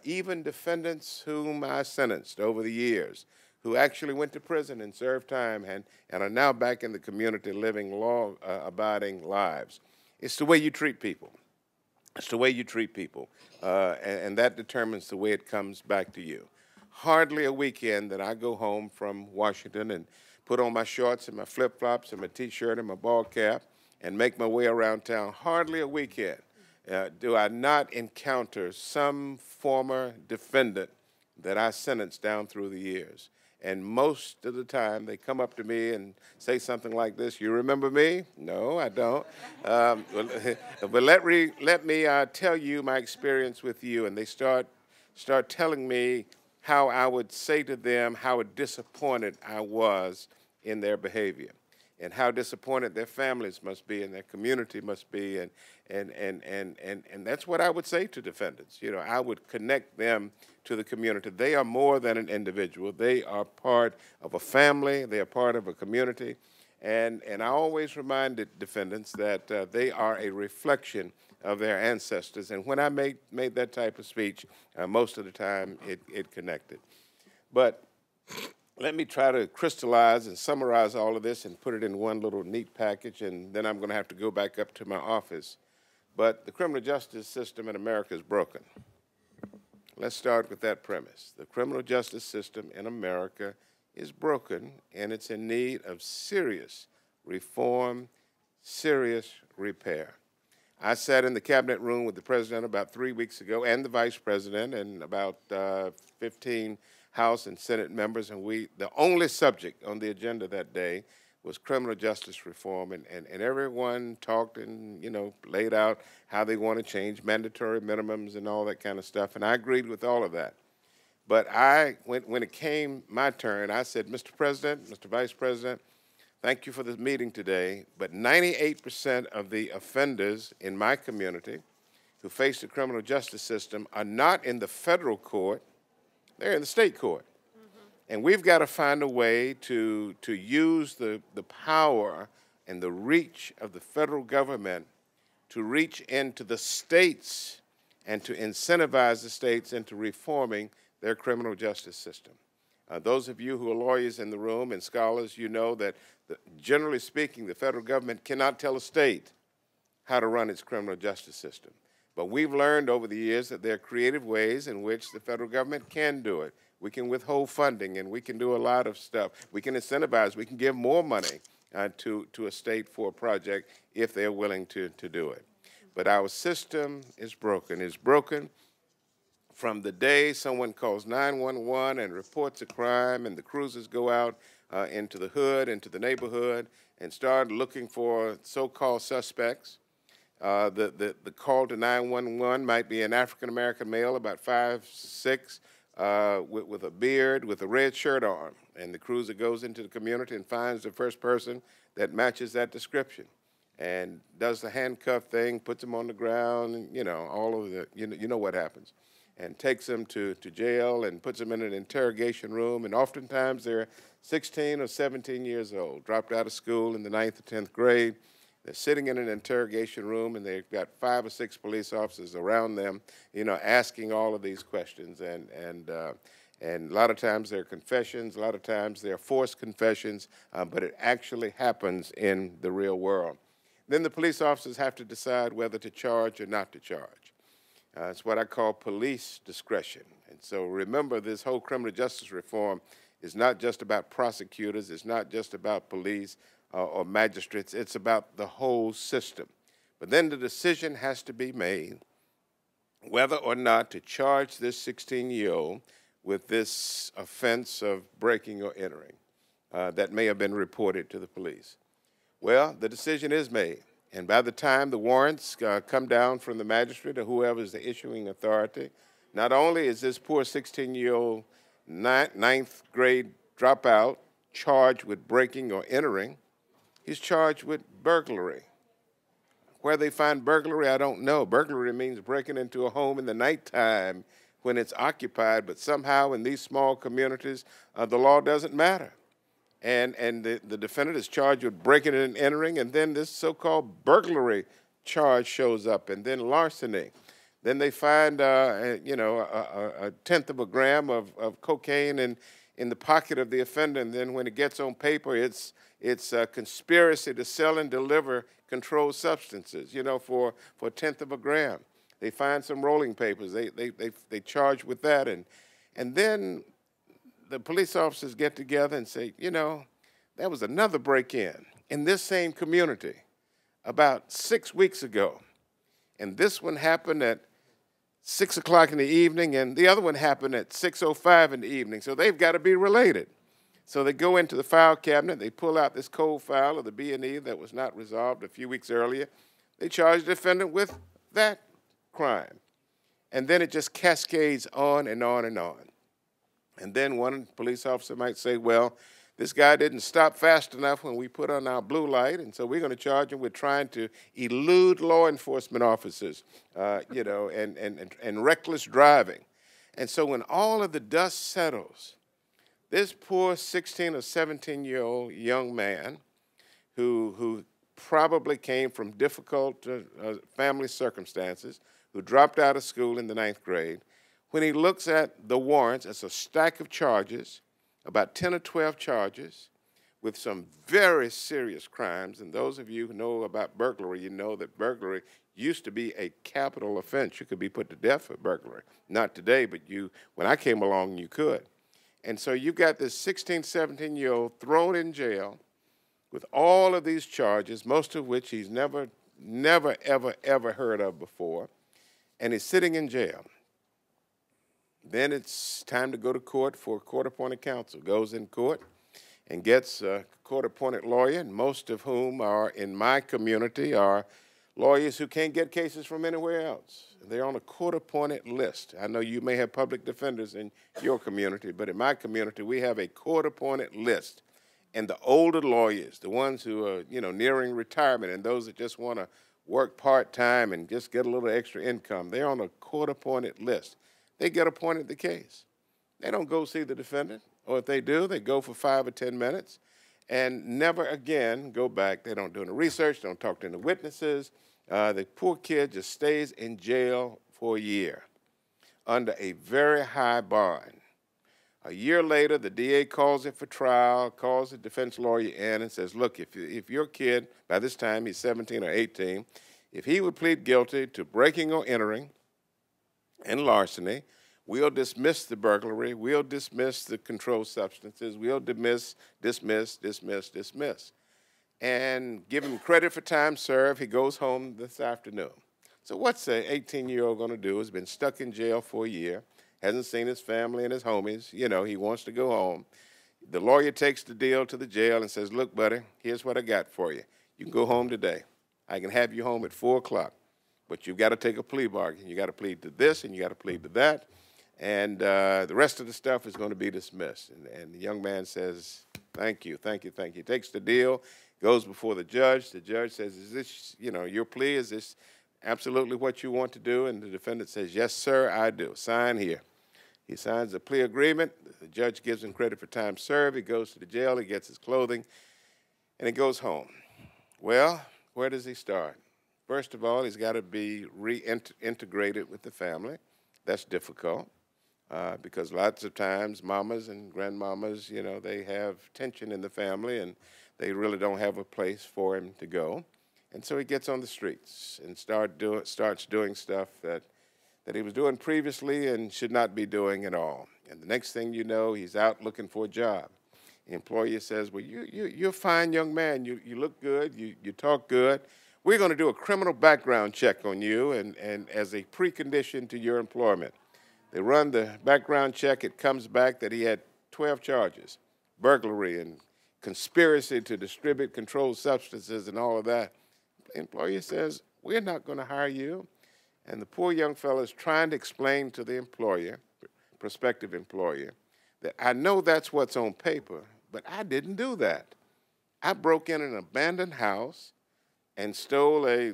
even defendants whom I sentenced over the years, who actually went to prison and served time and are now back in the community living law-abiding lives. It's the way you treat people. It's the way you treat people, and that determines the way it comes back to you. Hardly a weekend that I go home from Washington and put on my shorts and my flip-flops and my T-shirt and my ball cap and make my way around town. Hardly a weekend do I not encounter some former defendant that I sentenced down through the years. And most of the time, they come up to me and say something like this: "You remember me?" "No, I don't." But let me tell you my experience with you. And they start telling me how I would say to them how disappointed I was in their behavior, and how disappointed their families must be and their community must be, and that's what I would say to defendants. You know, I would connect them to the community. They are more than an individual. They are part of a family. They are part of a community, and I always remind the defendants that they are a reflection of their ancestors. And when I made that type of speech, most of the time it connected. But let me try to crystallize and summarize all of this and put it in one little neat package, and then I'm going to have to go back up to my office. But the criminal justice system in America is broken. Let's start with that premise. The criminal justice system in America is broken, and it's in need of serious reform, serious repair. I sat in the cabinet room with the president about 3 weeks ago and the vice president and about 15 House and Senate members, and the only subject on the agenda that day was criminal justice reform, and everyone talked and, you know, laid out how they want to change mandatory minimums and all that kind of stuff, and I agreed with all of that. But when it came my turn, I said, Mr. President, Mr. Vice President, thank you for this meeting today, but 98% of the offenders in my community who face the criminal justice system are not in the federal court, they're in the state court. And we've got to find a way to use the power and the reach of the federal government to reach into the states and to incentivize the states into reforming their criminal justice system. Those of you who are lawyers in the room and scholars, you know that generally speaking, the federal government cannot tell a state how to run its criminal justice system. But we've learned over the years that there are creative ways in which the federal government can do it. We can withhold funding, and we can do a lot of stuff. We can incentivize. We can give more money to a state for a project if they're willing to do it. But our system is broken. It's broken from the day someone calls 911 and reports a crime, and the cruisers go out into the hood, into the neighborhood, and start looking for so-called suspects. The call to 911 might be an African-American male, about 5'6", with a beard, with a red shirt on, and the cruiser goes into the community and finds the first person that matches that description, and does the handcuff thing, puts him on the ground, and, you know, all of the, you know what happens, and takes him to jail and puts him in an interrogation room, and oftentimes they're 16 or 17 years old, dropped out of school in the 9th or 10th grade. They're sitting in an interrogation room, and they've got 5 or 6 police officers around them, you know, asking all of these questions. And a lot of times they're confessions, a lot of times they're forced confessions, but it actually happens in the real world. Then the police officers have to decide whether to charge or not to charge. It's what I call police discretion. And so remember, this whole criminal justice reform is not just about prosecutors, it's not just about police, or magistrates, it's about the whole system. But then the decision has to be made whether or not to charge this 16-year-old with this offense of breaking or entering that may have been reported to the police. Well, the decision is made, and by the time the warrants come down from the magistrate or whoever is the issuing authority, not only is this poor 16-year-old 9th grade dropout charged with breaking or entering, he's charged with burglary. Where they find burglary, I don't know. Burglary means breaking into a home in the nighttime when it's occupied, but somehow in these small communities, the law doesn't matter. And the defendant is charged with breaking and entering, and then this so-called burglary charge shows up, and then larceny. Then they find, you know, a 1/10 of a gram of cocaine in the pocket of the offender, and then when it gets on paper, it's a conspiracy to sell and deliver controlled substances, you know, for 1/10 of a gram. They find some rolling papers. They charge with that, and then the police officers get together and say, you know, there was another break-in this same community about 6 weeks ago, and this one happened at 6 o'clock in the evening, and the other one happened at 6:05 in the evening, so they've got to be related. So they go into the file cabinet, they pull out this cold file of the B&E that was not resolved a few weeks earlier. They charge the defendant with that crime. And then it just cascades on and on and on. And then one police officer might say, well, this guy didn't stop fast enough when we put on our blue light, and so we're going to charge him with trying to elude law enforcement officers, you know, and reckless driving. And so when all of the dust settles, this poor 16 or 17-year-old young man who probably came from difficult family circumstances, who dropped out of school in the 9th grade, when he looks at the warrants, it's a stack of charges, about 10 or 12 charges, with some very serious crimes. And those of you who know about burglary, you know that burglary used to be a capital offense. You could be put to death for burglary. Not today, but when I came along, you could. And so you've got this 16, 17-year-old thrown in jail with all of these charges, most of which he's never, ever heard of before, and he's sitting in jail. Then it's time to go to court for court-appointed counsel. Goes in court and gets a court-appointed lawyer, and most of whom are in my community are lawyers who can't get cases from anywhere else. They're on a court-appointed list. I know you may have public defenders in your community, but in my community, we have a court-appointed list. And the older lawyers, the ones who are, nearing retirement, and those that just want to work part-time and just get a little extra income, they're on a court-appointed list. They get appointed the case. They don't go see the defendant, or if they do, they go for 5 or 10 minutes and never again go back. They don't do any research, don't talk to any witnesses. The poor kid just stays in jail for a year under a very high bond. A year later, the DA calls it for trial, calls the defense lawyer in and says, look, if your kid, by this time he's 17 or 18, if he would plead guilty to breaking or entering and larceny, we'll dismiss the burglary, we'll dismiss the controlled substances, we'll dismiss, and give him credit for time served. He goes home this afternoon. So what's an 18-year-old going to do? He's been stuck in jail for a year, hasn't seen his family and his homies. He wants to go home. The lawyer takes the deal to the jail and says, look, buddy, here's what I got for you. You can go home today. I can have you home at 4 o'clock, but you've got to take a plea bargain. You got to plead to this and you got to plead to that, and the rest of the stuff is going to be dismissed. And the young man says, thank you, thank you, thank you. He takes the deal, goes before the judge. The judge says, is this, your plea? Is this absolutely what you want to do? And the defendant says, yes, sir, I do. Sign here. He signs a plea agreement. The judge gives him credit for time served. He goes to the jail. He gets his clothing, and he goes home. Well, where does he start? First of all, he's got to be reintegrated with the family. That's difficult because lots of times mamas and grandmamas, they have tension in the family, and they really don't have a place for him to go. And so he gets on the streets and starts doing stuff that he was doing previously and should not be doing at all. And the next thing you know, he's out looking for a job. The employer says, well, you're a fine young man. You look good. You talk good. We're going to do a criminal background check on you and as a precondition to your employment. They run the background check. It comes back that he had 12 charges, burglary and conspiracy to distribute controlled substances and all of that. The employer says, we're not going to hire you. And the poor young fellow is trying to explain to the employer, prospective employer, that I know that's what's on paper, but I didn't do that. I broke in an abandoned house and stole a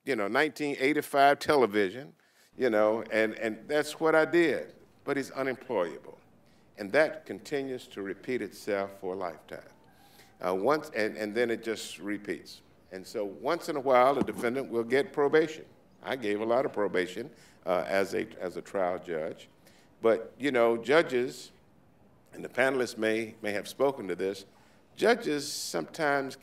1985 television, and that's what I did. But he's unemployable. And that continues to repeat itself for a lifetime. And then it just repeats. And so once in a while, the defendant will get probation. I gave a lot of probation as a trial judge. But, judges, and the panelists may have spoken to this, judges sometimes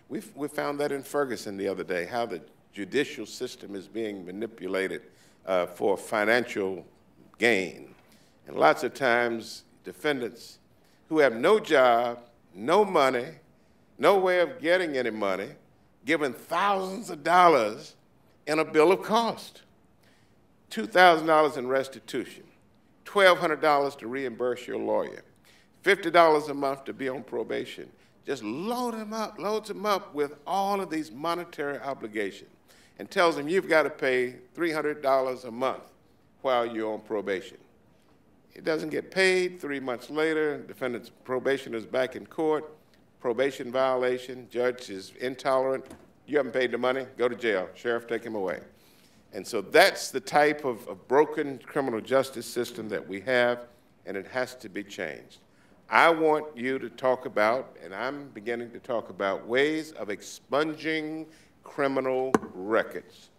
we found that in Ferguson the other day, how the judicial system is being manipulated for financial gain. And lots of times, defendants who have no job, no money, no way of getting any money, given thousands of dollars in a bill of cost, $2,000 in restitution, $1,200 to reimburse your lawyer, $50 a month to be on probation. Just loads them up with all of these monetary obligations and tells them you've got to pay $300 a month while you're on probation. It doesn't get paid. 3 months later, defendant's probation is back in court, probation violation, judge is intolerant. You haven't paid the money, go to jail. Sheriff, take him away. And so that's the type of broken criminal justice system that we have, and it has to be changed. I want you to talk about, and I'm beginning to talk about, ways of expunging criminal records.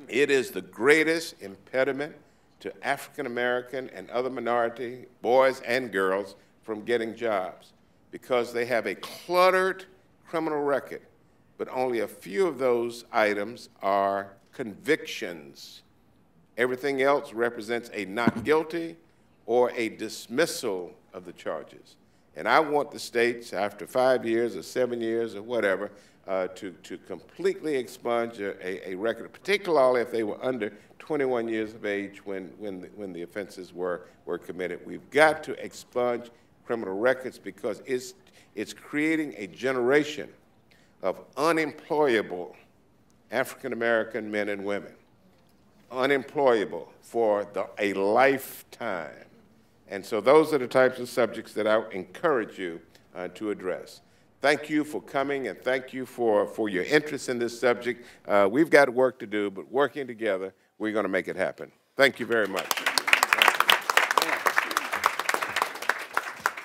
It is the greatest impediment to African American and other minority boys and girls from getting jobs because they have a cluttered criminal record, but only a few of those items are convictions. Everything else represents a not guilty or a dismissal of the charges. And I want the states, after 5 years or 7 years or whatever, to completely expunge a record, particularly if they were under 21 years of age when the offenses were committed. We've got to expunge criminal records because it's creating a generation of unemployable African-American men and women, unemployable for a lifetime. And so those are the types of subjects that I encourage you to address. Thank you for coming, and thank you for your interest in this subject. We've got work to do, but working together, we're going to make it happen. Thank you very much.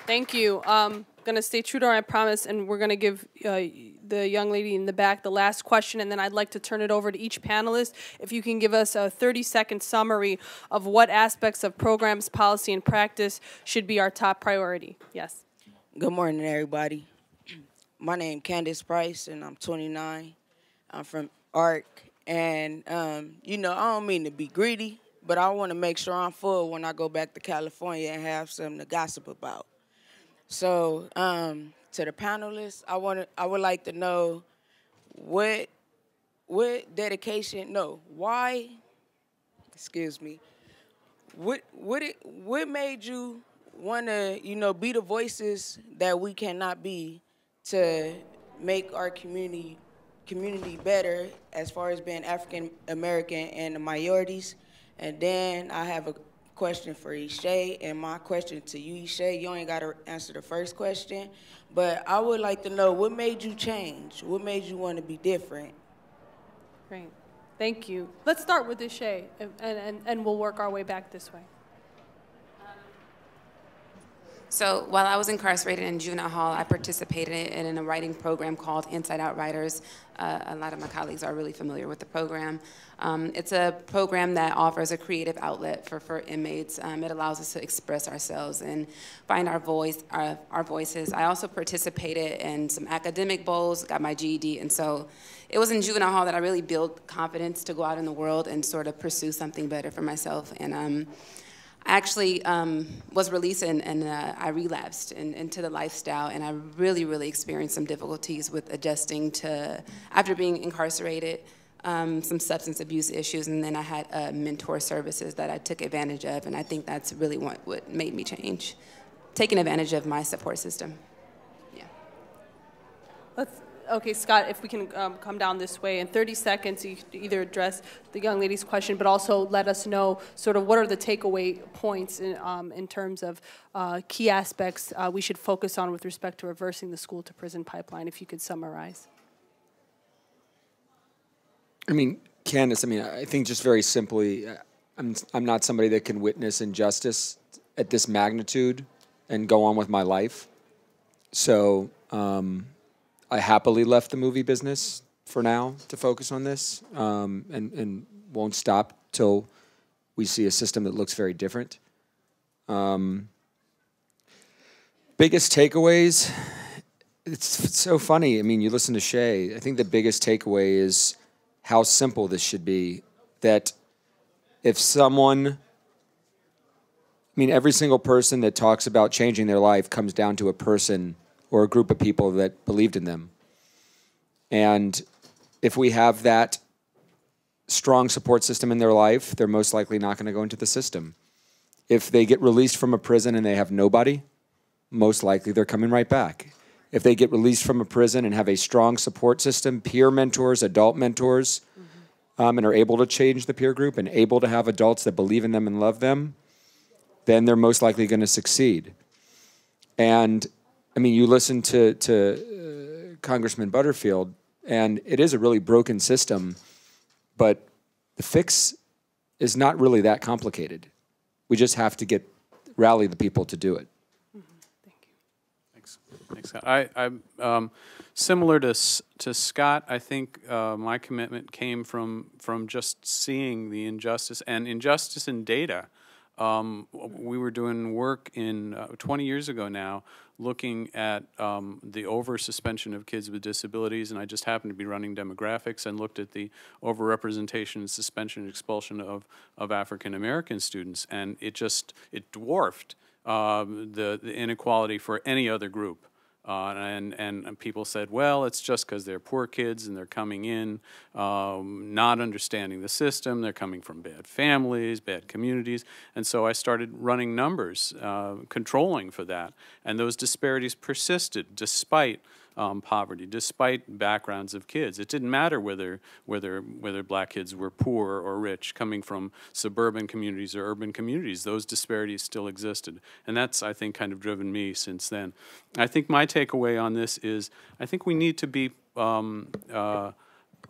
Thank you. Going to stay true to our promise, and we're going to give the young lady in the back the last question, and then I'd like to turn it over to each panelist. If you can give us a 30-second summary of what aspects of programs, policy, and practice should be our top priority. Yes. Good morning, everybody. My name is Candace Price, and I'm 29. I'm from ARC, and, you know, I don't mean to be greedy, but I want to make sure I'm full when I go back to California and have something to gossip about. So, to the panelists, I would like to know why, excuse me, what made you want to, you know, be the voices that we cannot be to make our community better as far as being African American and the minorities? And then I have a question for Ishay, and my question to you, Ishay, you ain't got to answer the first question, but I would like to know what made you change? What made you want to be different? Great. Thank you. Let's start with Ishay, and we'll work our way back this way. So while I was incarcerated in juvenile hall, I participated in a writing program called Inside Out Writers. A lot of my colleagues are really familiar with the program. It's a program that offers a creative outlet for inmates. It allows us to express ourselves and find our voices. I also participated in some academic bowls, got my GED, and so it was in juvenile hall that I really built confidence to go out in the world and sort of pursue something better for myself. And I actually was released and I relapsed into the lifestyle, and I really experienced some difficulties with adjusting to, after being incarcerated, some substance abuse issues, and then I had mentor services that I took advantage of, and I think that's really what made me change, taking advantage of my support system. Yeah. Okay, Scott, if we can come down this way. In 30 seconds, you could either address the young lady's question, but also let us know sort of what are the takeaway points in terms of key aspects we should focus on with respect to reversing the school-to-prison pipeline, if you could summarize. I mean, Candace, I think just very simply, I'm not somebody that can witness injustice at this magnitude and go on with my life. So, I happily left the movie business for now to focus on this, and won't stop till we see a system that looks very different. Biggest takeaways, it's so funny. I mean, you listen to Shay, I think the biggest takeaway is how simple this should be, that if someone, every single person that talks about changing their life comes down to a person or a group of people that believed in them. And if we have that strong support system in their life, they're most likely not going to go into the system. If they get released from a prison and they have nobody, most likely they're coming right back. If they get released from a prison and have a strong support system, peer mentors, adult mentors, and are able to change the peer group and able to have adults that believe in them and love them, then they're most likely going to succeed. And you listen to Congressman Butterfield, and it is a really broken system, but the fix is not really that complicated. We just have to rally the people to do it. Thank you. Thanks, Scott. I'm similar to Scott. I think my commitment came from just seeing the injustice in data. we were doing work in 20 years ago now, looking at the over-suspension of kids with disabilities, and I just happened to be running demographics and looked at the over-representation and suspension and expulsion of African-American students, and it dwarfed the inequality for any other group. And people said, well, it's just because they're poor kids and they're coming in not understanding the system. They're coming from bad families, bad communities. And so I started running numbers, controlling for that. And those disparities persisted despite poverty, despite backgrounds of kids. It didn't matter whether black kids were poor or rich, coming from suburban communities or urban communities. Those disparities still existed. And that's, I think, kind of driven me since then. I think my takeaway on this is I think we need to be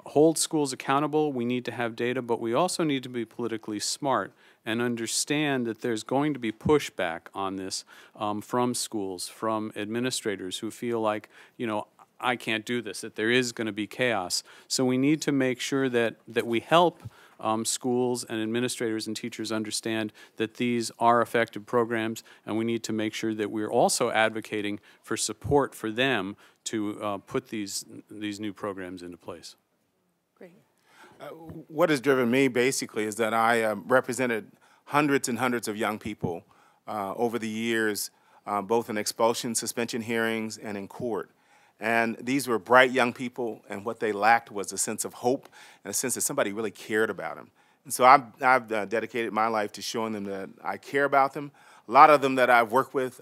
hold schools accountable. We need to have data, but we also need to be politically smart and understand that there's going to be pushback on this from schools, from administrators who feel like, you know, I can't do this, that there is going to be chaos. So we need to make sure that we help schools and administrators and teachers understand that these are effective programs, and we need to make sure that we're also advocating for support for them to put these new programs into place. What has driven me basically is that I represented hundreds and hundreds of young people over the years, both in expulsion, suspension hearings, and in court. And these were bright young people, and what they lacked was a sense of hope and a sense that somebody really cared about them. And so I've dedicated my life to showing them that I care about them. A lot of them that I've worked with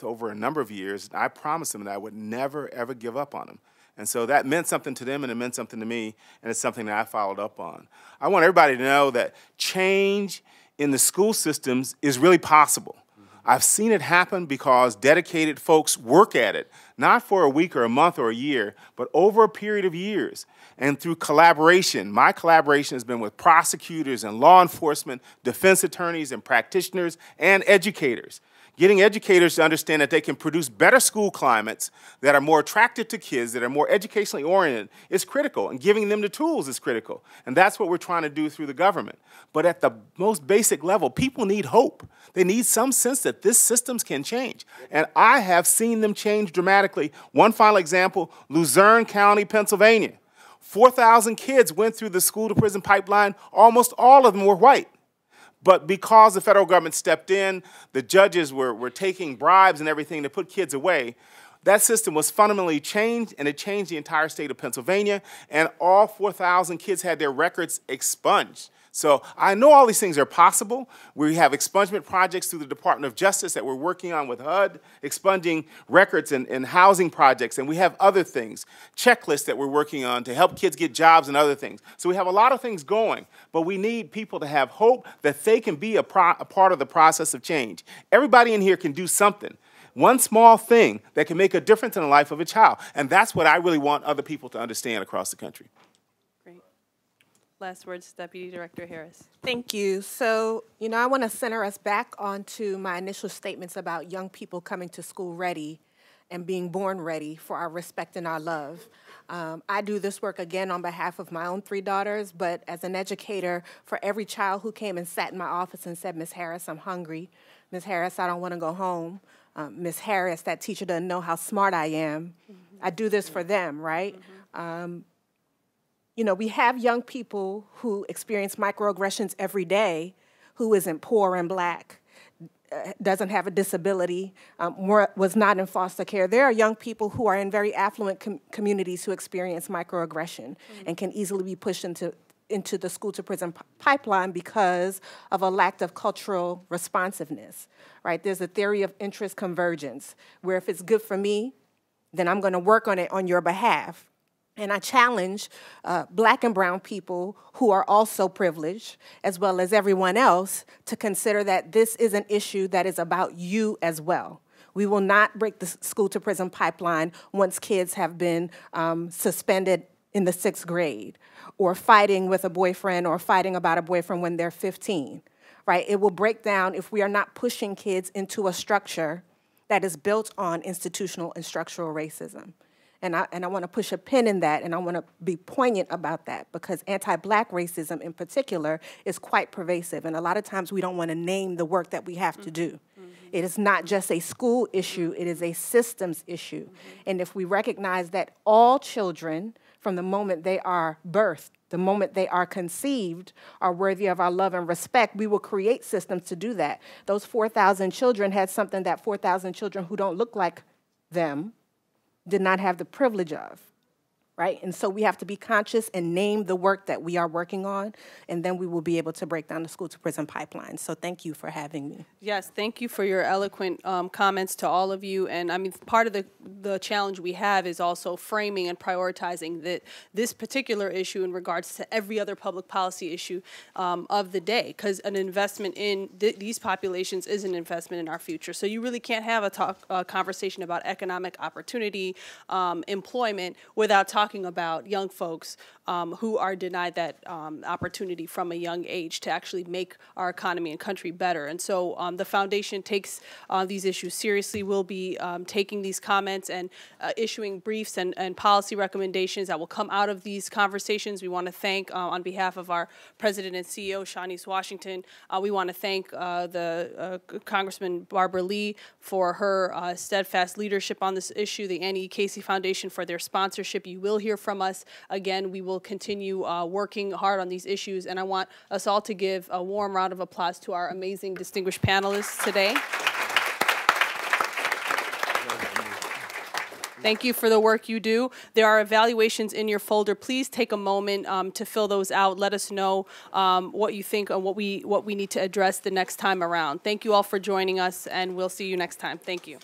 over a number of years. I promised them that I would never, ever give up on them. And so that meant something to them, and it meant something to me, and it's something that I followed up on. I want everybody to know that change in the school systems is really possible. I've seen it happen because dedicated folks work at it, not for a week or a month or a year, but over a period of years. And through collaboration, my collaboration has been with prosecutors and law enforcement, defense attorneys and practitioners and educators. Getting educators to understand that they can produce better school climates that are more attractive to kids, that are more educationally oriented, is critical, and giving them the tools is critical. And that's what we're trying to do through the government. But at the most basic level, people need hope. They need some sense that this systems can change. And I have seen them change dramatically. One final example, Luzerne County, Pennsylvania. 4,000 kids went through the school-to-prison pipeline. Almost all of them were white. But because the federal government stepped in, the judges were taking bribes and everything to put kids away, that system was fundamentally changed, and it changed the entire state of Pennsylvania, and all 4,000 kids had their records expunged. So I know all these things are possible. We have expungement projects through the Department of Justice that we're working on with HUD, expunging records and housing projects, and we have other things, checklists that we're working on to help kids get jobs and other things. So we have a lot of things going, but we need people to have hope that they can be a part of the process of change. Everybody in here can do something. One small thing that can make a difference in the life of a child, and that's what I really want other people to understand across the country. Last words, Deputy Director Harris. Thank you. So, you know, I want to center us back onto my initial statements about young people coming to school ready and being born ready for our respect and our love. I do this work, again, on behalf of my own 3 daughters, but as an educator, for every child who came and sat in my office and said, Ms. Harris, I'm hungry. Ms. Harris, I don't want to go home. Ms. Harris, that teacher doesn't know how smart I am. I do this for them, right? You know, we have young people who experience microaggressions every day, who isn't poor and black, doesn't have a disability, was not in foster care. There are young people who are in very affluent communities who experience microaggression and can easily be pushed into the school-to-prison pipeline because of a lack of cultural responsiveness, right? There's a theory of interest convergence, where if it's good for me, then I'm going to work on it on your behalf. And I challenge black and brown people who are also privileged, as well as everyone else, to consider that this is an issue that is about you as well. We will not break the school-to-prison pipeline once kids have been suspended in the 6th grade, or fighting with a boyfriend, or fighting about a boyfriend when they're 15, right? It will break down if we are not pushing kids into a structure that is built on institutional and structural racism. And I want to push a pin in that, and I want to be poignant about that, because anti-Black racism in particular is quite pervasive. And a lot of times we don't want to name the work that we have to do. It is not just a school issue, it is a systems issue. And if we recognize that all children, from the moment they are birthed, the moment they are conceived, are worthy of our love and respect, we will create systems to do that. Those 4,000 children had something that 4,000 children who don't look like them did not have the privilege of, right? And so we have to be conscious and name the work that we are working on, and then we will be able to break down the school-to-prison pipeline. So thank you for having me. Yes, thank you for your eloquent comments to all of you. And I mean, part of the challenge we have is also framing and prioritizing this particular issue in regards to every other public policy issue of the day, because an investment in these populations is an investment in our future. So you really can't have a conversation about economic opportunity, employment, without talking about young folks who are denied that opportunity from a young age to actually make our economy and country better. And so the foundation takes these issues seriously. We'll be taking these comments and issuing briefs and policy recommendations that will come out of these conversations. We want to thank, on behalf of our President and CEO, Shanice Washington, we want to thank the Congressman Barbara Lee for her steadfast leadership on this issue, the Annie Casey Foundation for their sponsorship. You will hear from us again. We will continue working hard on these issues, and I want us all to give a warm round of applause to our amazing distinguished panelists today. Thank you for the work you do. There are evaluations in your folder. Please take a moment to fill those out. Let us know what you think and what we need to address the next time around. Thank you all for joining us, and we'll see you next time. Thank you.